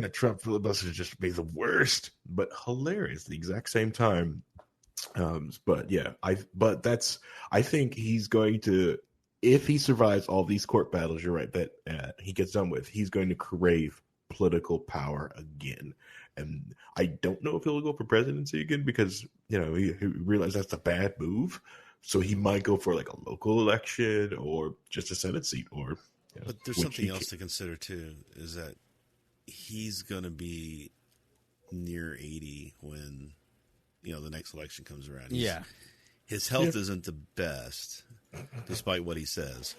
the Trump filibuster just be the worst, but hilarious at the exact same time. But yeah, I think he's going to, if he survives all these court battles, you're right, that he gets done with, he's going to crave political power again. And I don't know if he'll go for presidency again because, he realized that's a bad move. So he might go for like a local election or just a Senate seat but there's something else to consider too, is that he's going to be near 80 when, the next election comes around. His health isn't the best, despite what he says.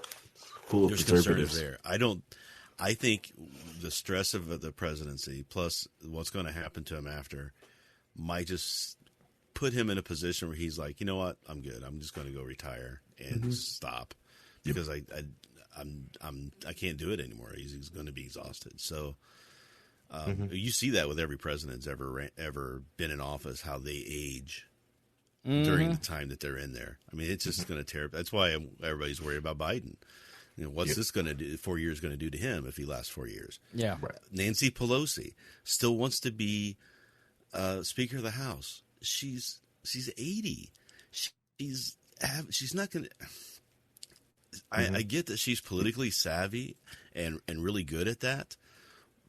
There's concerns there. I think the stress of the presidency, plus what's going to happen to him after, might just put him in a position where he's like, you know what, I'm good. I'm just going to go retire and stop because I can't do it anymore. He's going to be exhausted. So you see that with every president that's ever been in office, how they age during the time that they're in there. I mean, it's just going to tear. That's why everybody's worried about Biden. What's this going to do? 4 years going to do to him if he lasts 4 years? Yeah. Right. Nancy Pelosi still wants to be Speaker of the House. She's 80. She's not going to. I get that she's politically savvy and really good at that,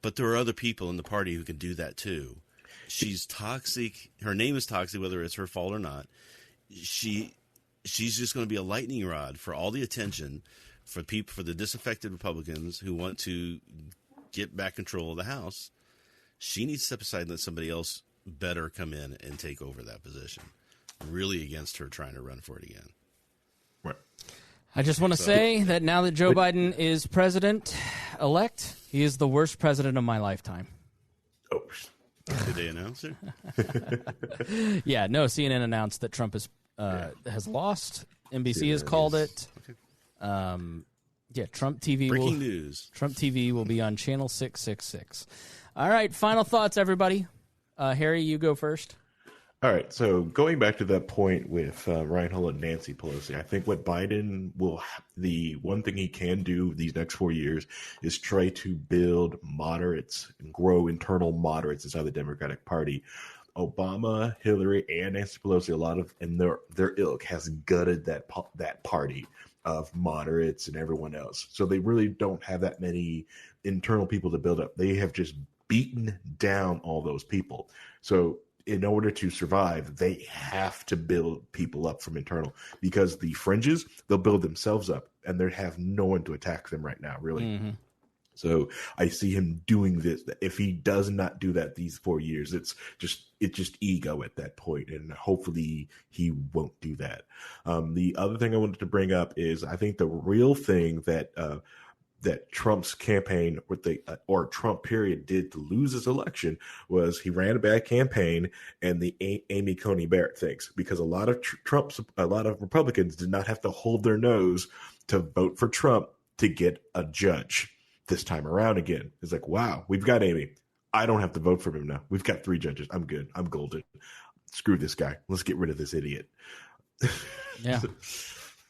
but there are other people in the party who can do that too. She's toxic. Her name is toxic, whether it's her fault or not. She's just going to be a lightning rod for all the attention for the disaffected Republicans who want to get back control of the House. She needs to step aside and let somebody else better come in and take over that position. Really against her trying to run for it again. Right. I just want to say that now that Joe Biden is president-elect, he is the worst president of my lifetime. Oh. Did they announce it? Yeah, no, CNN announced that Trump has lost. NBC has called it. Okay. Trump TV. Breaking news. Trump TV will be on Channel 666. All right, final thoughts, everybody. Harry, you go first. All right, so going back to that point with Rhinehold and Nancy Pelosi, I think what Biden the one thing he can do these next 4 years is try to build moderates and grow internal moderates inside the Democratic Party. Obama, Hillary, and Nancy Pelosi, a lot of, and their ilk has gutted that party of moderates and everyone else. So they really don't have that many internal people to build up. They have just beaten down all those people. So in order to survive, they have to build people up from internal, because the fringes, they'll build themselves up and they have no one to attack them right now, really. Mm-hmm. So I see him doing this. If he does not do that these 4 years, it's just ego at that point, and hopefully he won't do that. The other thing I wanted to bring up is I think the real thing that that Trump's campaign or Trump period did to lose his election was he ran a bad campaign and the Amy Coney Barrett things, because a lot of Republicans did not have to hold their nose to vote for Trump to get a judge. This time around again, it's like, wow, we've got Amy. I don't have to vote for him now. We've got 3 judges. I'm good. I'm golden. Screw this guy. Let's get rid of this idiot. Yeah.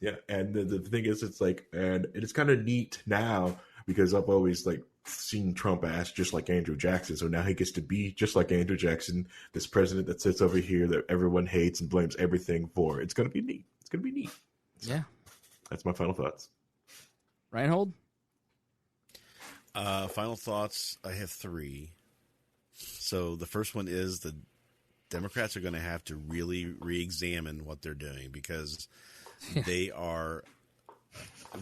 Yeah. And the thing is, it's like, and it's kind of neat now, because I've always like seen Trump as just like Andrew Jackson. So now he gets to be just like Andrew Jackson, this president that sits over here that everyone hates and blames everything for. It's going to be neat. It's going to be neat. So yeah. That's my final thoughts. Rhinehold? Final thoughts. I have 3. So the first one is the Democrats are going to have to really re-examine what they're doing, because they are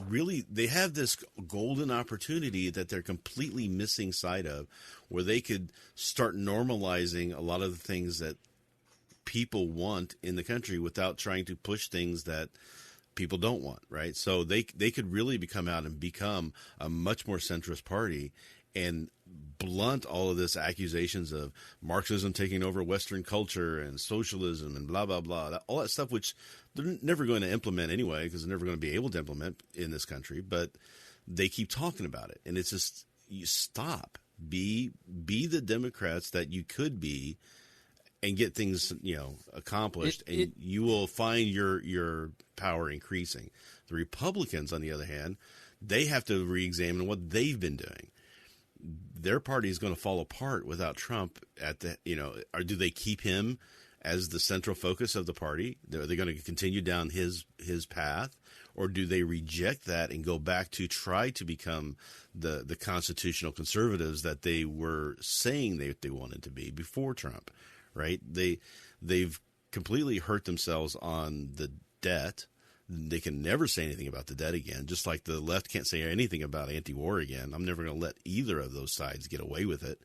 they have this golden opportunity that they're completely missing sight of, where they could start normalizing a lot of the things that people want in the country without trying to push things that people don't want, right? So they could really come out and become a much more centrist party and blunt all of this accusations of Marxism taking over Western culture and socialism and blah, blah, blah, all that stuff, which they're never going to implement anyway, because they're never going to be able to implement in this country, but they keep talking about it. And it's just, you stop, be the Democrats that you could be, and get things, accomplished, and you will find your power increasing. The Republicans, on the other hand, they have to re-examine what they've been doing. Their party is going to fall apart without Trump or do they keep him as the central focus of the party? Are they going to continue down his path, or do they reject that and go back to try to become the constitutional conservatives that they were saying they wanted to be before Trump? Right? They've completely hurt themselves on the debt. They can never say anything about the debt again, just like the left can't say anything about anti-war again. I'm never going to let either of those sides get away with it.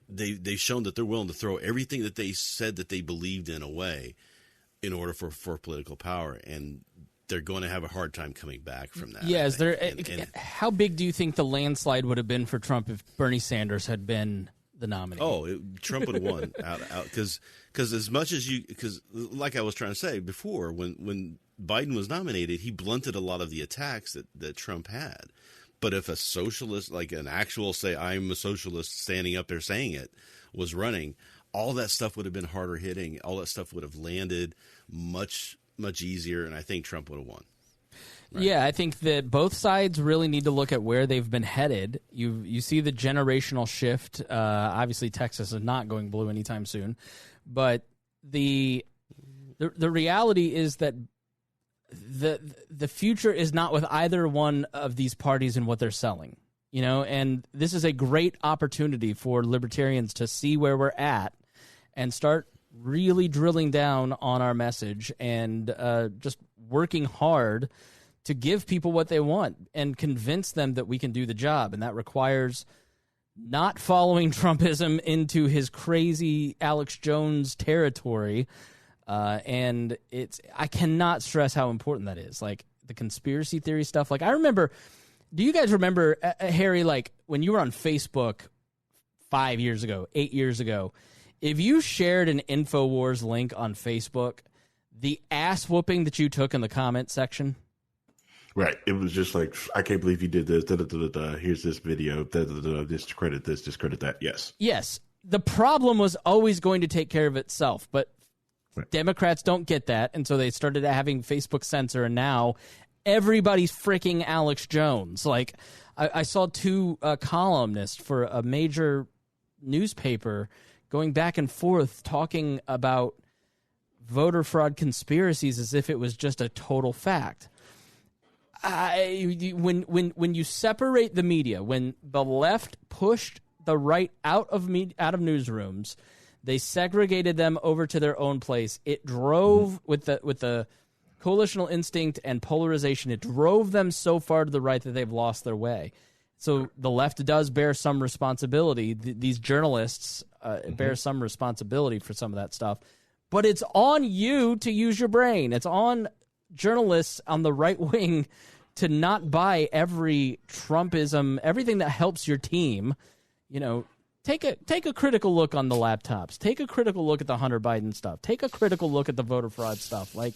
They've shown that they're willing to throw everything that they said that they believed in away in order for political power, and they're going to have a hard time coming back from that. Yeah, how big do you think the landslide would have been for Trump if Bernie Sanders had been the nominee? Trump would have won out because as much as because like I was trying to say before, when Biden was nominated, he blunted a lot of the attacks that Trump had. But if a socialist, like an actual say I'm a socialist standing up there saying it, was running, all that stuff would have been harder hitting. All that stuff would have landed much easier, and I think Trump would have won. Right. Yeah, I think that both sides really need to look at where they've been headed. You see the generational shift. Obviously, Texas is not going blue anytime soon, but the reality is that the future is not with either one of these parties and what they're selling. And this is a great opportunity for libertarians to see where we're at and start really drilling down on our message and just working hard to give people what they want and convince them that we can do the job. And that requires not following Trumpism into his crazy Alex Jones territory. And I cannot stress how important that is. Like the conspiracy theory stuff. Like I remember, do you guys remember, Harry, like when you were on Facebook 5 years ago, 8 years ago, if you shared an InfoWars link on Facebook, the ass whooping that you took in the comment section? Right. It was just like, I can't believe you did this. Da, da, da, da, da. Here's this video. Da, da, da, da. Discredit this, discredit that. Yes. Yes. The problem was always going to take care of itself, but right. Democrats don't get that, and so they started having Facebook censor, and now everybody's freaking Alex Jones. Like, I saw 2 columnists for a major newspaper going back and forth talking about voter fraud conspiracies as if it was just a total fact. When you separate the media, when the left pushed the right out of newsrooms, they segregated them over to their own place. It drove with the coalitional instinct and polarization. It drove them so far to the right that they've lost their way. So the left does bear some responsibility. These journalists bear some responsibility for some of that stuff. But it's on you to use your brain. It's on journalists on the right wing to not buy every Trumpism, everything that helps your team. You know, take a critical look on the laptops. Take a critical look at the Hunter Biden stuff. Take a critical look at the voter fraud stuff. Like,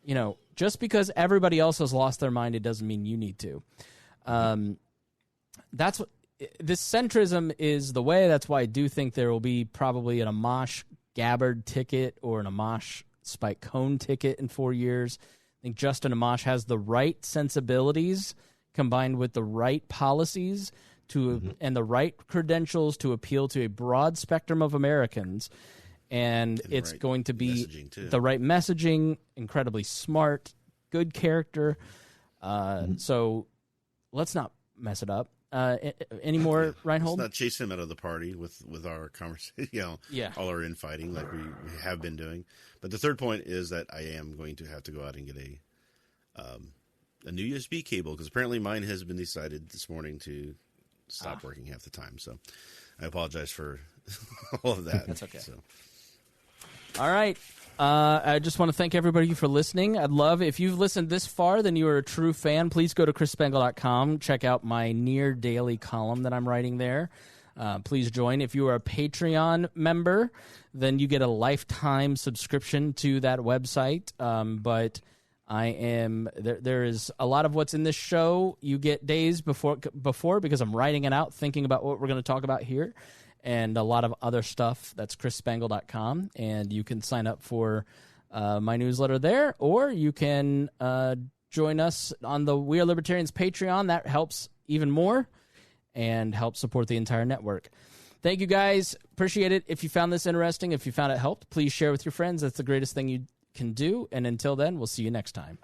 you know, just because everybody else has lost their mind, it doesn't mean you need to. That's what this centrism is the way. That's why I do think there will be probably an Amash Gabbard ticket or an Amash Spike Cohn ticket in 4 years. I think Justin Amash has the right sensibilities combined with the right policies and the right credentials to appeal to a broad spectrum of Americans. And it's going to be the right messaging, incredibly smart, good character. So let's not mess it up. Any more, Rhinehold? Let's not chase him out of the party with our conversation, all our infighting like we have been doing. But the third point is that I am going to have to go out and get a new USB cable, because apparently mine has been decided this morning to stop working half the time. So I apologize for all of that. That's okay. So. All right. I just want to thank everybody for listening. I'd love, if you've listened this far, then you are a true fan. Please go to chrisspangle.com. Check out my near daily column that I'm writing there. Please join. If you are a Patreon member, then you get a lifetime subscription to that website. But I am there is a lot of what's in this show you get days before because I'm writing it out, thinking about what we're going to talk about here. And a lot of other stuff. That's chrisspangle.com, and you can sign up for my newsletter there, or you can join us on the We Are Libertarians Patreon. That helps even more and helps support the entire network. Thank you, guys. Appreciate it. If you found this interesting, if you found it helped, please share with your friends. That's the greatest thing you can do. And until then, we'll see you next time.